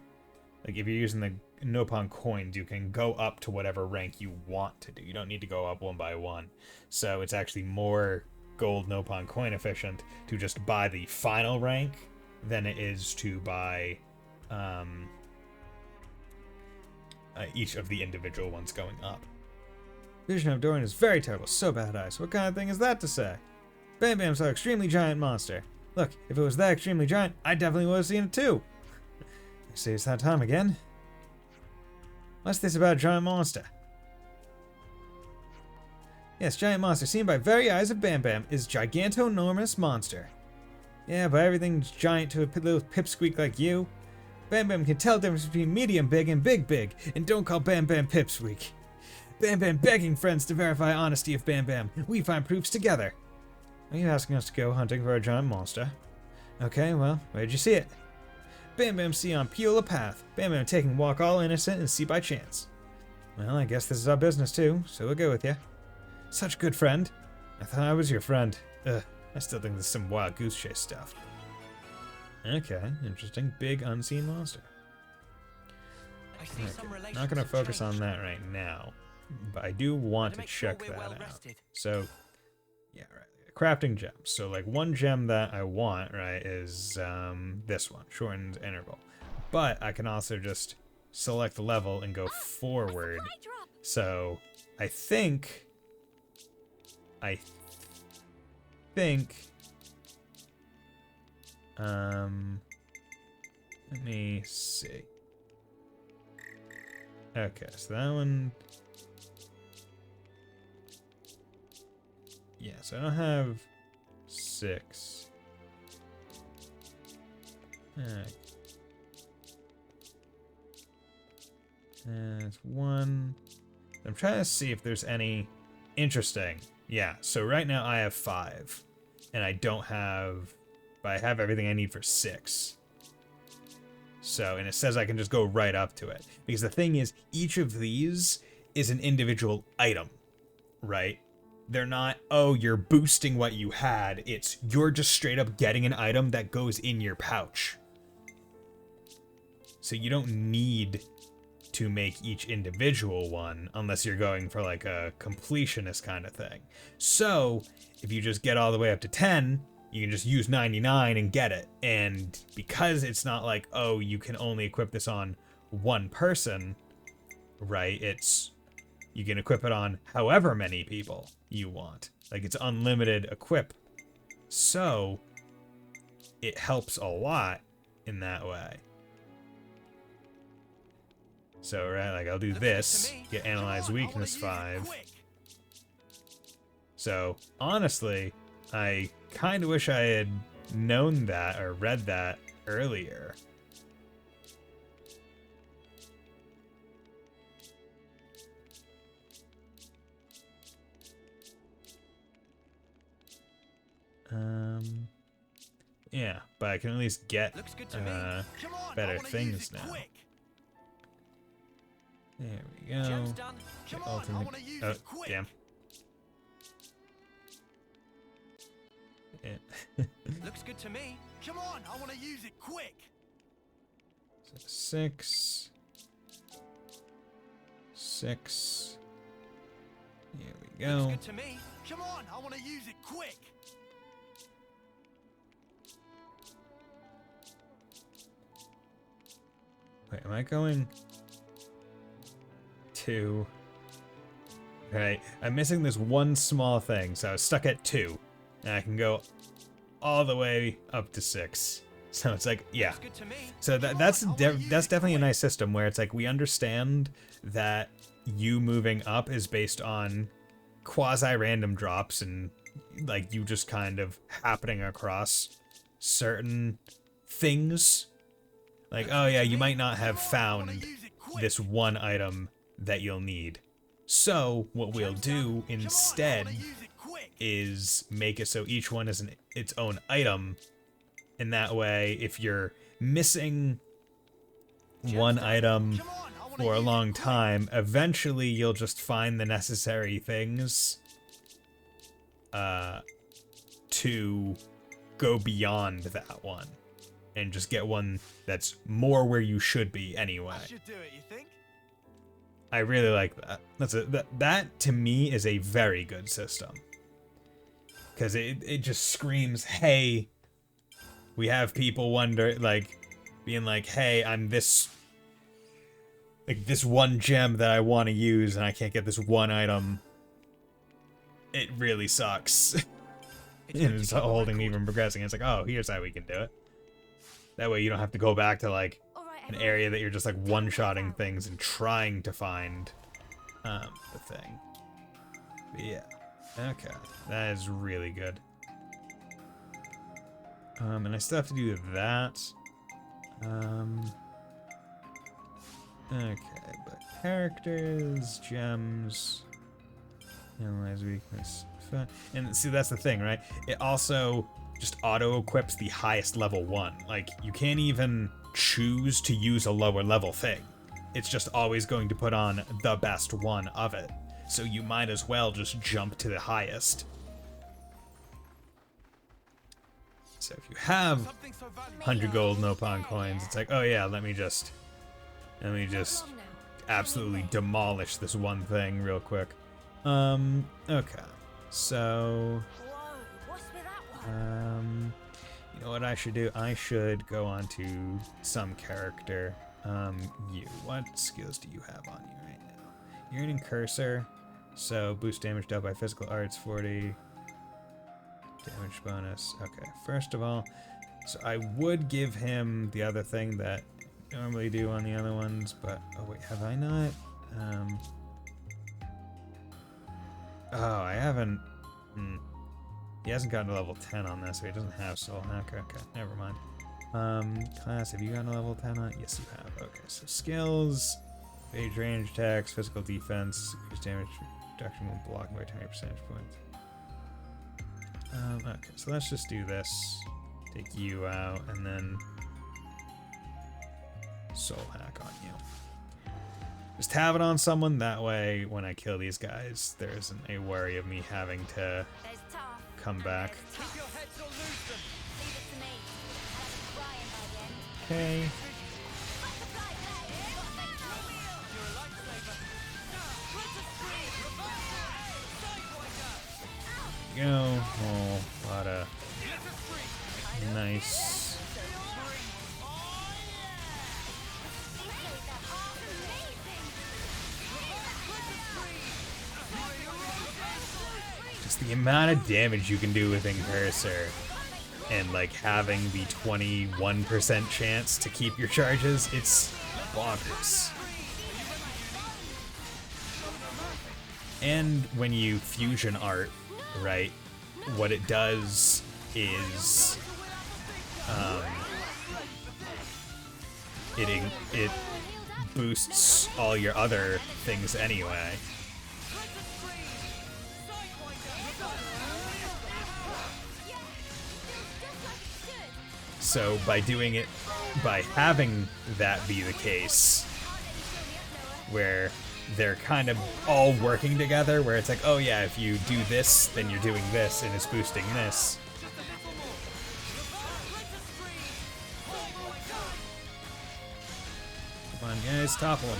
like, if you're using the no pawn coins, you can go up to whatever rank you want to do. You don't need to go up one by one. So it's actually more gold no pawn coin efficient to just buy the final rank than it is to buy each of the individual ones going up. Vision of Dorian is very terrible, so bad eyes. What kind of thing is that to say? Bam Bam's an extremely giant monster. Look, if it was that extremely giant, I definitely would have seen it too. See, it's that time again. What's this about a giant monster? Yes, giant monster seen by very eyes of Bam Bam is giganto-enormous monster. Yeah, but everything's giant to a little pipsqueak like you. Bam Bam can tell the difference between medium big and big big, and don't call Bam Bam pipsqueak. Bam Bam begging friends to verify honesty of Bam Bam. We find proofs together. Are you asking us to go hunting for a giant monster? Okay, well, where'd you see it? Bam Bam see on Piola Path. Bam Bam taking walk all innocent and see by chance. Well, I guess this is our business too, so we'll go with you. Such a good friend. I thought I was your friend. Ugh, I still think this is some wild goose chase stuff. Okay, interesting. Big unseen monster. Okay. Not gonna focus on that right now, but I do want to check that out. So, yeah, right. Crafting gems. So like one gem that I want, right, is this one, shortened interval. But I can also just select the level and go forward. So I think let me see. Okay, so that one. Yeah, so I don't have 6. That's 1. I'm trying to see if there's any interesting. Yeah, so right now I have 5. And I don't have, but I have everything I need for 6. So, and it says I can just go right up to it. Because the thing is, each of these is an individual item, right? They're not, oh, you're boosting what you had. It's, you're just straight up getting an item that goes in your pouch. So you don't need to make each individual one unless you're going for like a completionist kind of thing. So if you just get all the way up to 10, you can just use 99 and get it. And because it's not like, oh, you can only equip this on one person, right? You can equip it on however many people you want. Like, it's unlimited equip. So it helps a lot in that way. So, right, like, I'll do this, get Analyze Weakness 5. So, honestly, I kind of wish I had known that or read that earlier. Yeah, but I can at least get better things now. There we go. Get ultimate. Oh, damn. Yeah. Looks good to me. Come on, I want to use it quick. So 6. 6. Here we go. Looks good to me. Come on, I want to use it quick. Wait, am I going to... Okay, I'm missing this one small thing, so I was stuck at 2. And I can go all the way up to 6. So it's like, yeah. So that's definitely a nice system where it's like we understand that you moving up is based on quasi-random drops and like you just kind of happening across certain things. Like, oh yeah, you might not have found this one item that you'll need. So what we'll do instead is make it so each one is its own item. And that way, if you're missing one item for a long time, eventually you'll just find the necessary things to go beyond that one. And just get one that's more where you should be anyway. I should do it, you think? I really like that. That to me is a very good system. Because it just screams, hey, we have people being like, hey, I'm this one gem that I want to use and I can't get this one item. It really sucks. It's holding me from progressing. It's like, oh, here's how we can do it. That way you don't have to go back to like an area that you're just like one-shotting things and trying to find the thing. But yeah. Okay. That is really good. And I still have to do that. Okay, but characters, gems, analyze weakness. And see, that's the thing, right? It also just auto-equips the highest level one. Like, you can't even choose to use a lower level thing. It's just always going to put on the best one of it. So you might as well just jump to the highest. So if you have 100 gold Nopon coins, it's like, oh yeah, let me just absolutely demolish this one thing real quick. Okay. So you know what I should do? I should go on to some character. What skills do you have on you right now? You're an Incursor, so boost damage dealt by physical arts 40. Damage bonus. Okay, first of all, so I would give him the other thing that I normally do on the other ones, but oh wait, have I not? Oh, I haven't. He hasn't gotten to level 10 on this, so he doesn't have soul. Okay, never mind. Class, have you gotten to level 10 on it? Yes, you have. Okay, so skills, phase range attacks, physical defense, increased damage reduction when blocking by 20 percentage points. Okay, so let's just do this. Take you out, and then soul hack on you. Just have it on someone, that way when I kill these guys, there isn't a worry of me having to come back. Okay. we go. Oh, a lot of nice. Just the amount of damage you can do with Incursor, and like having the 21% chance to keep your charges, it's bonkers. And when you fusion art, right, what it does is it boosts all your other things anyway. So by doing it, by having that be the case, where they're kind of all working together, where it's like, oh yeah, if you do this, then you're doing this, and it's boosting this. Come on, guys, topple him.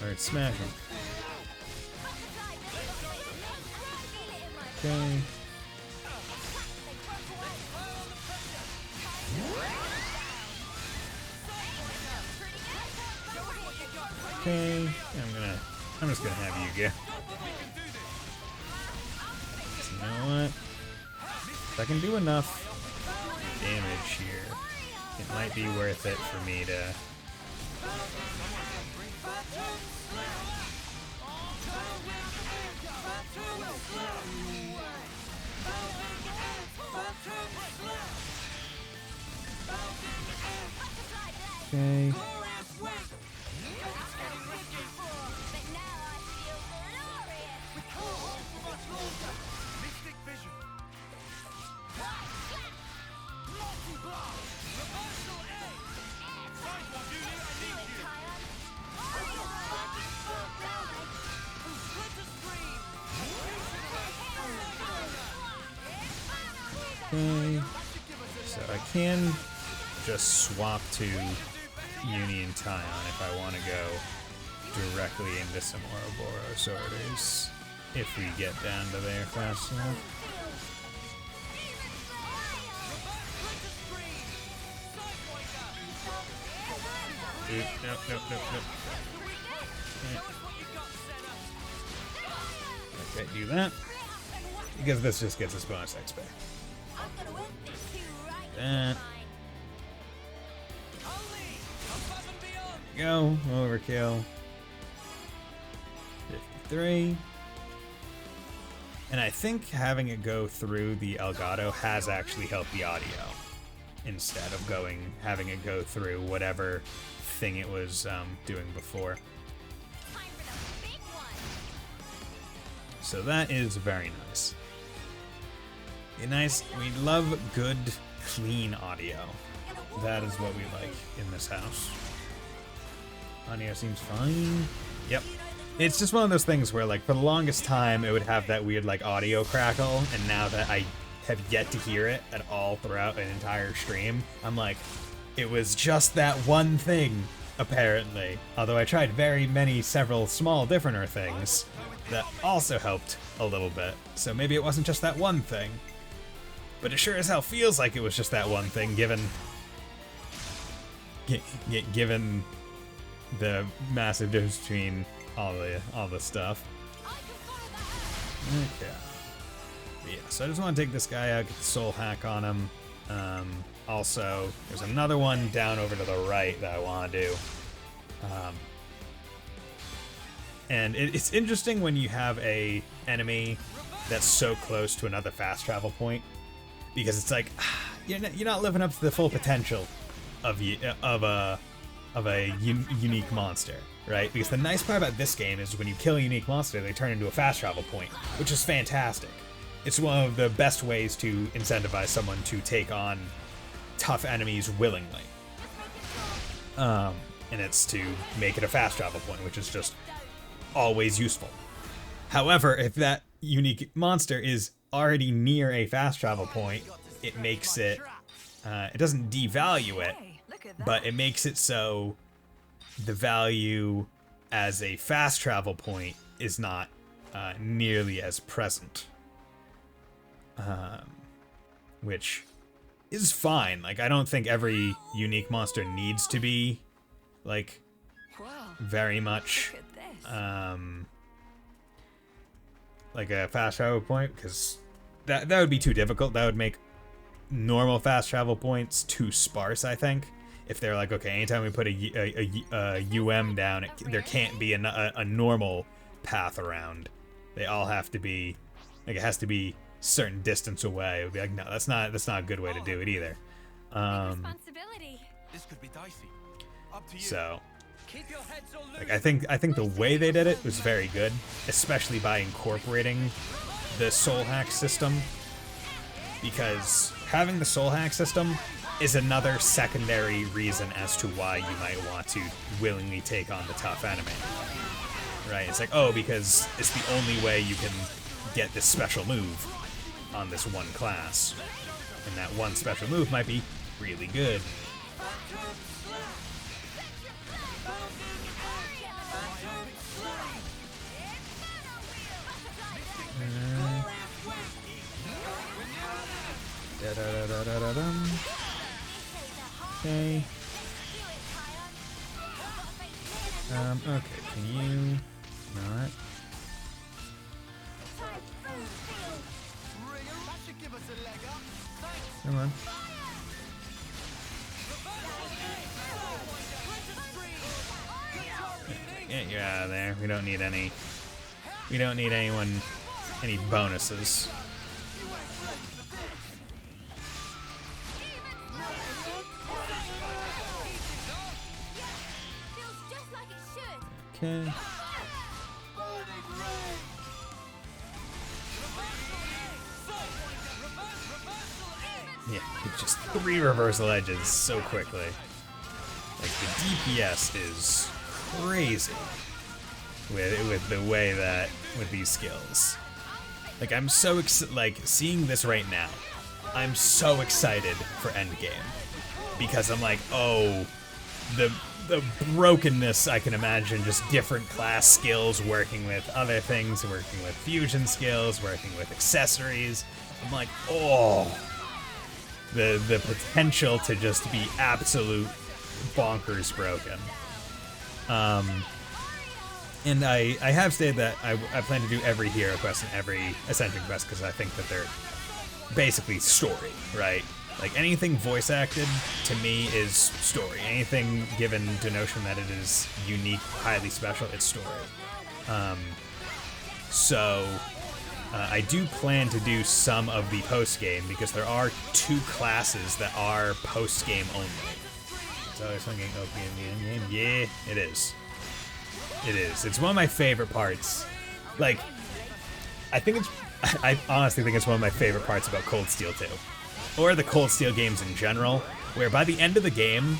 Or smash him. Okay. Okay, I'm just gonna have you go. So you know what? If I can do enough damage here, it might be worth it for me to... Okay. Okay, so I can just swap to Uni and Tyon if I want to go directly into some Ouroboros orders, if we get down to there fast enough. Nope. Okay, do that. Because this just gets us bonus XP. That. Go. Overkill. 53. And I think having it go through the Elgato has actually helped the audio, instead of having it go through whatever thing it was doing before. So that is very nice. Nice. We love good, clean audio. That is what we like in this house. Audio seems fine. Yep. It's just one of those things where, like, for the longest time, it would have that weird, like, audio crackle, and now that I have yet to hear it at all throughout an entire stream, I'm like, it was just that one thing, apparently. Although I tried several small differenter things that also helped a little bit. So maybe it wasn't just that one thing. But it sure as hell feels like it was just that one thing, given the massive difference between all the stuff. Okay. Yeah, so I just want to take this guy out, get the soul hack on him. Also, there's another one down over to the right that I want to do. And it's interesting when you have a enemy that's so close to another fast travel point, because it's like you're not living up to the full potential of a unique monster, right? Because the nice part about this game is when you kill a unique monster, they turn into a fast travel point, which is fantastic. It's one of the best ways to incentivize someone to take on tough enemies willingly. And it's to make it a fast travel point, which is just always useful. However, if that unique monster is already near a fast travel point, it makes it, it doesn't devalue it, but it makes it so the value as a fast travel point is not nearly as present. which is fine. Like, I don't think every unique monster needs to be, like, very much, like a fast travel point, because that would be too difficult. That would make normal fast travel points too sparse, I think. If they're like, okay, anytime we put a UM down, there can't be a normal path around. They all have to be, like, it has to be certain distance away. It would be like, no, that's not a good way to do it either. This could be dicey. Up to you. So, like, I think the way they did it was very good, especially by incorporating the soul hack system, because having the soul hack system is another secondary reason as to why you might want to willingly take on the tough enemy. Right? It's like, oh, because it's the only way you can get this special move on this one class. And that one special move might be really good. Okay. Okay, can you not? Come on. Get you out of there. We don't need any bonuses. Okay. Yeah, just 3 reversal edges so quickly. Like, the DPS is crazy with the way that, with these skills. Like, I'm so like, seeing this right now, I'm so excited for Endgame. Because I'm like, oh, the brokenness I can imagine, just different class skills working with other things, working with fusion skills, working with accessories. I'm like, oh, the potential to just be absolute bonkers broken. And I have stated that I plan to do every hero quest and every ascension quest because I think that they're basically story, right? Like, anything voice acted to me is story. Anything given the notion that it is unique, highly special, it's story. So I do plan to do some of the post-game because there are 2 classes that are post-game only. So there's something OP in the endgame. Yeah, it is. It is. It's one of my favorite parts. Like, I honestly think it's one of my favorite parts about Cold Steel 2. Or the Cold Steel games in general, where by the end of the game,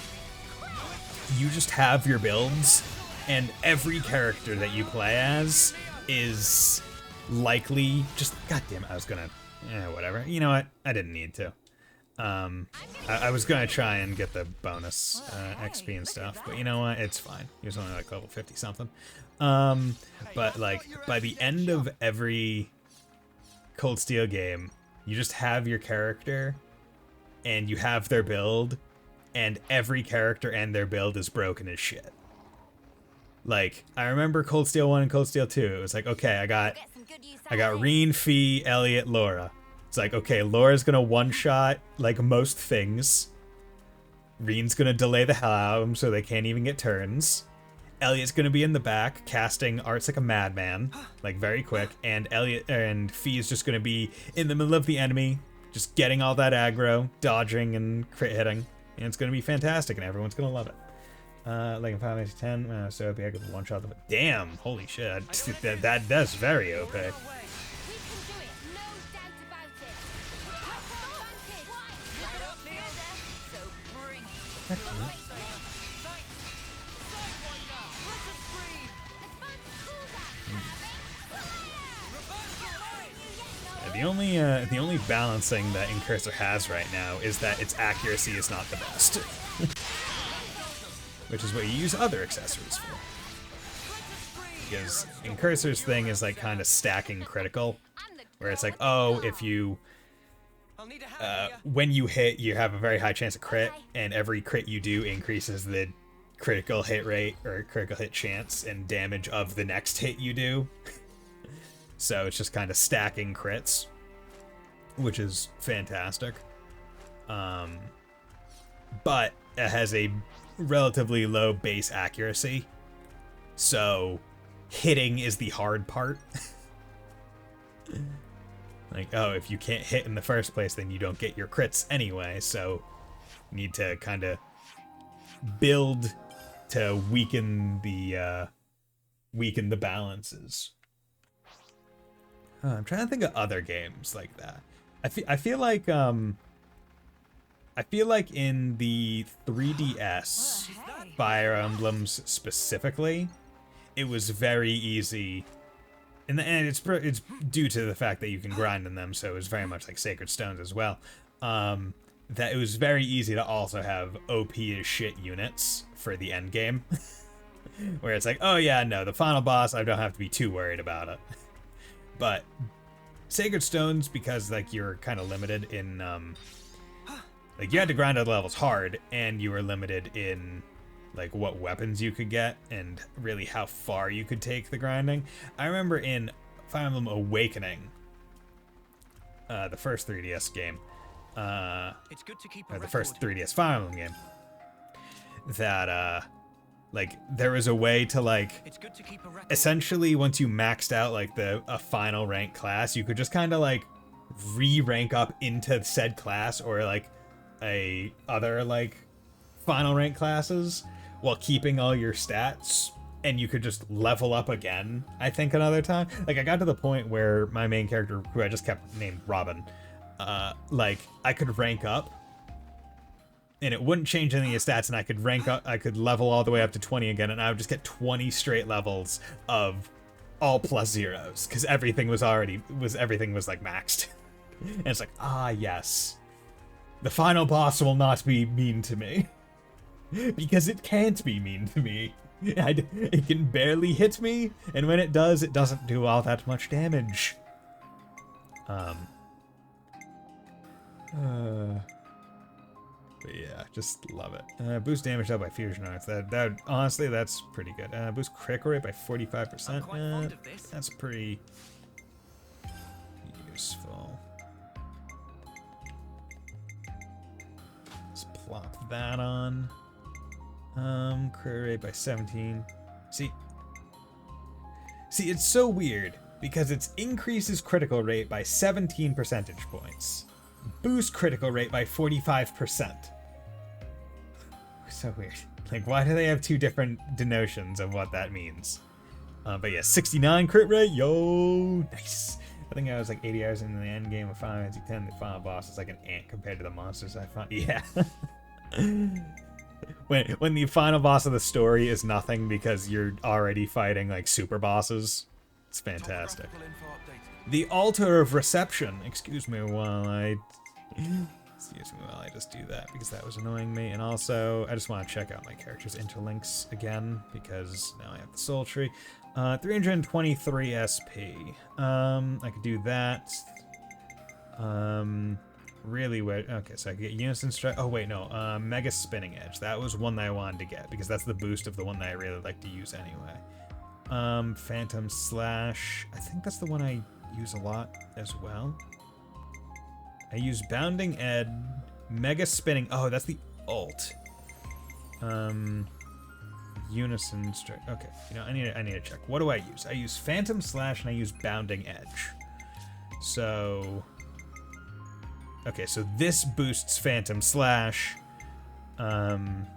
you just have your builds, and every character that you play as is likely just... Goddamn, I was gonna... whatever. You know what? I didn't need to. I was gonna try and get the bonus XP and stuff, but you know what? It's fine. He was only like level 50 something. But like, by the end of every Cold Steel game, you just have your character, and you have their build, and every character and their build is broken as shit. Like, I remember Cold Steel 1 and Cold Steel 2. It was like, okay, I got Reen, Fee, Elliot, Laura. It's like, okay, Laura's gonna one-shot, like, most things. Reen's gonna delay the hell out of them so they can't even get turns. Elliot's gonna be in the back, casting arts like a madman, like, very quick, and Fee is just gonna be in the middle of the enemy, just getting all that aggro, dodging and crit hitting, and it's gonna be fantastic, and everyone's gonna love it. Like in Final Fantasy 10, so OP, I could one-shot them. Damn, holy shit, that's very OP. The only balancing that Incursor has right now is that its accuracy is not the best. Which is what you use other accessories for. Because Incursor's thing is like kind of stacking critical, where it's like, oh, if you I'll need a hand here. when you hit, you have a very high chance of crit, and every crit you do increases the critical hit rate or critical hit chance and damage of the next hit you do. So it's just kind of stacking crits, which is fantastic. But it has a relatively low base accuracy, so hitting is the hard part. Like, oh, if you can't hit in the first place, then you don't get your crits anyway, so you need to kind of build to weaken the balances. I'm trying to think of other games like that. I feel like in the 3DS Fire Emblems specifically, it was very easy, and it's due to the fact that you can grind in them, so it was very much like Sacred Stones as well. That it was very easy to also have OP as shit units for the end game, where it's like, oh yeah, no, the final boss, I don't have to be too worried about it. But Sacred Stones, because like you're kind of limited in, like you had to grind out the levels hard, and you were limited in like what weapons you could get and really how far you could take the grinding. I remember in Fire Emblem Awakening, the first 3DS game, It's good to keep a or the record. first 3DS Fire Emblem game, that like there was a way to like It's good to keep a record. essentially once you maxed out like a final rank class, you could just kind of like re-rank up into said class or like a other like final rank classes while keeping all your stats, and you could just level up again, I think, another time. Like I got to the point where my main character, who I just kept named Robin, like I could rank up and it wouldn't change any of the stats, and I could rank up, I could level all the way up to 20 again, and I would just get 20 straight levels of all plus zeros, because everything was like maxed. And it's like, ah yes, the final boss will not be mean to me. Because it can't be mean to me. It can barely hit me, and when it does, it doesn't do all that much damage. But yeah, just love it. Boost damage up by fusion arts. That honestly, that's pretty good. Boost critical rate by 45%. That's pretty useful. Let's plop that on. Critical rate by 17. See, it's so weird because it increases critical rate by 17 percentage points. Boost critical rate by 45%. So weird. Like, why do they have two different denotions of what that means? But yeah, 69 crit rate, yo, nice. I think I was like 80 hours into the end game of Final Fantasy X. The final boss is like an ant compared to the monsters I found. Yeah. When the final boss of the story is nothing because you're already fighting like super bosses, it's fantastic. The Altar of Reception. Excuse me while I just do that because that was annoying me. And also, I just want to check out my character's interlinks again because now I have the soul tree. 323 SP. I could do that. Really weird. Okay, so I could get Unison Strike. Oh wait, no. Mega Spinning Edge. That was one that I wanted to get because that's the boost of the one that I really like to use anyway. Phantom Slash. I think that's the one I use a lot as well. I use Bounding Edge, Mega Spinning. Oh, that's the ult. Unison Strike. Okay, you know, I need to check. What do I use? I use Phantom Slash and I use Bounding Edge. So, okay, so this boosts Phantom Slash. Have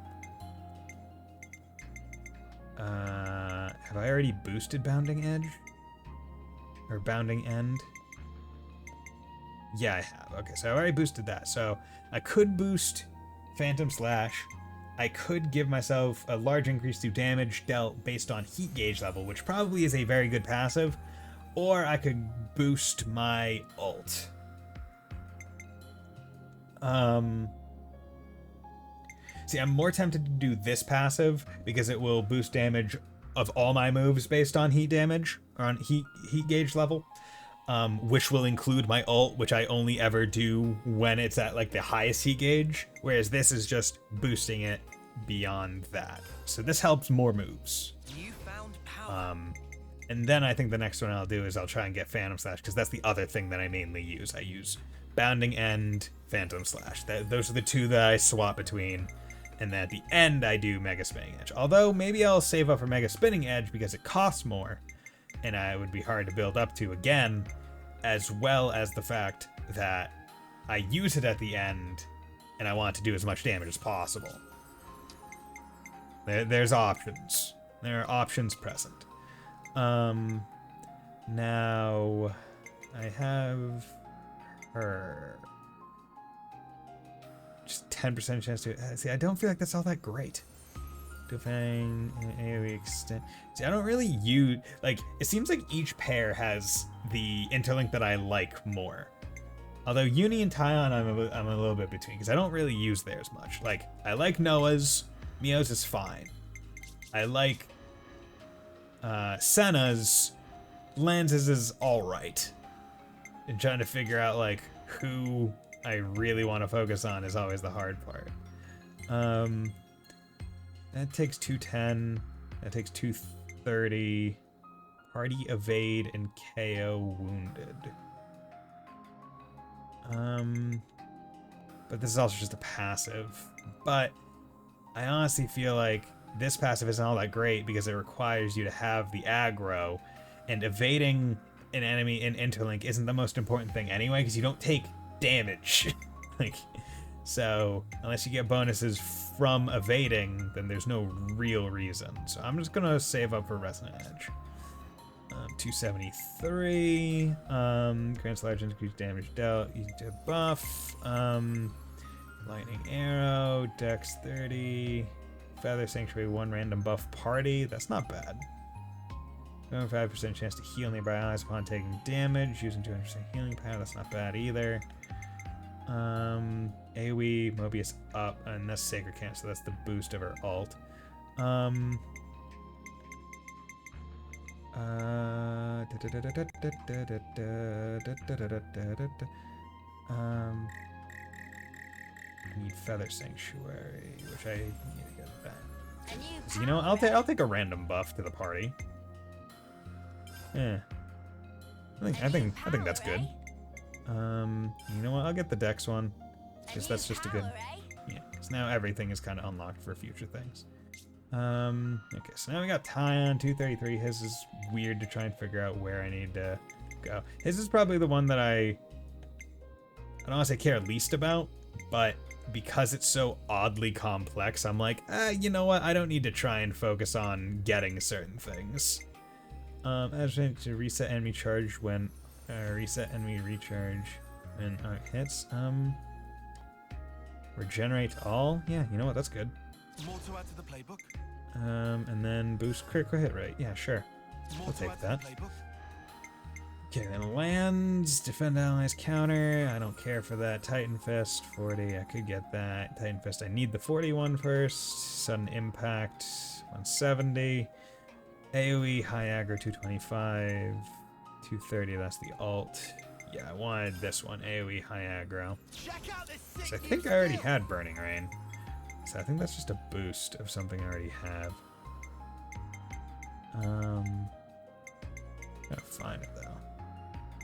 I already boosted Bounding Edge? Or Bounding End? Yeah, I have. Okay, so I already boosted that. So I could boost Phantom Slash. I could give myself a large increase to damage dealt based on heat gauge level, which probably is a very good passive. Or I could boost my ult. See, I'm more tempted to do this passive because it will boost damage of all my moves based on heat damage, or on heat gauge level. which will include my ult, which I only ever do when it's at like the highest heat gauge, whereas this is just boosting it beyond that. So this helps more moves. You found power. And then I think the next one I'll do is I'll try and get Phantom Slash, because that's the other thing that I mainly use. I use Bounding and Phantom Slash. Those are the two that I swap between. And then at the end, I do Mega Spinning Edge. Although, maybe I'll save up for Mega Spinning Edge because it costs more, and it would be hard to build up to again, as well as the fact that I use it at the end, and I want to do as much damage as possible. There's options. There are options present. Now I have her. Just 10% chance to see. I don't feel like that's all that great. Defang AoE extend. See, I don't really use like. It seems like each pair has the interlink that I like more. Although Uni and Tyon, I'm a little bit between because I don't really use theirs much. Like I like Noah's. Mio's is fine. I like Senna's. Lance's is alright. And trying to figure out like who I really want to focus on is always the hard part. That takes 210. That takes 230. Party evade and KO wounded. But this is also just a passive. But I honestly feel like this passive isn't all that great because it requires you to have the aggro, and evading an enemy in interlink isn't the most important thing anyway because you don't take damage. Like, so unless you get bonuses from evading, then there's no real reason. So I'm just gonna save up for Resonant Edge. 273. Grants large increased damage dealt. You buff. Lightning Arrow. Dex 30. Feather Sanctuary 1 random buff party. That's not bad. 75% chance to heal nearby allies upon taking damage. Using 200% healing power. That's not bad either. AoE, Mobius up, and that's Sacred Camp, so that's the boost of her ult. I need Feather Sanctuary, which I need to get that. So, you know, I'll take a random buff to the party. Yeah, I think that's good. You know what? I'll get the Dex one, because that's just a good. Yeah. So now everything is kind of unlocked for future things. Okay, so now we got Tyon 233. His is weird to try and figure out where I need to go. His is probably the one that I don't want to say care least about, but because it's so oddly complex, I'm like, you know what? I don't need to try and focus on getting certain things. As to reset enemy charge when reset enemy recharge when hits. Regenerate all. Yeah, you know what? That's good. More to add to the playbook. And then boost critical hit rate. Yeah, sure. We'll take that. Okay, then lands, defend allies, counter. I don't care for that. Titan Fist, 40. I could get that. Titan Fist, I need the 41 first. Sudden Impact, 170. AoE, high aggro, 225. 230, that's the ult. Yeah, I wanted this one, AoE, high aggro. So I think I already had Burning Rain. So I think that's just a boost of something I already have. Gotta find it though.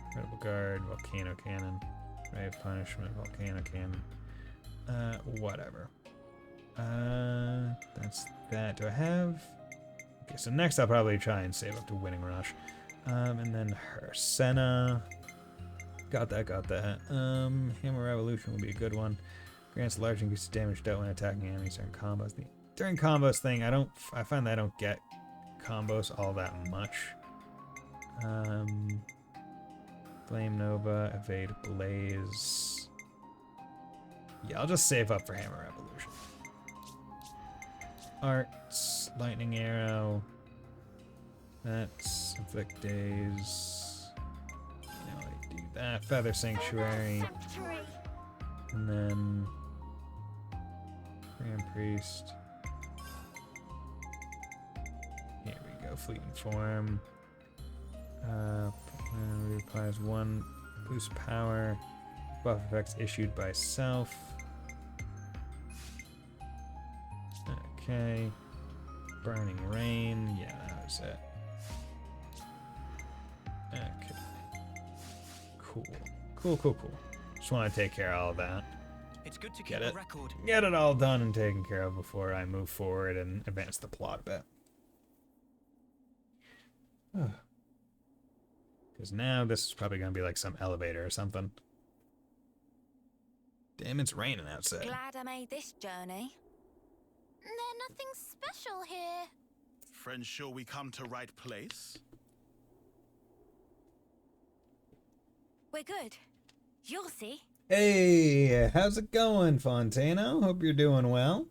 Incredible Guard, Volcano Cannon, Ray of Punishment, Volcano Cannon. Whatever. That's that. Do I have? Okay, so next I'll probably try and save up to Winning Rush. And then her Senna. Got that. Hammer Revolution will be a good one. Grants large increase of damage dealt when attacking enemies during combos. During combos thing, I find that I don't get combos all that much. Flame Nova, Evade Blaze. Yeah, I'll just save up for Hammer Revolution. Arts, Lightning Arrow. That's Inflict Daze. You know, I do that. Feather Sanctuary. And then Grand Priest. Here we go, Fleeting Form. Replies 1 boost power. Buff effects issued by self. Okay. Burning Rain. Yeah, that was it. Okay. Cool. Cool. Just want to take care of all that. It's good to keep a record. Get it all done and taken care of before I move forward and advance the plot a bit. Because now this is probably going to be like some elevator or something. Damn, it's raining outside. Glad I made this journey. There's nothing special here. Friends, sure we come to right place? We're good. You'll see. Hey, how's it going, Fontano? Hope you're doing well.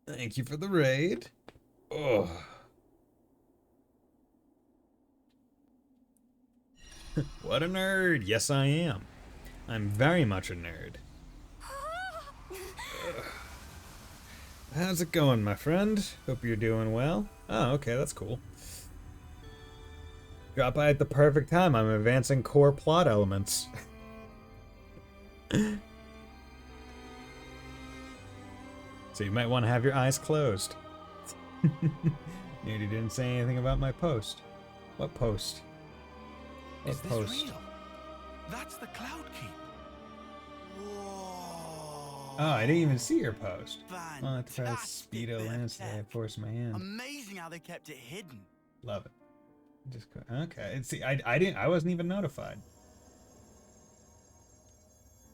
Thank you for the raid. Oh. What a nerd. Yes, I am. I'm very much a nerd. How's it going, my friend? Hope you're doing well. Oh, okay, that's cool. Drop by at the perfect time. I'm advancing core plot elements. So you might want to have your eyes closed. Nudie didn't say anything about my post. What post? What Is this post? real? That's the Cloud Keep. Whoa. Oh, I didn't even see your post. Oh, that's right. Fantastic Speedo bit of Lance. I tech. forced my hand. Amazing how they kept it hidden. Love it. Just okay. And see, I didn't. I wasn't even notified.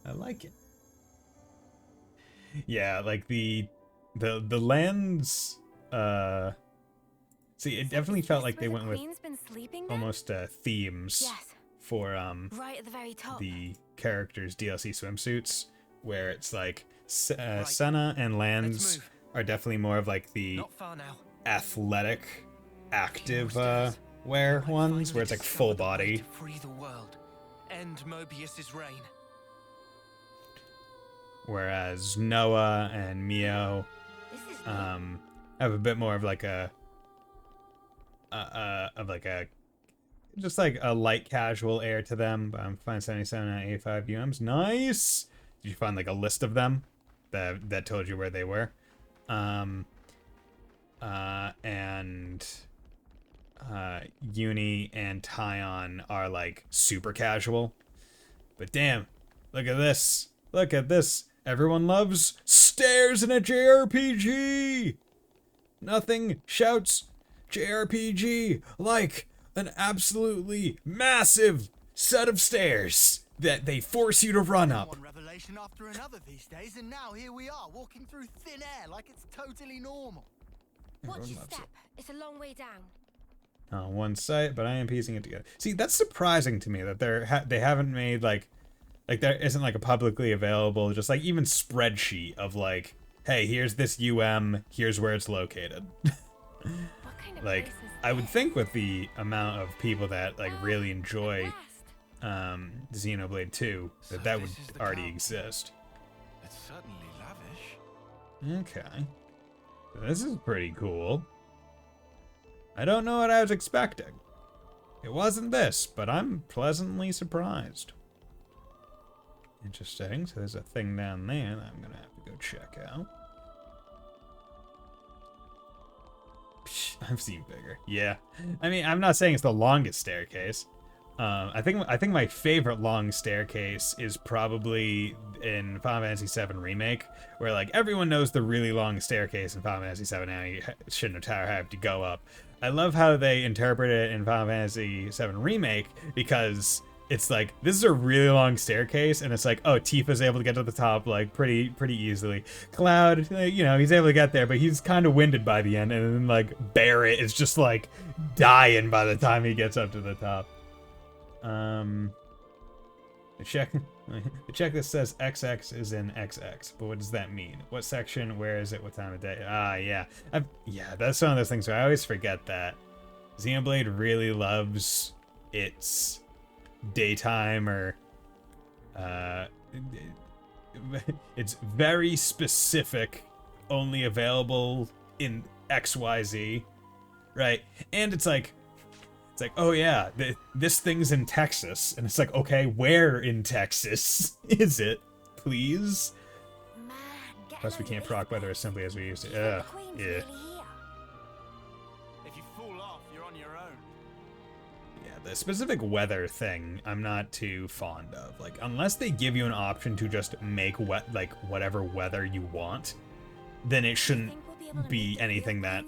I like it. Yeah, like the lens. See, it definitely felt like they went with almost themes Yes. for Right at the very top. the characters' DLC swimsuits, where it's like Senna and Lance are definitely more of like the Not far now. athletic, active wear ones, where it's like full body. To free the world. End Mobius's reign. Whereas Noah and Mio have a bit more of like a just like a light casual air to them. But I'm fine 77 out of 85 UMs. Nice. Did you find like a list of them that told you where they were? And Uni and Tyon are like super casual. But damn, look at this. Look at this. Everyone loves stairs in a JRPG. Nothing shouts JRPG like an absolutely massive set of stairs that they force you to run up. One revelation after another these days, and now here we are, walking through thin air like it's totally normal. Watch your step. It's a long way down. On one site, but I am piecing it together. See, that's surprising to me that they haven't made like there isn't like a publicly available, just like even spreadsheet of like, hey, here's this here's where it's located. What kind of Like, place is I would think with the amount of people that like really enjoy Xenoblade 2, that would already exist. It's certainly lavish. Okay. This is pretty cool. I don't know what I was expecting. It wasn't this, but I'm pleasantly surprised. Interesting. So there's a thing down there that I'm gonna have to go check out. Psh, I've seen bigger. Yeah. I mean, I'm not saying it's the longest staircase. I think my favorite long staircase is probably in Final Fantasy VII Remake, where like everyone knows the really long staircase in Final Fantasy VII. Now you shouldn't have to go up. I love how they interpret it in Final Fantasy VII Remake, because it's like, this is a really long staircase, and it's like, oh, Tifa's able to get to the top like pretty easily. Cloud, you know, he's able to get there, but he's kind of winded by the end, and then like Barret is just like dying by the time he gets up to the top. The checklist says XX is in XX, but what does that mean? What section? Where is it? What time of day? Ah, yeah. Yeah, that's one of those things where I always forget that Xenoblade really loves its daytime, or it's very specific, only available in XYZ, right? And it's like, It's like, oh yeah, this thing's in Texas. And it's like, okay, where in Texas is it? Please? Man, Plus we can't proc weather as simply as we used to. Ugh, yeah. If you fall off, you're on your own. Yeah, the specific weather thing, I'm not too fond of. Like, unless they give you an option to just make whatever weather you want, then it shouldn't be anything that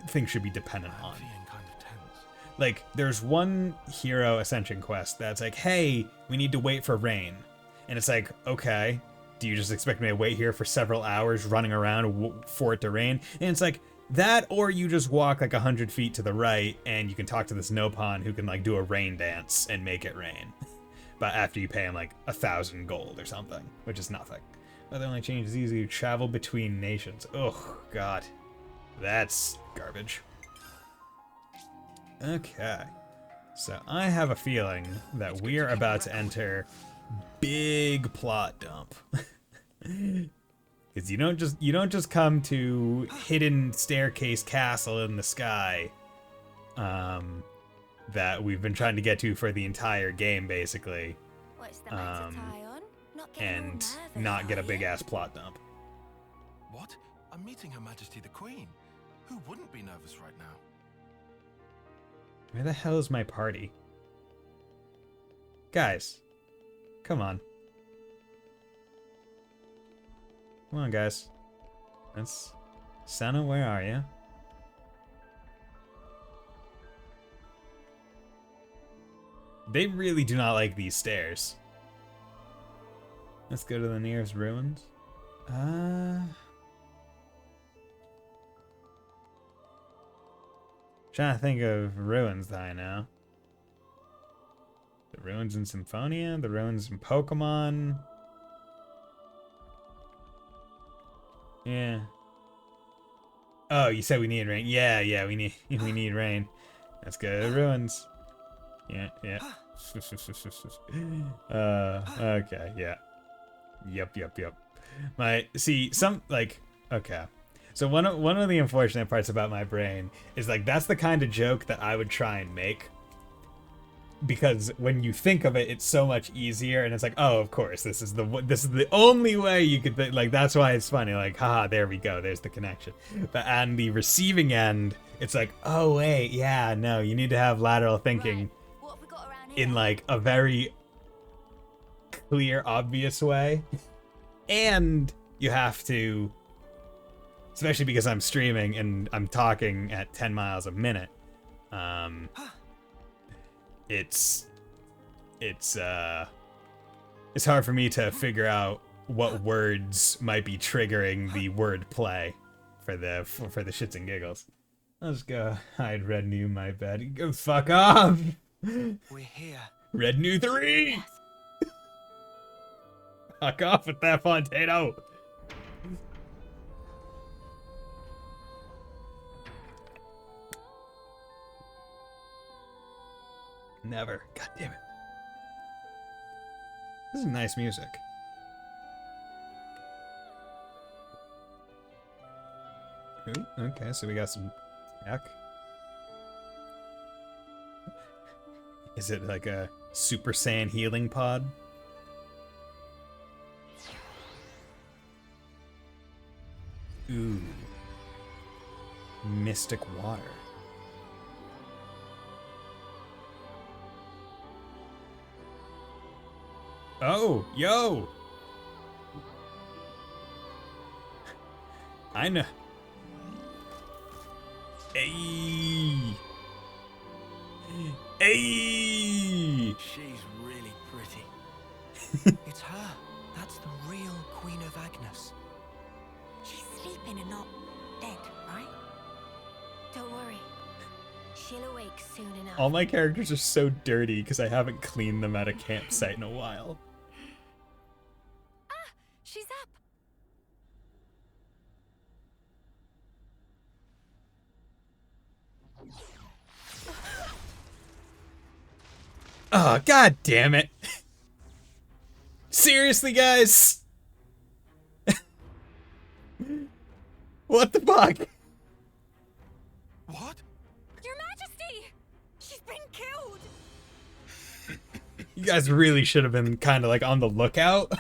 things should be dependent on. Like, there's one hero ascension quest that's like, hey, we need to wait for rain. And it's like, okay, do you just expect me to wait here for several hours running around for it to rain? And it's like, that, or you just walk like 100 feet to the right and you can talk to this Nopon who can like do a rain dance and make it rain. But after you pay him like 1,000 gold or something, which is nothing. But the only change is easy to travel between nations. Oh, God. That's garbage. Okay, so I have a feeling that we are about to enter big plot dump. Because you don't just come to hidden staircase castle in the sky that we've been trying to get to for the entire game, basically, and not get a big ass plot dump. What? I'm meeting Her Majesty the Queen. Who wouldn't be nervous right now? Where the hell is my party? Guys, come on. Come on, guys. That's... Senna, where are you? They really do not like these stairs. Let's go to the nearest ruins. Trying to think of ruins that I know. The ruins in Symphonia, the ruins in Pokemon. Yeah. Oh, you said we need rain. Yeah, we need rain. Let's go to the ruins. Yeah. Okay, yeah. Yep. Okay. So one of the unfortunate parts about my brain is like that's the kind of joke that I would try and make, because when you think of it, it's so much easier, and it's like, oh, of course, this is the only way you could think. Like that's why it's funny. Like, haha, there we go. There's the connection. But on the receiving end, it's like, oh wait, yeah, no, you need to have lateral thinking in like a very clear, obvious way, and you have to. Especially because I'm streaming and I'm talking at 10 miles a minute. It's hard for me to figure out what words might be triggering the word play for the shits and giggles. I'll just go hide Red New in my bed. Go fuck off! We're here. Red New 3! Yes. Fuck off with that, Fontano! Never. God damn it. This is nice music. Ooh, okay, so we got some tech. Is it like a Super Saiyan healing pod? Ooh. Mystic water. Oh, yo! I know. Hey! Hey! She's really pretty. It's her. That's the real Queen of Agnes. She's sleeping and not dead, right? Don't worry. She'll awake soon enough. All my characters are so dirty because I haven't cleaned them at a campsite in a while. Ah! She's up! Oh, god damn it. Seriously, guys? What the fuck? What? Your Majesty! You guys really should have been kind of like on the lookout.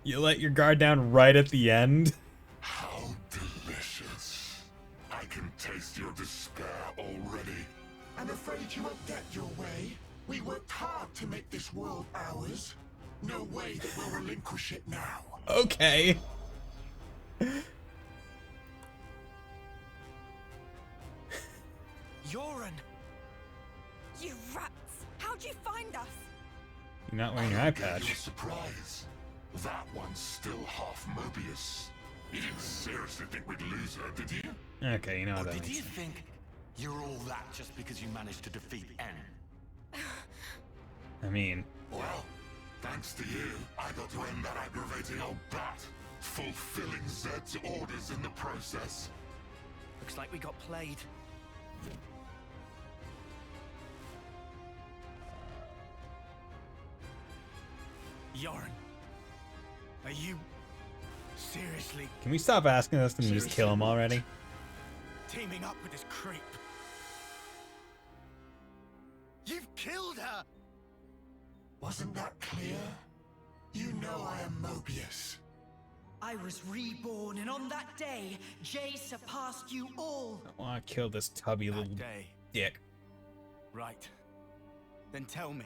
You let your guard down right at the end. How delicious. I can taste your despair already. I'm afraid you won't get your way. We worked hard to make this world ours. No way that we'll relinquish it now. Okay. Yoren! You rats! How'd you find us? You're not wearing your eye Gave you a patch. surprise. That one's still half Mobius. You didn't seriously think we'd lose her, did you? Okay, you know what that Did you means. think you're all that just because you managed to defeat N? I mean, Well, thanks to you, I got to end that aggravating old bat, fulfilling Zed's orders in the process. Looks like we got played. Yoren, are you seriously can we stop asking us and just kill him already? Teaming up with this creep? You've killed her! Wasn't that clear? You know I am Mobius. I was reborn, and on that day, Jay surpassed you all. I want to kill this tubby little Day. dick. Right. Then tell me.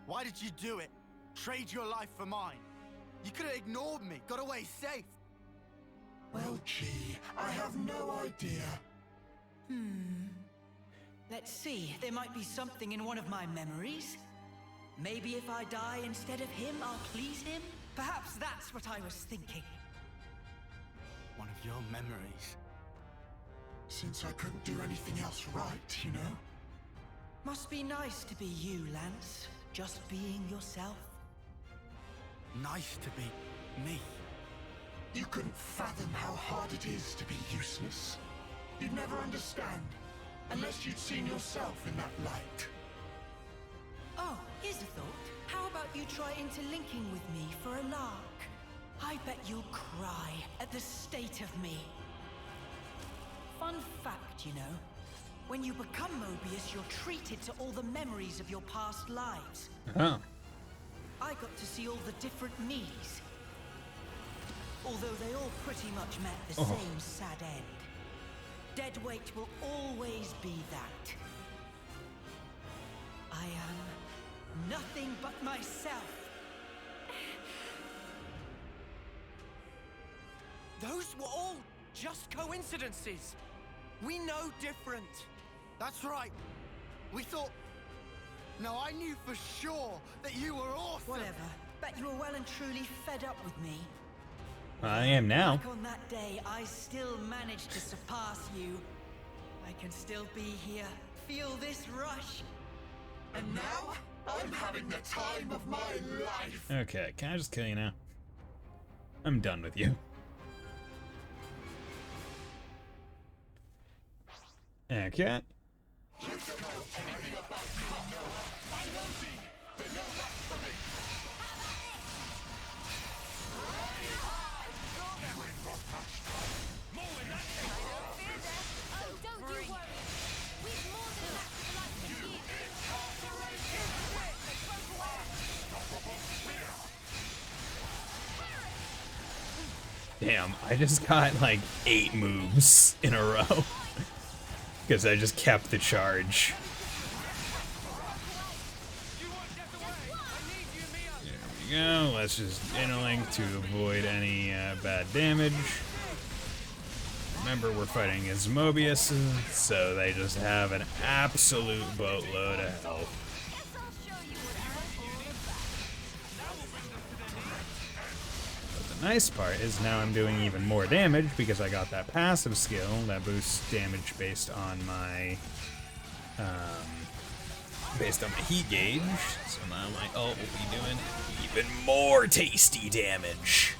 Why did you do it? Trade your life for mine? You could have ignored me, got away safe. Well, gee, I have no idea. Let's see, there might be something in one of my memories. Maybe if I die instead of him, I'll please him? Perhaps that's what I was thinking. One of your memories. Since I couldn't do anything else right, you know? Must be nice to be you, Lance. Just being yourself. Nice to be me. You couldn't fathom how hard it is to be useless. You'd never understand, unless you'd seen yourself in that light. Oh, here's a thought. How about you try interlinking with me for a lark? I bet you'll cry at the state of me. Fun fact, you know. When you become Mobius, you're treated to all the memories of your past lives. Oh. I got to see all the different me's. Although they all pretty much met the same sad end. Dead weight will always be that. I am nothing but myself. Those were all just coincidences. We know different. That's right. We thought... No, I knew for sure that you were awesome. Whatever. Bet you were well and truly fed up with me. I am now. Back on that day, I still managed to surpass you. I can still be here. Feel this rush. And now, I'm having the time of my life. Okay, can I just kill you now? I'm done with you. Okay. Damn, I just got like 8 moves in a row. Because I just kept the charge. There we go. Let's just interlink to avoid any bad damage. Remember, we're fighting as Mobius, so they just have an absolute boatload of health. The nice part is now I'm doing even more damage because I got that passive skill that boosts damage based on my heat gauge. So now my ult will be doing even more tasty damage.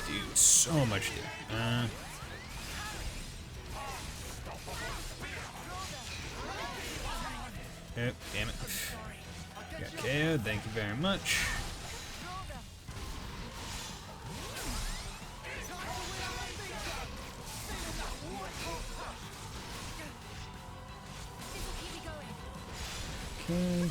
Dude, so much damage. Oh, damn it. Got KO'd, thank you very much. Okay.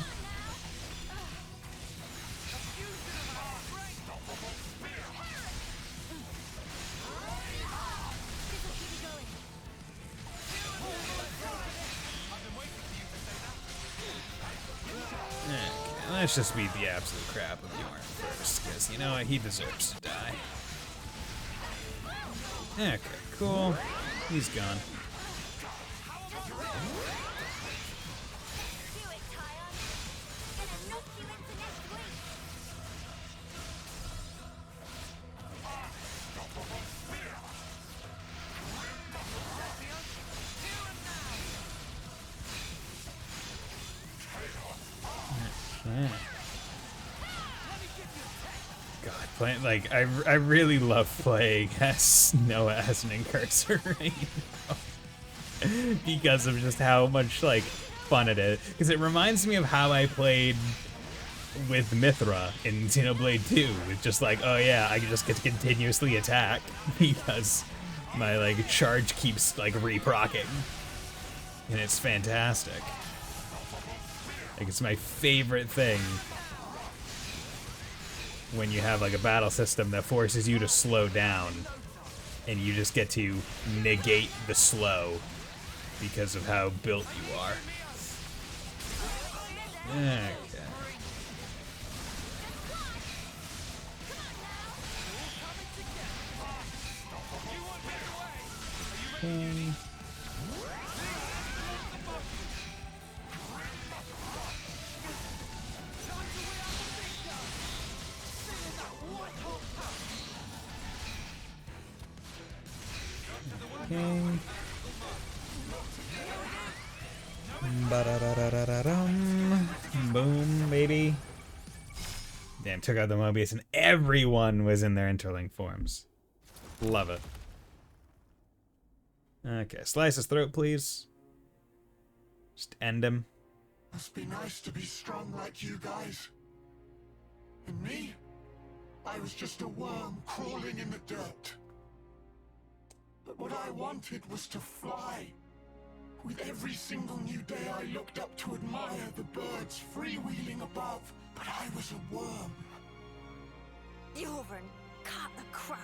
Okay, let's just beat the absolute crap of Bjorn first, because you know what? He deserves to die. Okay, cool. He's gone. God, playing like I really love playing as Noah as an incursor right now because of just how much like fun it is. Because it reminds me of how I played with Mithra in Xenoblade 2, with just like, oh yeah, I can just get to continuously attack because my like charge keeps like reprocking, and it's fantastic. Like, it's my favorite thing when you have like a battle system that forces you to slow down and you just get to negate the slow because of how built you are. Okay. Okay. Ba-da-da-da-da-dum. Boom, baby. Damn, took out the Mobius and everyone was in their interlink forms. Love it. Okay, slice his throat, please. Just end him. Must be nice to be strong like you guys. And me? I was just a worm crawling in the dirt. But what I wanted was to fly. With every single new day I looked up to admire the birds freewheeling above, but I was a worm. Jorvin, cut the crap.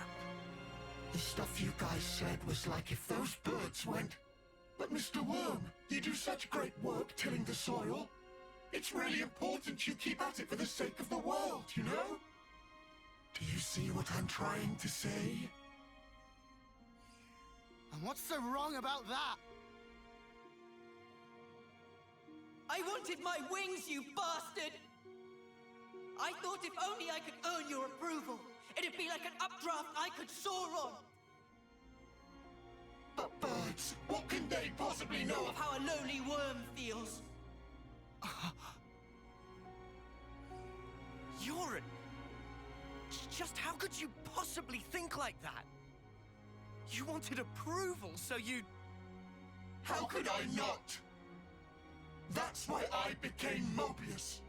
The stuff you guys said was like if those birds went, but Mr. Worm, you do such great work tilling the soil. It's really important you keep at it for the sake of the world, you know? Do you see what I'm trying to say? And what's so wrong about that? I wanted my wings, you bastard! I thought if only I could earn your approval, it'd be like an updraft I could soar on. But birds, what can they possibly know Of how a lowly worm feels. Jorvin! Just how could you possibly think like that? You wanted approval, so you... How could I not? That's why I became Mobius.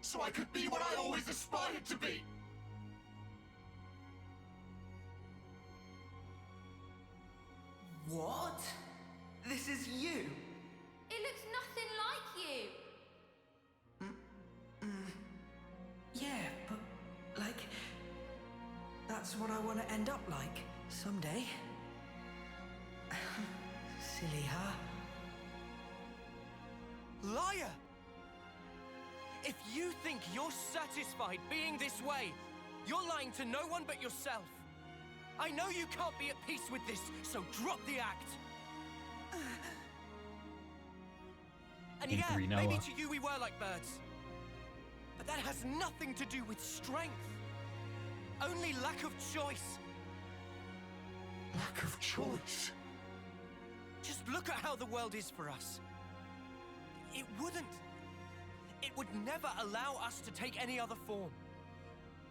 So I could be what I always aspired to be. What? This is you? It looks nothing like you. Yeah, but, like... That's what I want to end up like, someday. Silly, huh? Liar! If you think you're satisfied being this way, you're lying to no one but yourself. I know you can't be at peace with this, so drop the act. And yeah, maybe to you we were like birds. But that has nothing to do with strength. Only lack of choice. Lack of choice? Just look at how the world is for us. It wouldn't. It would never allow us to take any other form.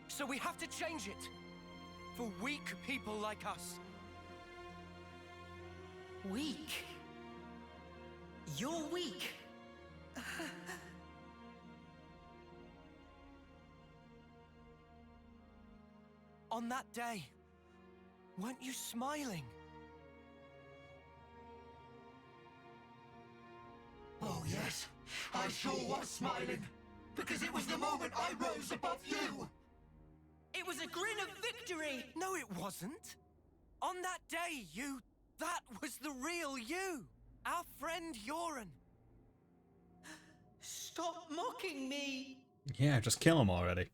So we have to change it. For weak people like us. Weak? You're weak? On that day, weren't you smiling? Oh yes, I sure was smiling, because it was the moment I rose above you. It was a grin of victory! No, it wasn't. On that day, that was the real you. Our friend Yoren. Stop mocking me! Yeah, just kill him already.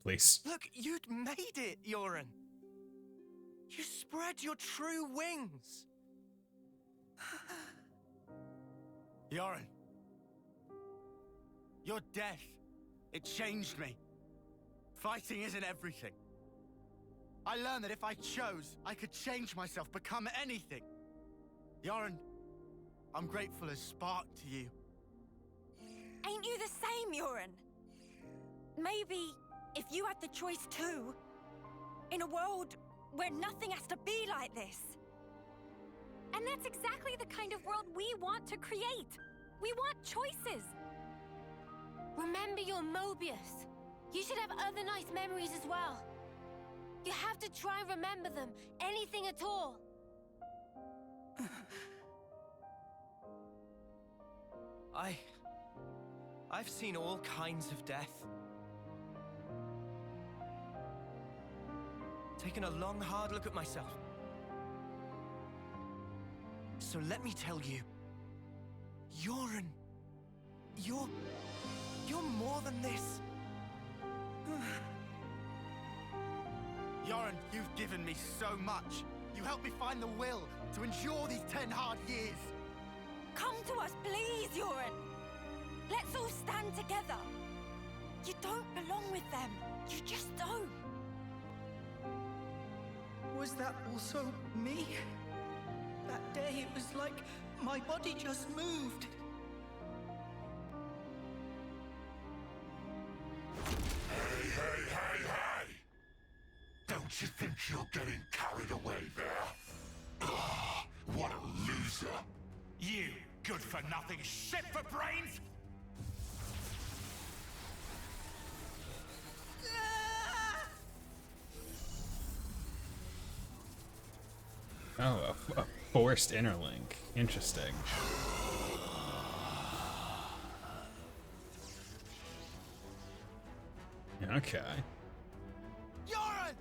Please. Look, you'd made it, Yoren. You spread your true wings. Yoren. Your death, it changed me. Fighting isn't everything. I learned that if I chose, I could change myself, become anything. Yoren, I'm grateful as Spark to you. Ain't you the same, Yoren? Maybe if you had the choice too, in a world where nothing has to be like this. And that's exactly the kind of world we want to create. We want choices. Remember your Mobius. You should have other nice memories as well. You have to try and remember them, anything at all. I've seen all kinds of death. Taken a long, hard look at myself. So let me tell you, Yoren, you're more than this. Yoren, you've given me so much. You helped me find the will to endure these 10 hard years. Come to us, please, Yoren. Let's all stand together. You don't belong with them. You just don't. Was that also me? That day, it was like my body just moved. Hey! Don't you think you're getting carried away there? Ugh, what a loser. You good-for-nothing shit for brains! Oh, a forced interlink. Interesting. Okay. Yoren!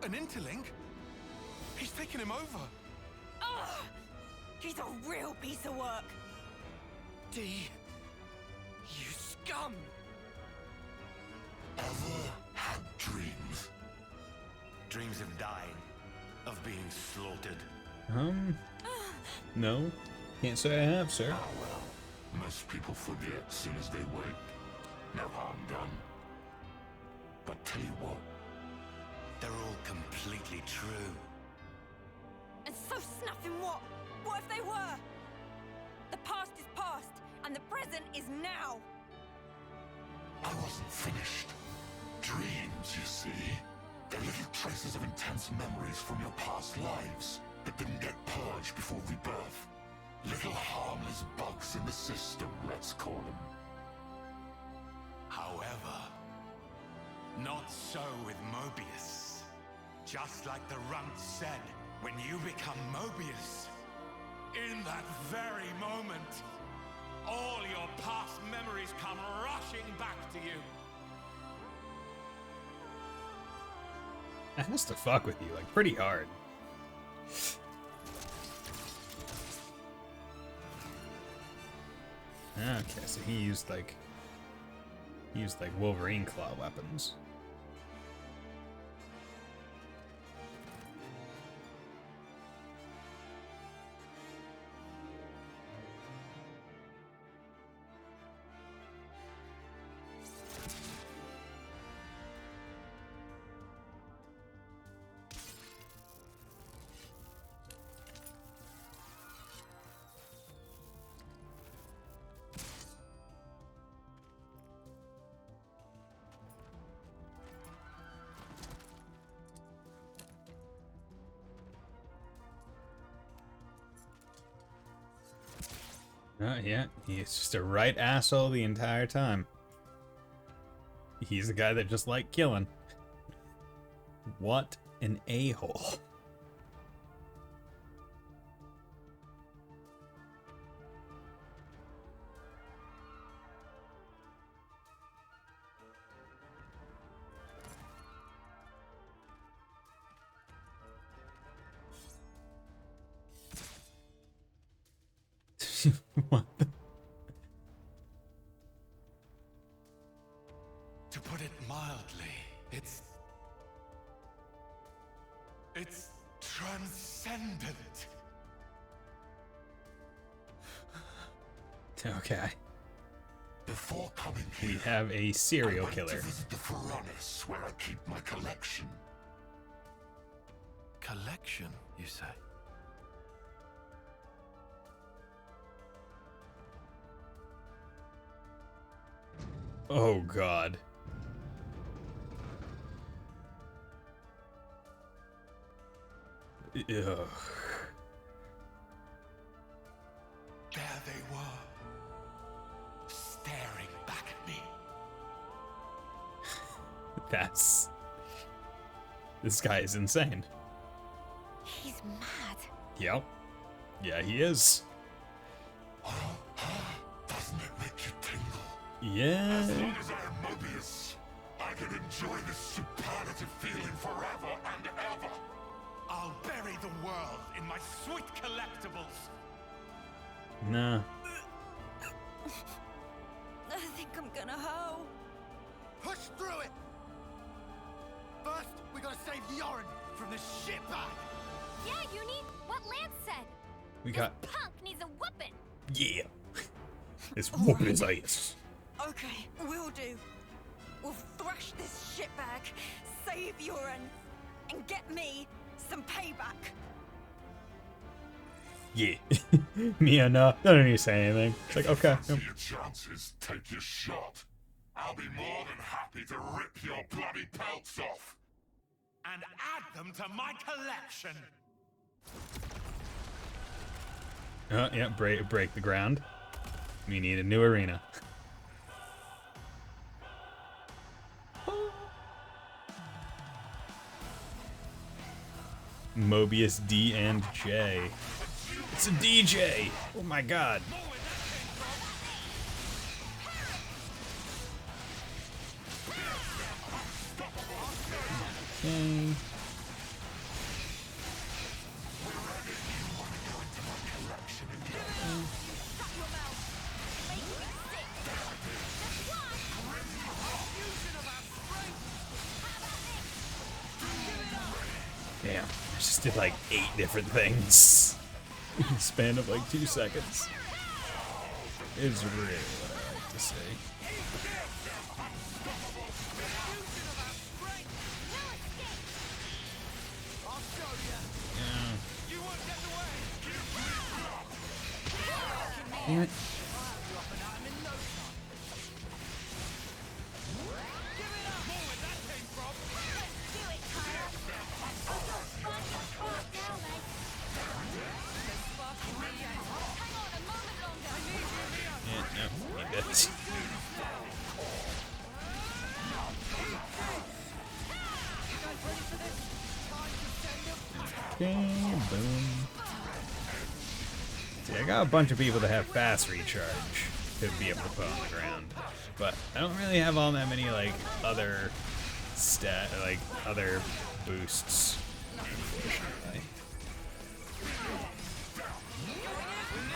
An interlink? He's taken him over. Ugh! He's a real piece of work. D, you scum! Ever had dreams? Dreams of dying, of being slaughtered. No. Can't say I have, sir. Ah, well. Most people forget as soon as they wake. No harm done. But tell you what. They're all completely true. And so snuffing what? What if they were? The past is past, and the present is now. I wasn't finished. Dreams, you see. They're little traces of intense memories from your past lives that didn't get purged before rebirth. Little harmless bugs in the system, let's call them. However, not so with Mobius. Just like the Runt said, when you become Mobius, in that very moment, all your past memories come rushing back to you. That has to fuck with you, like, pretty hard. Okay, so he used like Wolverine claw weapons. Yeah, he's just a right asshole the entire time. He's the guy that just liked killing. What an a-hole. What the? To put it mildly, it's transcendent. Okay. Before coming We here, have a serial I went killer. to visit the furnace where I keep my collection. Collection, you say? Oh god. Ugh. There they were, staring back at me. That's... This guy is insane. He's mad. Yep. Yeah, he is. Doesn't it make you tingle? Yeah. As long as I am Mobius, I can enjoy this superlative feeling forever and ever. I'll bury the world in my sweet collectibles. Nah. I think I'm gonna hoe. Push through it! First, we gotta save Yoren from this shitbag! Yeah, Uni, what Lance said. We got... Punk needs a whooping. Yeah. It's whooping his ass. Okay, we'll do. We'll thrash this shitbag, save Yoren, and get me some payback. Yeah. Mia, no. Don't need to say anything. It's like, okay. Fancy your chances, take your shot. I'll be more than happy to rip your bloody pelts off. And add them to my collection. Yeah, break the ground. We need a new arena. Mobius D and J. It's a DJ! Oh my god. Okay. Damn, I just did like 8 different things in the span of like 2 seconds. It's really what I like to see. Damn it. Okay, boom. See, I got a bunch of people that have fast recharge to be able to put on the ground, but I don't really have all that many like other other boosts. Unfortunately.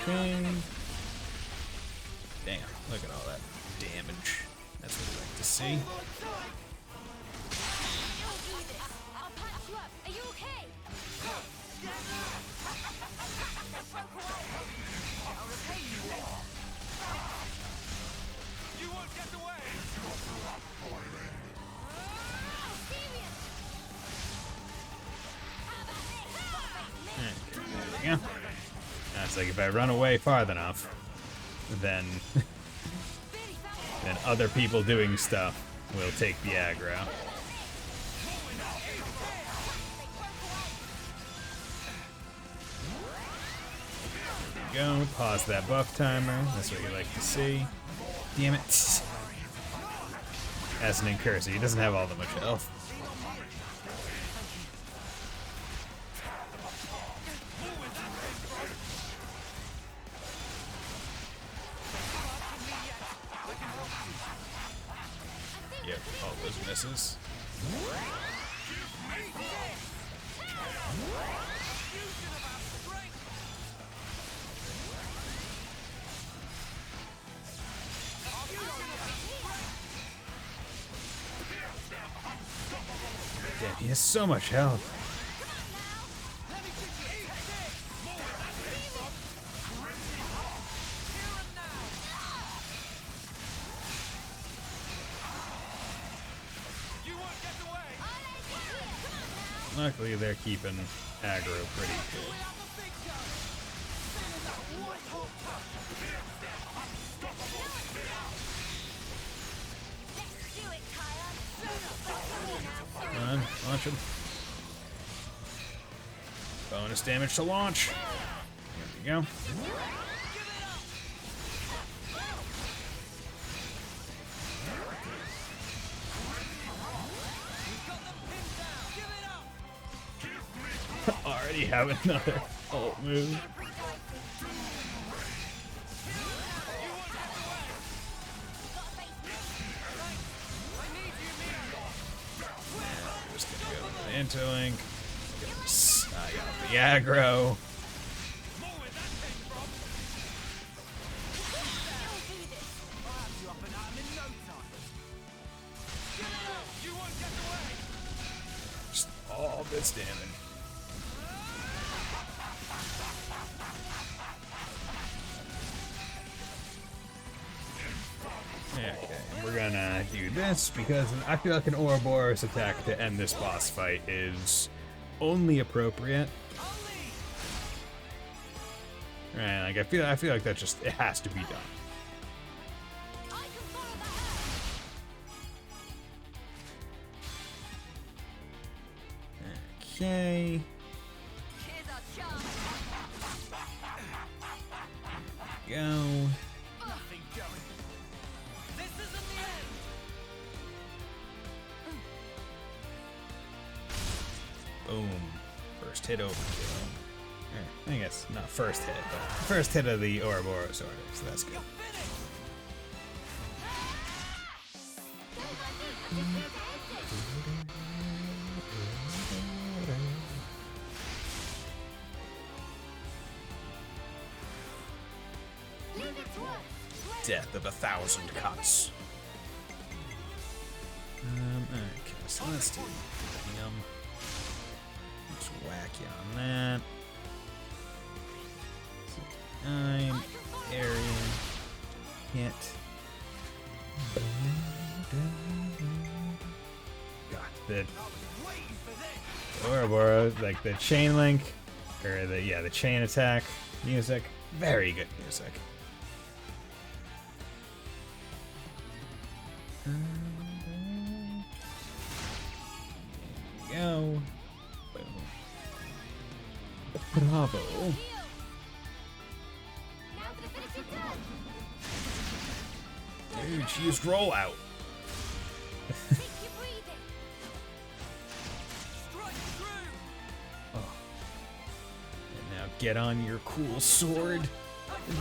Okay. Damn, look at all that damage. That's what we like to see. Are you okay? You won't get away. There we go. That's like if I run away far enough, then then other people doing stuff will take the aggro. There we go. Pause that buff timer. That's what you like to see. Damn it. As an incurser, he doesn't have all that much health. Yep, all those misses. has so much health. Luckily, they're keeping aggro pretty good. Come on, launch him. Bonus damage to launch. There we go. Already have another ult move. Just gonna go interlink. I got the aggro. Just all this damage. Okay, we're gonna do this because I feel like an Ouroboros attack to end this boss fight is only appropriate. Right, like I feel like that just it has to be done. Okay. Go. Boom. First hit overkill. I guess not first hit, but first hit of the Ouroboros order, so that's good. Death of 1,000 cuts. Okay, so let's do let's whack you on that. I'm area hit. God, the Ouroboros, like the chain link, or the chain attack music, very good music. There we go. Boom. Bravo. Dude, she used rollout. Oh. And now get on your cool sword and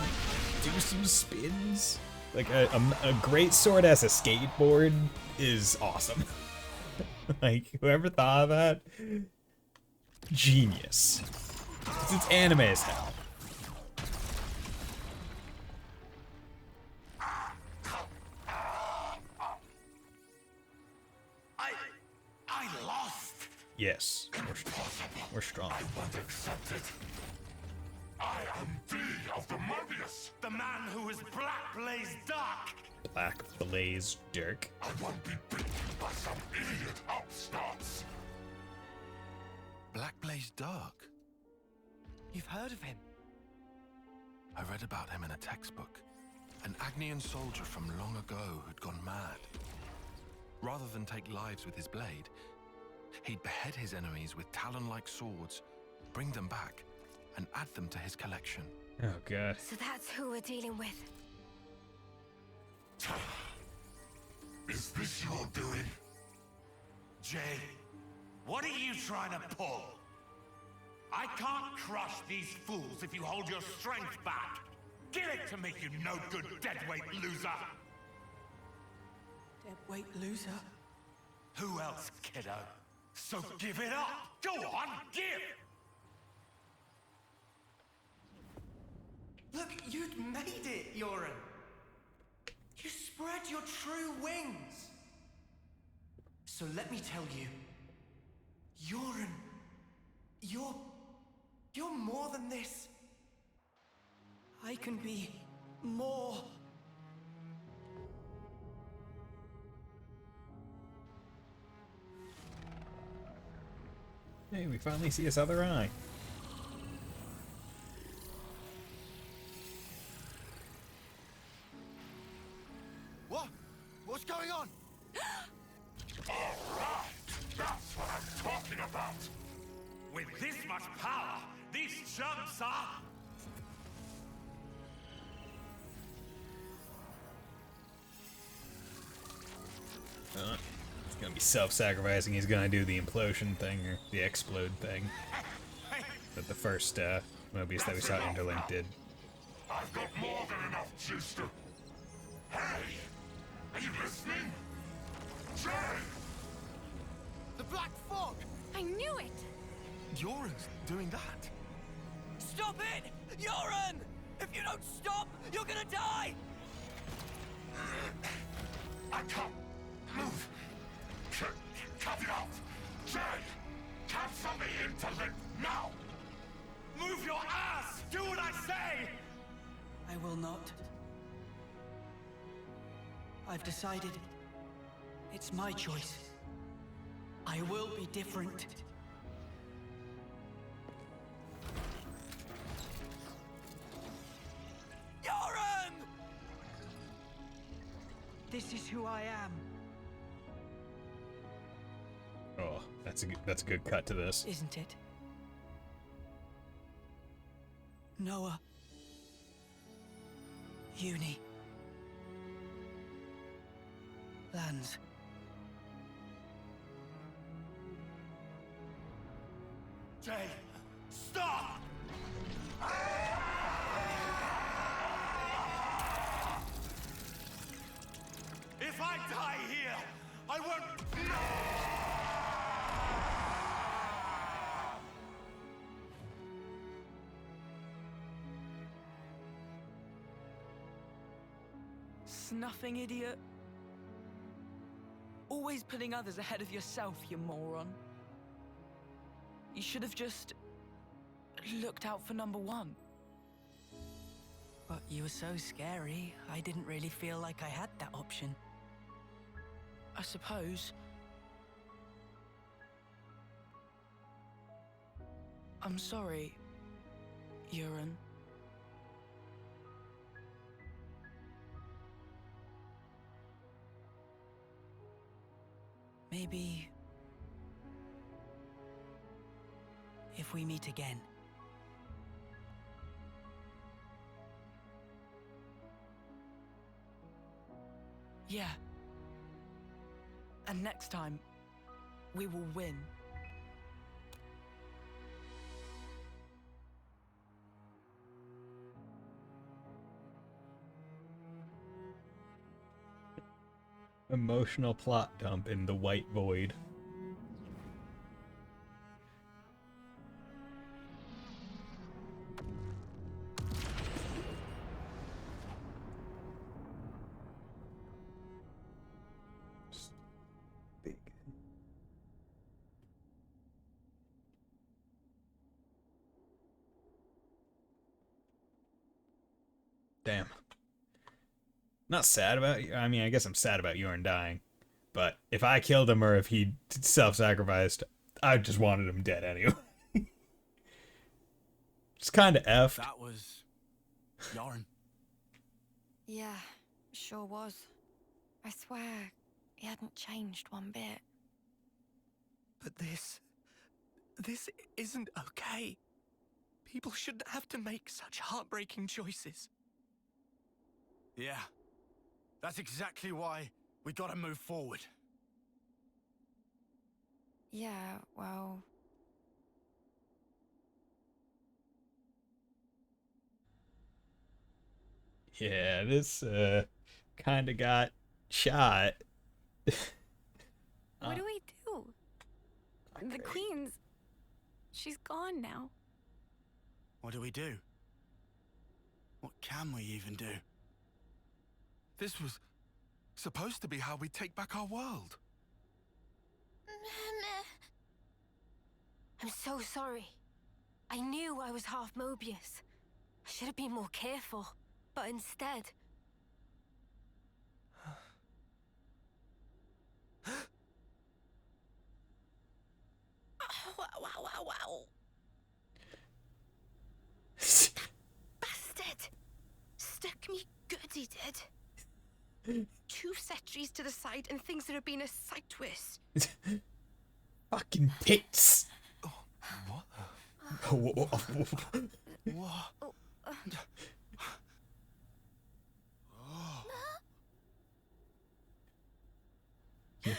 do some spins. Like a great sword as a skateboard is awesome. Like whoever thought of that, genius. It's anime as hell. I lost. Yes, we're strong. I won't accept it. I am D of the Mobius, the man who is Black Blaze Dark. Black Blaze Dirk. I won't be beaten by some idiot upstarts. Black Blaze Dark? You've heard of him? I read about him in a textbook. An Agnian soldier from long ago who'd gone mad. Rather than take lives with his blade, he'd behead his enemies with talon-like swords, bring them back, and add them to his collection. Oh, God. So that's who we're dealing with. Is this your doing? Jay, what are you trying to pull? I can't crush these fools if you hold your strength back. Give it to me, you no-good deadweight loser! Deadweight loser? Who else, kiddo? So give it up! Go on, give! Look, you'd made it, Yoren. You spread your true wings. So let me tell you, Yoren, you're more than this. I can be more. Hey, we finally see his other eye. What? What's going on? Alright! That's what I'm talking about! With this much power, these chumps are... He's gonna be self-sacrificing. He's gonna do the implosion thing, or the explode thing. That the first Mobius that we saw Interlink did. I've got more than enough juice to... Hey! Are you listening? Jay! The Black Fog! I knew it! Yoren's doing that. Stop it! Yoren! If you don't stop, you're gonna die! I can't move. Cut it off! Jay! Cancel the interlink now! Move your ass! Do what I say! I will not. I've decided. It's my choice. I will be different. Yoren! This is who I am. Oh, that's a good cut to this. Isn't it? Noah. Uni. Lands. Jay, stop! If I die here, I won't... Snuffing idiot. Always putting others ahead of yourself, you moron. You should have just looked out for number one. But you were so scary, I didn't really feel like I had that option. I suppose. I'm sorry, Yoren. Maybe... if we meet again. Yeah. And next time, we will win. Emotional plot dump in the white void. Big. Damn. Not sad about... I mean, I guess I'm sad about Yorn dying. But if I killed him or if he self-sacrificed, I just wanted him dead anyway. It's kind of F. That was... Yoren. Yeah, sure was. I swear, he hadn't changed one bit. But this isn't okay. People shouldn't have to make such heartbreaking choices. Yeah. That's exactly why we gotta move forward. Yeah, well... Yeah, this kind of got shot. What do we do? The Queen's... she's gone now. What do we do? What can we even do? This was supposed to be how we take back our world. I'm so sorry. I knew I was half Mobius. I should have been more careful, but instead... Wow. Bastard! Stuck me good, he did. 2 centuries to the side and things that have been a sight worse. Fucking tits. What? Yeah.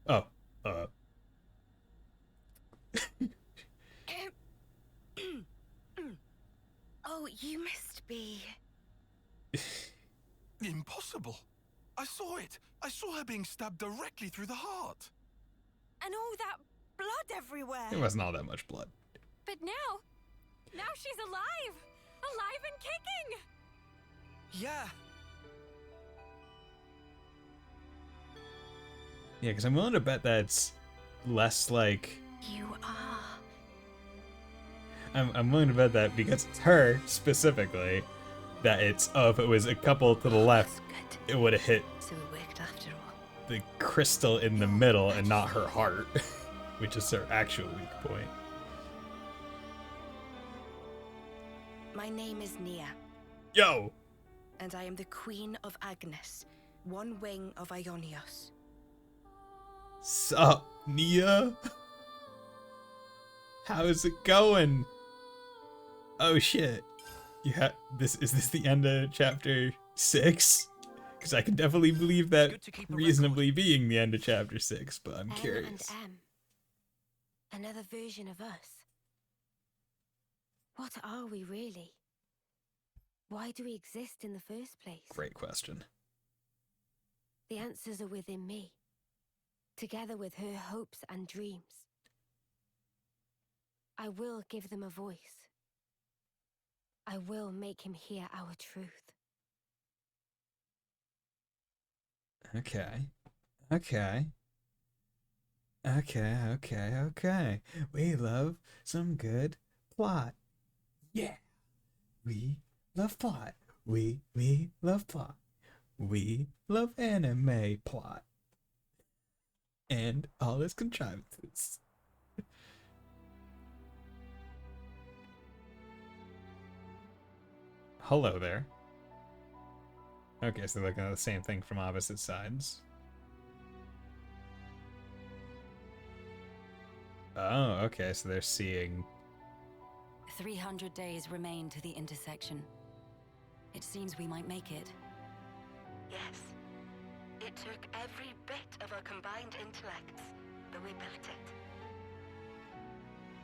Oh, Oh, you must be... Impossible. I saw it. I saw her being stabbed directly through the heart. And all that blood everywhere. there wasn't all that much blood. But now she's alive! Alive and kicking! Yeah. Yeah, because I'm willing to bet that's less like... You are... I'm willing to bet that because it's her, specifically, that it's, oh, if it was a couple to the left, it would have hit So it worked after all. the crystal in the middle and not her heart, which is her actual weak point. My name is Nia. Yo! And I am the Queen of Agnes, one wing of Ionios. Sup, Nia? How's it going? Oh shit. Is this the end of chapter 6? Because I can definitely believe that reasonably being the end of chapter 6, but I'm curious. M. Another version of us. What are we really? Why do we exist in the first place? Great question. The answers are within me, together with her hopes and dreams. I will give them a voice. I will make him hear our truth. Okay. We love some good plot. Yeah. We love plot. We love plot. We love anime plot. And all its contrivances. Hello there. Okay, so they're looking at the same thing from opposite sides. Oh, okay, so they're seeing... 300 days remain to the intersection. It seems we might make it. Yes. It took every bit of our combined intellects, but we built it.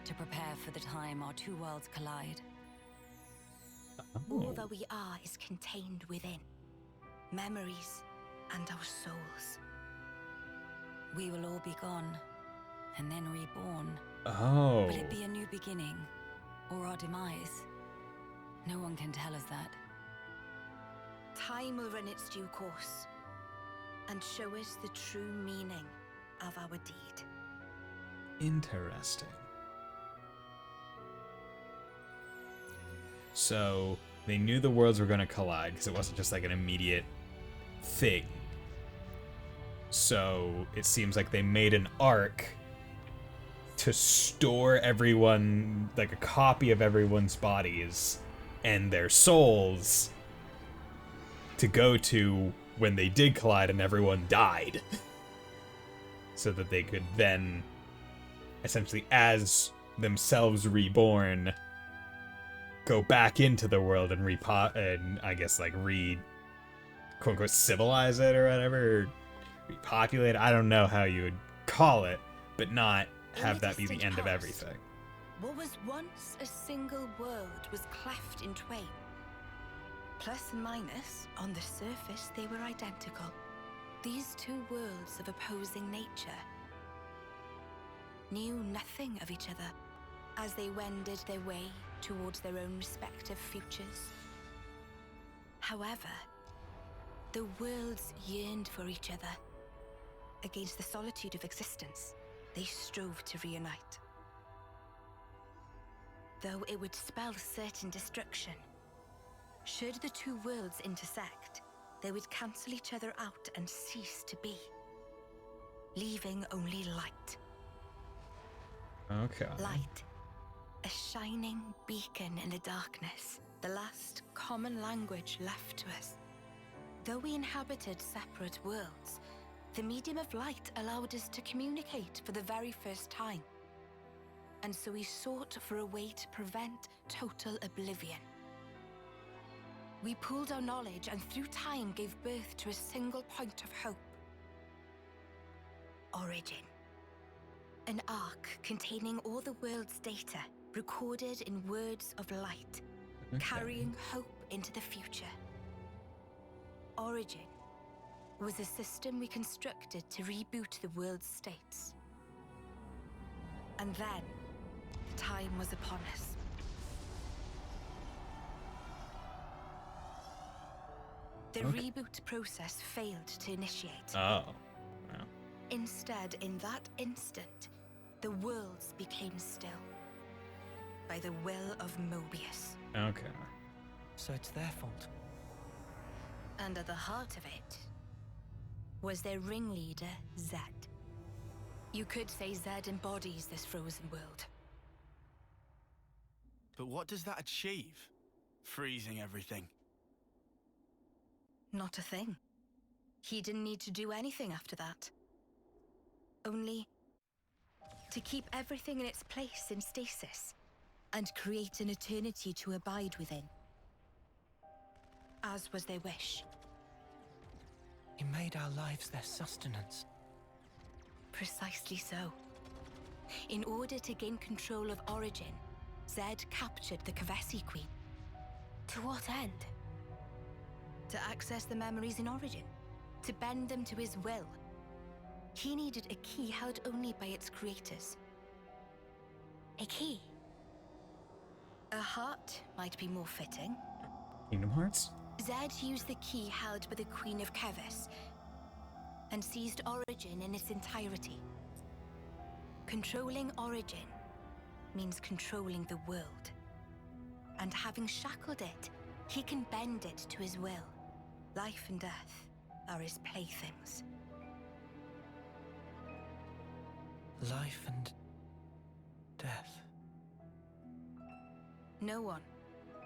To prepare for the time our 2 worlds collide. All that we are is contained within. Memories and our souls. We will all be gone, and then reborn. Oh. Will it be a new beginning, or our demise? No one can tell us that. Time will run its due course, and show us the true meaning of our deed. Interesting. So, they knew the worlds were going to collide, because it wasn't just like an immediate thing. So, it seems like they made an arc to store everyone, like a copy of everyone's bodies and their souls to go to when they did collide and everyone died. So that they could then, essentially as themselves reborn, go back into the world and I guess like quote unquote civilize it or whatever, or repopulate. I don't know how you would call it, but not have that be the end of everything. What was once a single world was cleft in twain. Plus and minus, on the surface, they were identical. These 2 worlds of opposing nature knew nothing of each other as they wended their way towards their own respective futures. However, the worlds yearned for each other. Against the solitude of existence, they strove to reunite. though it would spell certain destruction. Should the two worlds intersect, they would cancel each other out and cease to be, leaving only light. Okay. Light. A shining beacon in the darkness, the last common language left to us. Though we inhabited separate worlds, the medium of light allowed us to communicate for the very first time. And so we sought for a way to prevent total oblivion. We pooled our knowledge and through time gave birth to a single point of hope. Origin. An arc containing all the world's data, recorded in words of light, carrying hope into the future. Origin was a system we constructed to reboot the world's states. And then, the time was upon us. The reboot process failed to initiate. Oh. Yeah. Instead, in that instant, the worlds became still. By the will of Mobius. Okay. So it's their fault. And at the heart of it was their ringleader, Zed. You could say Zed embodies this frozen world. But what does that achieve? Freezing everything. Not a thing. He didn't need to do anything after that. Only to keep everything in its place in stasis and create an eternity to abide within. As was their wish. He made our lives their sustenance. Precisely so. In order to gain control of Origin, Zed captured the Kavesi Queen. To what end? To access the memories in Origin. To bend them to his will. He needed a key held only by its creators. A key? A heart might be more fitting. Kingdom Hearts? Zed used the key held by the Queen of Kevis and seized Origin in its entirety. Controlling Origin means controlling the world. And having shackled it, he can bend it to his will. Life and death are his playthings. Life and death. No one,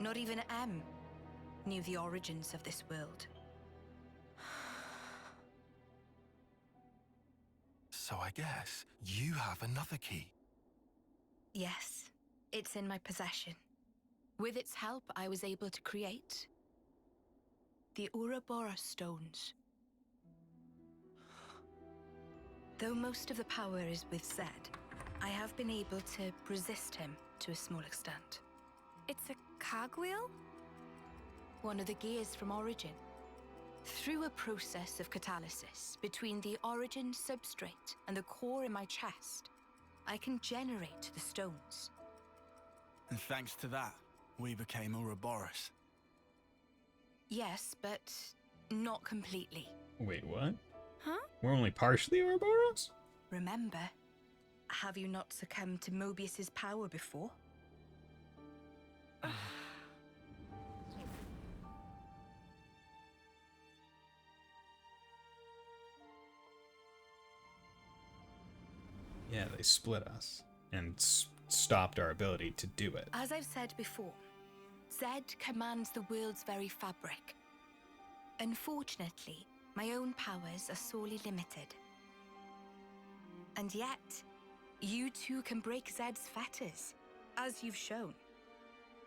not even M, knew the origins of this world. So I guess you have another key. Yes, it's in my possession. With its help, I was able to create the Ouroboros stones. Though most of the power is with Zed, I have been able to resist him to a small extent. It's a cogwheel? One of the gears from Origin. Through a process of catalysis between the Origin substrate and the core in my chest, I can generate the stones. And thanks to that, we became Ouroboros. Yes, but not completely. Wait, what? Huh? We're only partially Ouroboros? Remember, have you not succumbed to Mobius's power before? Yeah, they split us and stopped our ability to do it. As I've said before, Zed commands the world's very fabric. Unfortunately, my own powers are sorely limited. And yet, you too can break Zed's fetters, as you've shown,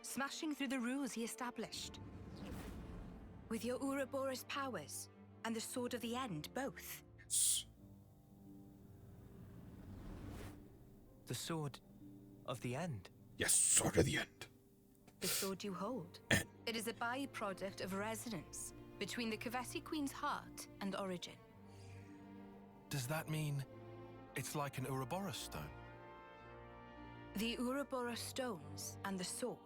smashing through the rules he established. With your Ouroboros powers and the Sword of the End, both. Yes. The Sword of the End. Yes, Sword of the End. The sword you hold. It is a byproduct of resonance between the Kavesi Queen's heart and Origin. Does that mean it's like an Ouroboros stone? The Ouroboros stones and the sword,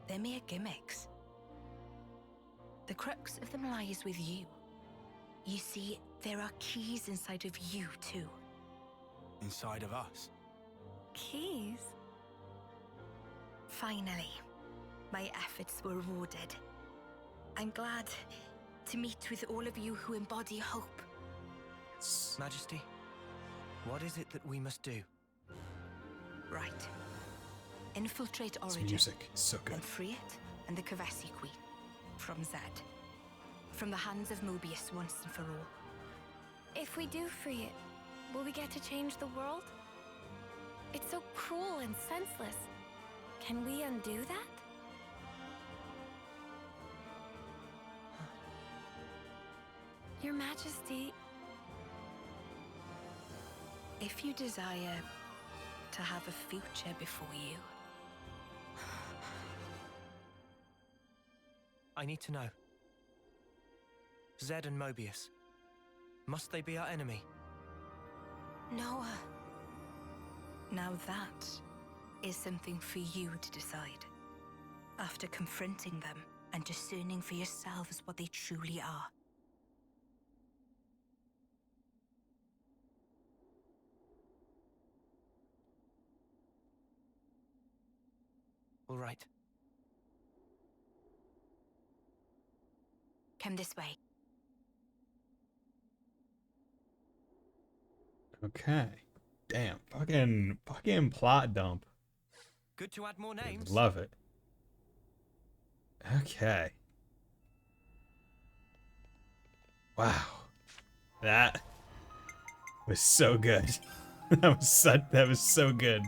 they're mere gimmicks. The crux of them lies with you. You see, there are keys inside of you too. Inside of us? Keys? Finally, my efforts were rewarded. I'm glad to meet with all of you who embody hope. Majesty, what is it that we must do? Right. Infiltrate This Origin. music is so good. And free it and the Kavesi Queen. From Zed. From the hands of Mobius once and for all. If we do free it, will we get to change the world? It's so cruel and senseless. Can we undo that? Your Majesty... If you desire to have a future before you... I need to know. Zed and Mobius. Must they be our enemy? Noah. Now that is something for you to decide. After confronting them and discerning for yourselves what they truly are. All right. Come this way. Okay. Damn. Fucking plot dump. Good to add more names. Love it. Okay. Wow. That was so good. that was so good.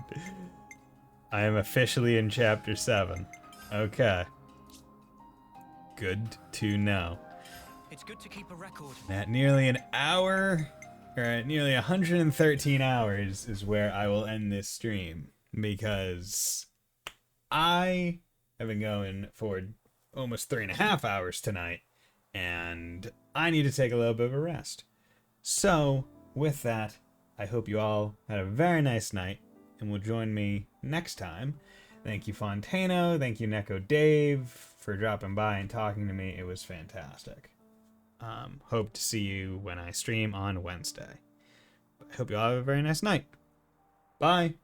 I am officially in chapter 7. Okay. Good to know. It's good to keep a record. At nearly an hour, or at nearly 113 hours is where I will end this stream, because I have been going for almost 3.5 hours tonight, and I need to take a little bit of a rest. So, with that, I hope you all had a very nice night, and will join me next time. Thank you, Fontano. Thank you, Neko Dave, for dropping by and talking to me. It was fantastic. Hope to see you when I stream on Wednesday. I hope you all have a very nice night. Bye.